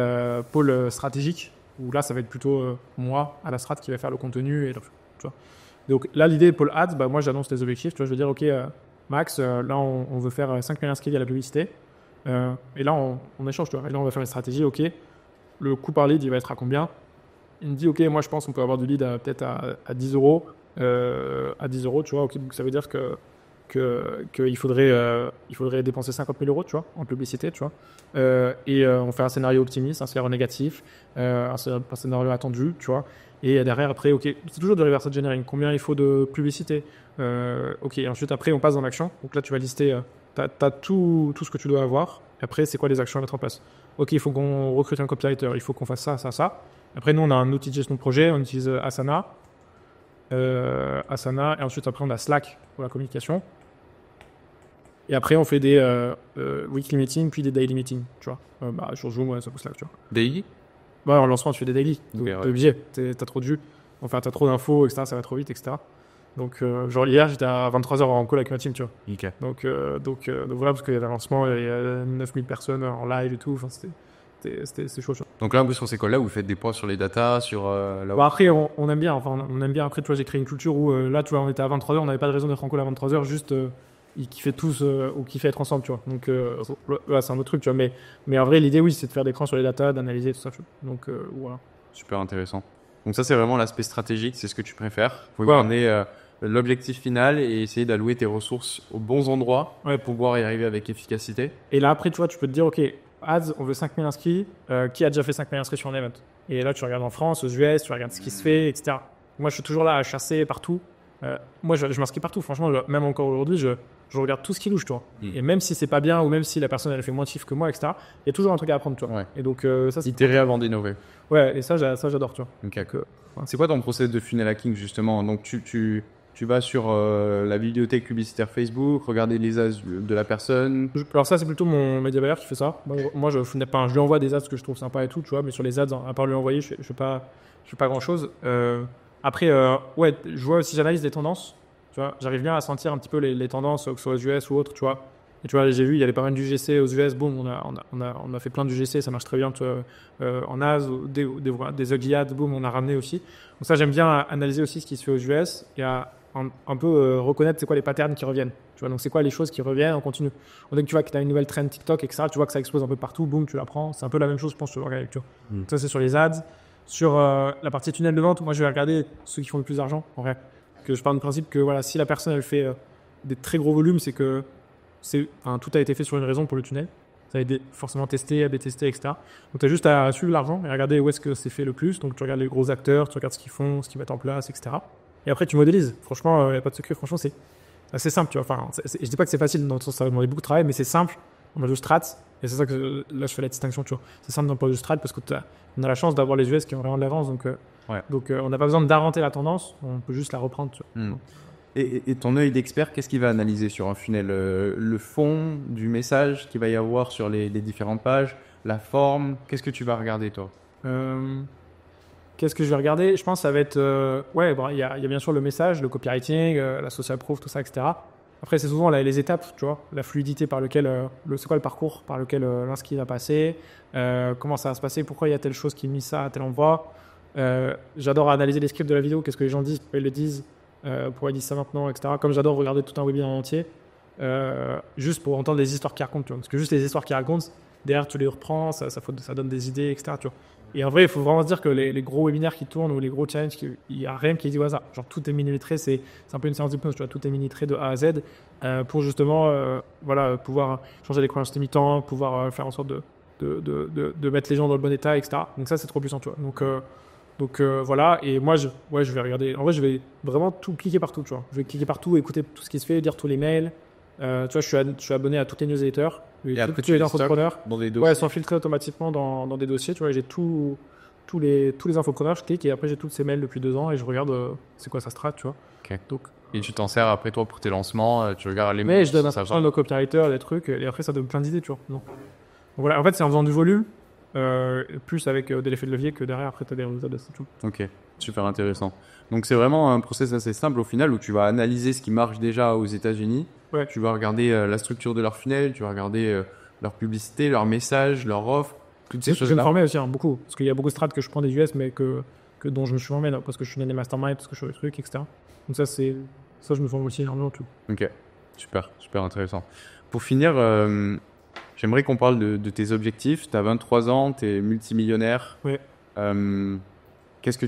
pôle stratégique, où là, ça va être plutôt moi, à la strat, qui va faire le contenu. Tu vois. Donc là, l'idée, pôle ads, moi, j'annonce les objectifs. Tu vois, je vais dire, OK, Max, là, on veut faire 5000 inscrits à la publicité. Et là, on échange, tu vois. Et là, on va faire une stratégie, OK. Le coût par lead, il va être à combien? Il me dit, OK, moi, je pense qu'on peut avoir du lead peut-être à 10 euros. À 10 euros, tu vois. OK, donc ça veut dire que qu'il faudrait dépenser 50 000 euros, tu vois, en publicité, tu vois. On fait un scénario optimiste, un scénario négatif, un scénario attendu, tu vois. Et derrière, après, ok, c'est toujours du reverse engineering. Combien il faut de publicité? Ok, ensuite, après, on passe dans l'action. Donc là, tu vas lister, t'as tout ce que tu dois avoir. Après, c'est quoi les actions à mettre en place? Ok, il faut qu'on recrute un copywriter, il faut qu'on fasse ça, ça, ça. Après, nous, on a un outil de gestion de projet, on utilise Asana. Et ensuite, après, on a Slack pour la communication. Et après, on fait des weekly meetings, puis des daily meetings, tu vois. Sur Zoom, ouais, ça pousse Slack, tu vois. Daily? Bah, en lancement, tu fais des daily. Donc, Okay, t'es obligé. T'as trop de jus. Enfin, t'as trop d'infos, etc. Ça va trop vite, etc. Donc, genre, hier, j'étais à 23h en call avec ma team, tu vois. Okay. Donc voilà, parce qu'il y a un lancement, il y a 9000 personnes en live et tout. Enfin, c'était chaud, tu vois. Donc là, un peu sur ces calls-là, vous faites des points sur les datas, sur là où... Après, on aime bien. Enfin, on aime bien. Après, tu vois, j'ai créé une culture où là, tu vois, on était à 23h, on n'avait pas de raison d'être en call à 23h, juste ils kiffaient tous ou kiffaient être ensemble, tu vois. Donc, là, c'est un autre truc, tu vois. Mais en vrai, l'idée, oui, c'est de faire des crans sur les datas, d'analyser tout ça. Tu vois. Donc, voilà. Super intéressant. Donc ça, c'est vraiment l'aspect stratégique, c'est ce que tu préfères. Faut Ouais. garder l'objectif final et essayer d'allouer tes ressources aux bons endroits pour pouvoir y arriver avec efficacité. Et là, après, tu vois, tu peux te dire, OK, ads, on veut 5000 inscrits. Qui a déjà fait 5000 inscrits sur un event? Et là, tu regardes en France, aux US, tu regardes ce qui se fait, etc. Moi, je suis toujours là à chasser partout. Moi, je m'inscris partout. Franchement, même encore aujourd'hui, je regarde tout ce qui louche, tu vois. Et même si c'est pas bien ou même si la personne, elle fait moins de chiffres que moi, etc., il y a toujours un truc à apprendre, tu vois. Ouais. Et donc, ça, c'est... Itérer avant d'innover. Ouais, et ça, j'adore, tu vois. Okay. C'est quoi ton process de funnel hacking, justement? Donc, tu vas sur la bibliothèque publicitaire Facebook, regarder les ads de la personne. Alors ça, c'est plutôt mon média buyer qui fait ça. Moi, je lui envoie des ads que je trouve sympas et tout, tu vois. Mais sur les ads, à part lui envoyer, je fais pas grand-chose. Après, ouais, je vois aussi, j'analyse les tendances. Tu vois, j'arrive bien à sentir un petit peu les tendances, que ce soit aux US ou autres, tu vois. Et tu vois, j'ai vu, il y avait pas mal d'UGC aux US. Boum, on a fait plein d'UGC, ça marche très bien. Tu vois, en AS, des ugly ads, boum, on a ramené aussi. Donc ça, j'aime bien analyser aussi ce qui se fait aux US et un peu reconnaître c'est quoi les patterns qui reviennent. Tu vois, donc c'est quoi les choses qui reviennent en continu. Dès que tu vois que tu as une nouvelle trend TikTok, etc., tu vois que ça explose un peu partout, boum, tu la prends. C'est un peu la même chose, je pense, sur le tu vois. Ça, c'est sur les ads. Sur la partie tunnel de vente, moi, je vais regarder ceux qui font le plus d'argent, en vrai. Que je pars du principe que voilà, si la personne, elle fait des très gros volumes, c'est que tout a été fait sur une raison pour le tunnel. Ça a été forcément testé, AB testé, etc. Donc, tu as juste à suivre l'argent et regarder où est-ce que c'est fait le plus. Donc, tu regardes les gros acteurs, tu regardes ce qu'ils font, ce qu'ils mettent en place, etc. Et après, tu modélises. Franchement, il n'y a pas de secret. Franchement, c'est assez simple, tu vois. Enfin, je dis pas que c'est facile, dans le sens ça va demander beaucoup de travail, mais c'est simple en mode de strat. Et c'est ça que là, je fais la distinction, tu vois. C'est simple dans le de strat parce qu'on a la chance d'avoir les US qui ont vraiment de l'avance. Donc, on n'a pas besoin d'inventer la tendance, on peut juste la reprendre, tu vois. Et ton œil d'expert, qu'est-ce qu'il va analyser sur un funnel? Le fond du message qu'il va y avoir sur les différentes pages, la forme, qu'est-ce que tu vas regarder, toi? Qu'est-ce que je vais regarder? Je pense que ça va être... il y a bien sûr le message, le copywriting, la social proof, tout ça, etc. Après, c'est souvent les étapes, tu vois, la fluidité par lequel... c'est quoi le parcours par lequel l'inscrit va passer, comment ça va se passer, pourquoi il y a telle chose qui est mise ça à tel endroit. J'adore analyser les scripts de la vidéo, qu'est-ce que les gens disent, pourquoi ils le disent, pourquoi ils disent ça maintenant, etc. Comme j'adore regarder tout un webinaire entier, juste pour entendre les histoires qu'ils racontent, tu vois. Parce que juste les histoires qu'ils racontent, derrière tu les reprends, ça donne des idées, etc. Tu vois. Et en vrai, il faut vraiment se dire que les gros webinaires qui tournent ou les gros challenges, il n'y a rien qui est dit au hasard. Genre tout est millimétré, c'est un peu une séance d'hypnose, tu vois, tout est millimétré de A à Z pour justement pouvoir changer les croyances limitantes, pouvoir faire en sorte de mettre les gens dans le bon état, etc. Donc ça, c'est trop puissant, tu vois. Donc voilà, et moi, je vais regarder. En vrai, je vais vraiment tout cliquer partout, tu vois. Je vais cliquer partout, écouter tout ce qui se fait, lire tous les mails. Tu vois, je suis abonné à toutes les newsletters. Et après, tous les infopreneurs. Dans des dossiers. Ouais, elles sont filtrées automatiquement dans des dossiers. Tu vois, j'ai tous les infopreneurs, je clique et après j'ai tous ces mails depuis 2 ans et je regarde c'est quoi sa strat, tu vois. Okay. Donc, et tu t'en sers après toi pour tes lancements, tu regardes les mails. Mais je donne un nos copywriters, des trucs, et après ça donne plein d'idées, tu vois. Donc voilà, en fait, c'est en faisant du volume, plus avec de l'effet de levier que derrière, après, tu as des résultats de ça. Ok, super intéressant. Donc c'est vraiment un process assez simple au final où tu vas analyser ce qui marche déjà aux États-Unis. Ouais. Tu vas regarder la structure de leur funnel, tu vas regarder leur publicité, leur message, leur offre, toutes ces choses-là. Je vais me former aussi, beaucoup. Parce qu'il y a beaucoup de strats que je prends des US, mais dont je me suis formé, là, parce que je suis dans des masterminds, parce que je fais des trucs, etc. Donc ça, je me forme aussi énormément, tout. Ok, super intéressant. Pour finir, j'aimerais qu'on parle de tes objectifs. Tu as 23 ans, tu es multimillionnaire. Ouais. Qu'est-ce que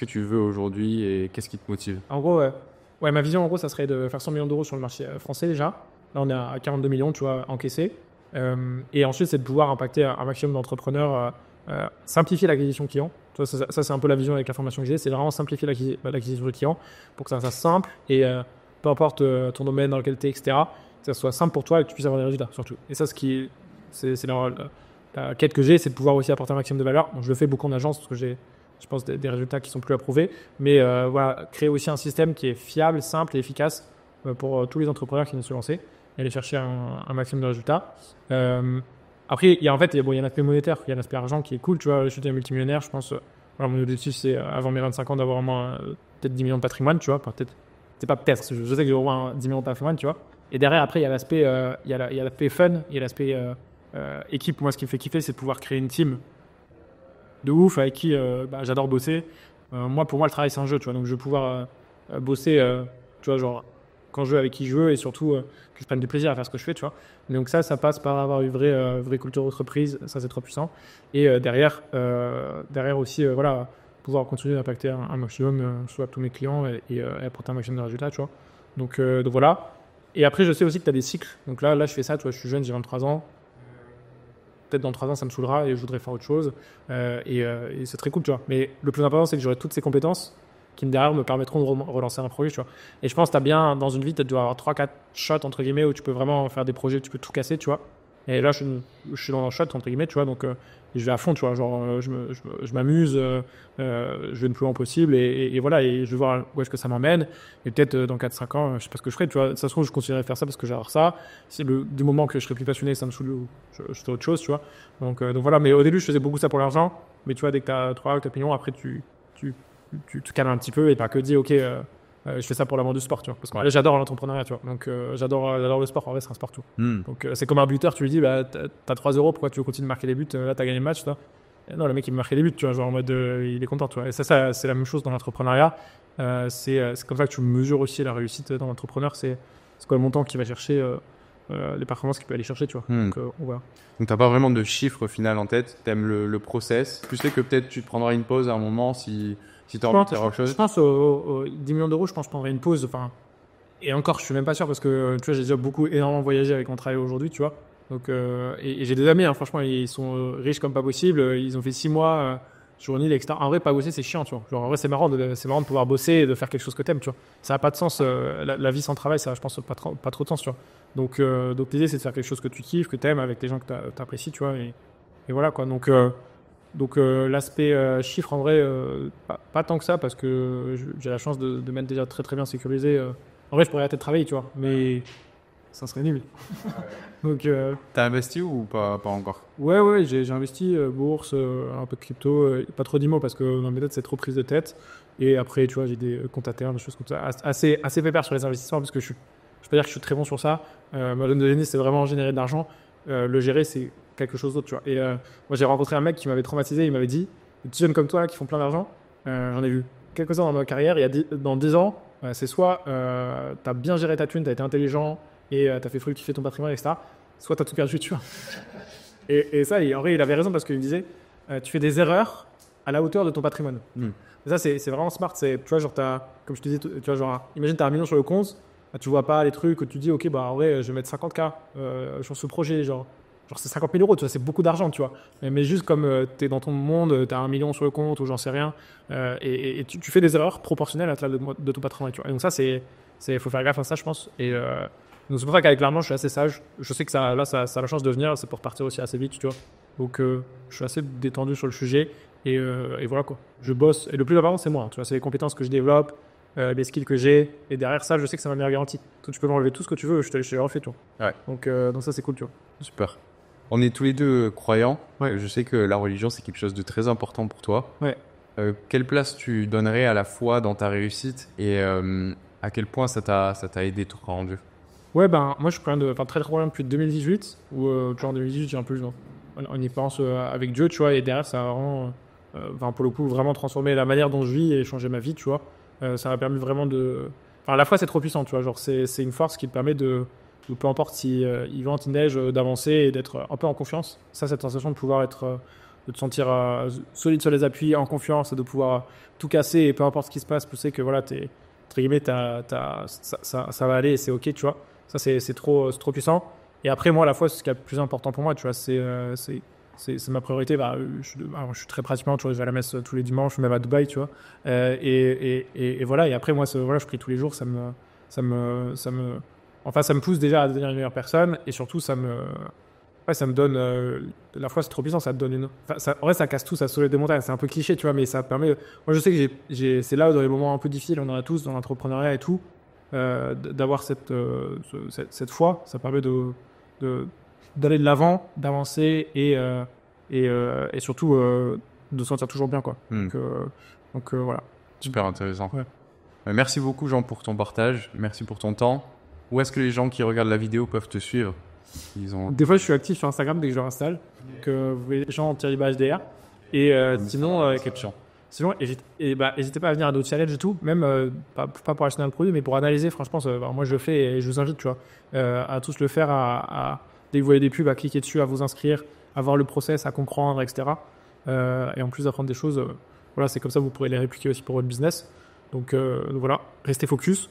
tu veux aujourd'hui et qu'est-ce qui te motive? En gros, ouais. Ouais, ma vision, en gros, ça serait de faire 100 millions d'euros sur le marché français déjà. Là, on est à 42 millions, tu vois, encaissés. Et ensuite, c'est de pouvoir impacter un maximum d'entrepreneurs, simplifier l'acquisition client. Tu vois, ça, c'est un peu la vision avec la formation que j'ai. C'est vraiment simplifier l'acquisition de client pour que ça soit simple et peu importe ton domaine dans lequel tu es, etc., que ça soit simple pour toi et que tu puisses avoir des résultats, surtout. Et ça, c'est la quête que j'ai, c'est de pouvoir aussi apporter un maximum de valeur. Donc, je le fais beaucoup en agence parce que j'ai, je pense, des résultats qui sont plus approuvés. Mais voilà, créer aussi un système qui est fiable, simple et efficace pour tous les entrepreneurs qui viennent se lancer et aller chercher un maximum de résultats. Après, il y a un aspect monétaire, il y a un aspect argent qui est cool. Tu vois, je suis un multimillionnaire, je pense. Voilà, mon objectif, c'est avant mes 25 ans d'avoir au moins peut-être 10 millions de patrimoine, tu vois. Enfin, peut-être, c'est pas peut-être, je sais que j'ai au moins 10 millions de patrimoine, tu vois. Et derrière, après, il y a l'aspect, il y a l'aspect fun, il y a l'aspect équipe. Moi, ce qui me fait kiffer, c'est de pouvoir créer une team de ouf avec qui j'adore bosser. Pour moi, le travail, c'est un jeu, tu vois. Donc, je vais pouvoir bosser, tu vois, genre, quand je veux avec qui je veux et surtout que je prenne du plaisir à faire ce que je fais, tu vois. Donc, ça passe par avoir une vraie culture d'entreprise. Ça, c'est trop puissant. Et derrière aussi, voilà, pouvoir continuer d'impacter un maximum, soit tous mes clients et apporter un maximum de résultats, tu vois. Donc voilà. Et après, je sais aussi que tu as des cycles. Donc là, je fais ça, tu vois, je suis jeune, j'ai 23 ans. Peut-être dans 3 ans, ça me saoulera et je voudrais faire autre chose. Et c'est très cool, tu vois. Mais le plus important, c'est que j'aurai toutes ces compétences qui, derrière, me permettront de relancer un projet, tu vois. Et je pense que tu as bien, dans une vie, tu dois avoir 3-4 shots, entre guillemets, où tu peux vraiment faire des projets, où tu peux tout casser, tu vois. Et là, je suis dans un shot, entre guillemets, tu vois. Donc, je vais à fond, tu vois. Genre, je m'amuse, je vais le plus loin possible. Et voilà, et je vais voir où est-ce que ça m'emmène. Et peut-être dans 4-5 ans, je sais pas ce que je ferai, tu vois. Ça se trouve, je continuerai à faire ça parce que j'adore ça. C'est du moment que je serai plus passionné, ça me saoule, je ferai autre chose, tu vois. Donc voilà. Mais au début, je faisais beaucoup ça pour l'argent. Mais tu vois, dès que tu as 3 ou 4 millions, après, tu te calmes un petit peu et pas que dire, ok, je fais ça pour l'amour du sport, tu vois. Parce que là, j'adore l'entrepreneuriat, tu vois. Donc, j'adore le sport. En vrai, c'est un sport, tout. Donc, c'est comme un buteur, tu lui dis, t'as 3 euros, pourquoi tu veux continuer de marquer des buts? Là, t'as gagné le match, tu vois. Et non, le mec, il me marquait des buts, tu vois. Genre, en mode, il est content, tu vois. Et ça, c'est la même chose dans l'entrepreneuriat. C'est comme ça que tu mesures aussi la réussite dans l'entrepreneur. C'est quoi le montant qu'il va chercher, les performances qu'il peut aller chercher, tu vois. Donc, on voit. Donc, t'as pas vraiment de chiffre final en tête. T'aimes le process. Tu sais que peut-être tu te prendras une pause à un moment si t'as envie de faire autre chose. Je pense aux 10 millions d'euros, je pense que je prendrais une pause. Enfin, et encore, je suis même pas sûr parce que tu vois, j'ai déjà énormément voyagé avec mon travail aujourd'hui, tu vois. Donc, et j'ai des amis, hein, franchement, ils sont riches comme pas possible. Ils ont fait 6 mois sur une île, etc. En vrai, pas bosser, c'est chiant, tu vois. Genre, en vrai, c'est marrant de pouvoir bosser et de faire quelque chose que t'aimes, tu vois. Ça n'a pas de sens. La vie sans travail, ça a, je pense, pas trop de sens, tu vois. Donc l'idée, c'est de faire quelque chose que tu kiffes, que t'aimes, avec les gens que t'apprécies, tu vois. Et voilà, quoi. Donc l'aspect chiffre, en vrai, pas tant que ça, parce que j'ai la chance de m'être déjà très très bien sécurisé. En vrai, je pourrais arrêter de travailler, tu vois, mais ça serait nul. Donc, T'as investi ou pas encore? ouais, j'ai investi bourse, un peu de crypto, pas trop d'IMO parce que dans mes têtes, c'est trop prise de tête. Et après, tu vois, j'ai des comptes à terme, des choses comme ça, assez pépère sur les investissements parce que je peux dire que je suis très bon sur ça. Ma zone de génie, c'est vraiment générer de l'argent. Le gérer, c'est quelque chose d'autre, tu vois. Et moi, j'ai rencontré un mec qui m'avait traumatisé. Il m'avait dit, des petits jeunes comme toi là, qui font plein d'argent, j'en ai vu quelques-uns dans ma carrière. Dans 10 ans, c'est soit tu as bien géré ta thune, tu as été intelligent et tu as fait fructifier ton patrimoine, etc. Soit tu as tout perdu, tu vois. Et ça, en vrai, il avait raison parce qu'il me disait, tu fais des erreurs à la hauteur de ton patrimoine. Et ça, c'est vraiment smart. Tu vois, genre, comme je te disais, tu vois, genre, imagine, tu as 1 million sur le compte, tu vois pas les trucs où tu dis, ok, bah en vrai, je vais mettre 50K sur ce projet, genre c'est 50 000 euros, tu vois, c'est beaucoup d'argent, tu vois. Mais juste comme tu es dans ton monde, tu as 1 million sur le compte ou j'en sais rien, et tu fais des erreurs proportionnelles à la de ton patrimoine, tu vois. Et donc ça, faut faire gaffe à ça, je pense. Et donc c'est pour ça qu'avec l'argent, je suis assez sage. Je sais que ça a la chance de venir, c'est pour partir aussi assez vite, tu vois. Donc je suis assez détendu sur le sujet et voilà quoi. Je bosse et le plus important, c'est moi, tu vois, c'est les compétences que je développe. Les skills que j'ai, et derrière ça, je sais que c'est ma meilleure garantie. Toi, tu peux m'enlever tout ce que tu veux, je te le refais, tu vois. Ouais. Donc ça, c'est cool, tu vois. Super. On est tous les deux croyants. Ouais. Je sais que la religion, c'est quelque chose de très important pour toi. Ouais. Quelle place tu donnerais à la foi dans ta réussite et à quel point ça t'a aidé tout croire en Dieu? Ouais, ben, moi, je suis très croyant depuis 2018, où, tu vois, en 2018, j'ai un peu en y pense avec Dieu, tu vois, et derrière, ça a vraiment, pour le coup, vraiment transformé la manière dont je vis et changé ma vie, tu vois. Ça m'a permis vraiment de... Enfin, à la fois, c'est trop puissant, tu vois. Genre, c'est une force qui te permet de peu importe si il vente, il neige, d'avancer et d'être un peu en confiance. Ça, cette sensation de pouvoir de te sentir solide sur les appuis, en confiance, et de pouvoir tout casser et peu importe ce qui se passe, tu sais que voilà, t'es entre guillemets, ça va aller et c'est ok, tu vois. Ça, c'est trop puissant. Et après, moi, à la fois, ce qui est le plus important pour moi, tu vois, c'est ma priorité. Je suis très pratiquement, tu vois, je vais à la messe tous les dimanches, même à Dubaï, tu vois. Et voilà. Et après, moi, voilà, je prie tous les jours. Enfin, ça me pousse déjà à devenir une meilleure personne. Et surtout, ouais, ça me donne. La foi, c'est trop puissant. Ça te donne en vrai, ça casse tout, ça soulève des montagnes. C'est un peu cliché, tu vois, mais ça permet. Moi, je sais que c'est là, dans les moments un peu difficiles, on en a tous, dans l'entrepreneuriat et tout, d'avoir cette foi. Ça permet d'aller de l'avant, d'avancer et surtout de se sentir toujours bien, quoi. Donc, voilà. Super intéressant. Ouais. Merci beaucoup, Jean, pour ton partage. Merci pour ton temps. Où est-ce que les gens qui regardent la vidéo peuvent te suivre? Des fois, je suis actif sur Instagram dès que je l'installe. Donc, vous voyez Jean-HDR. Et sinon, n'hésitez pas à venir à d'autres challenges et tout. Même pas pour acheter un produit, mais pour analyser. Franchement, moi, je le fais et je vous invite, tu vois, à tous le faire. Dès que vous voyez des pubs, à cliquer dessus, à vous inscrire, à voir le process, à comprendre, etc. Et en plus d'apprendre des choses, voilà, c'est comme ça que vous pourrez les répliquer aussi pour votre business. Donc voilà, restez focus,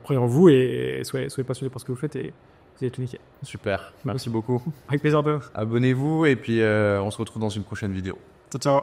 croyez en vous et soyez passionnés par ce que vous faites et vous allez tout niquer. Super, merci beaucoup. Avec plaisir. Abonnez-vous et puis on se retrouve dans une prochaine vidéo. Ciao, ciao.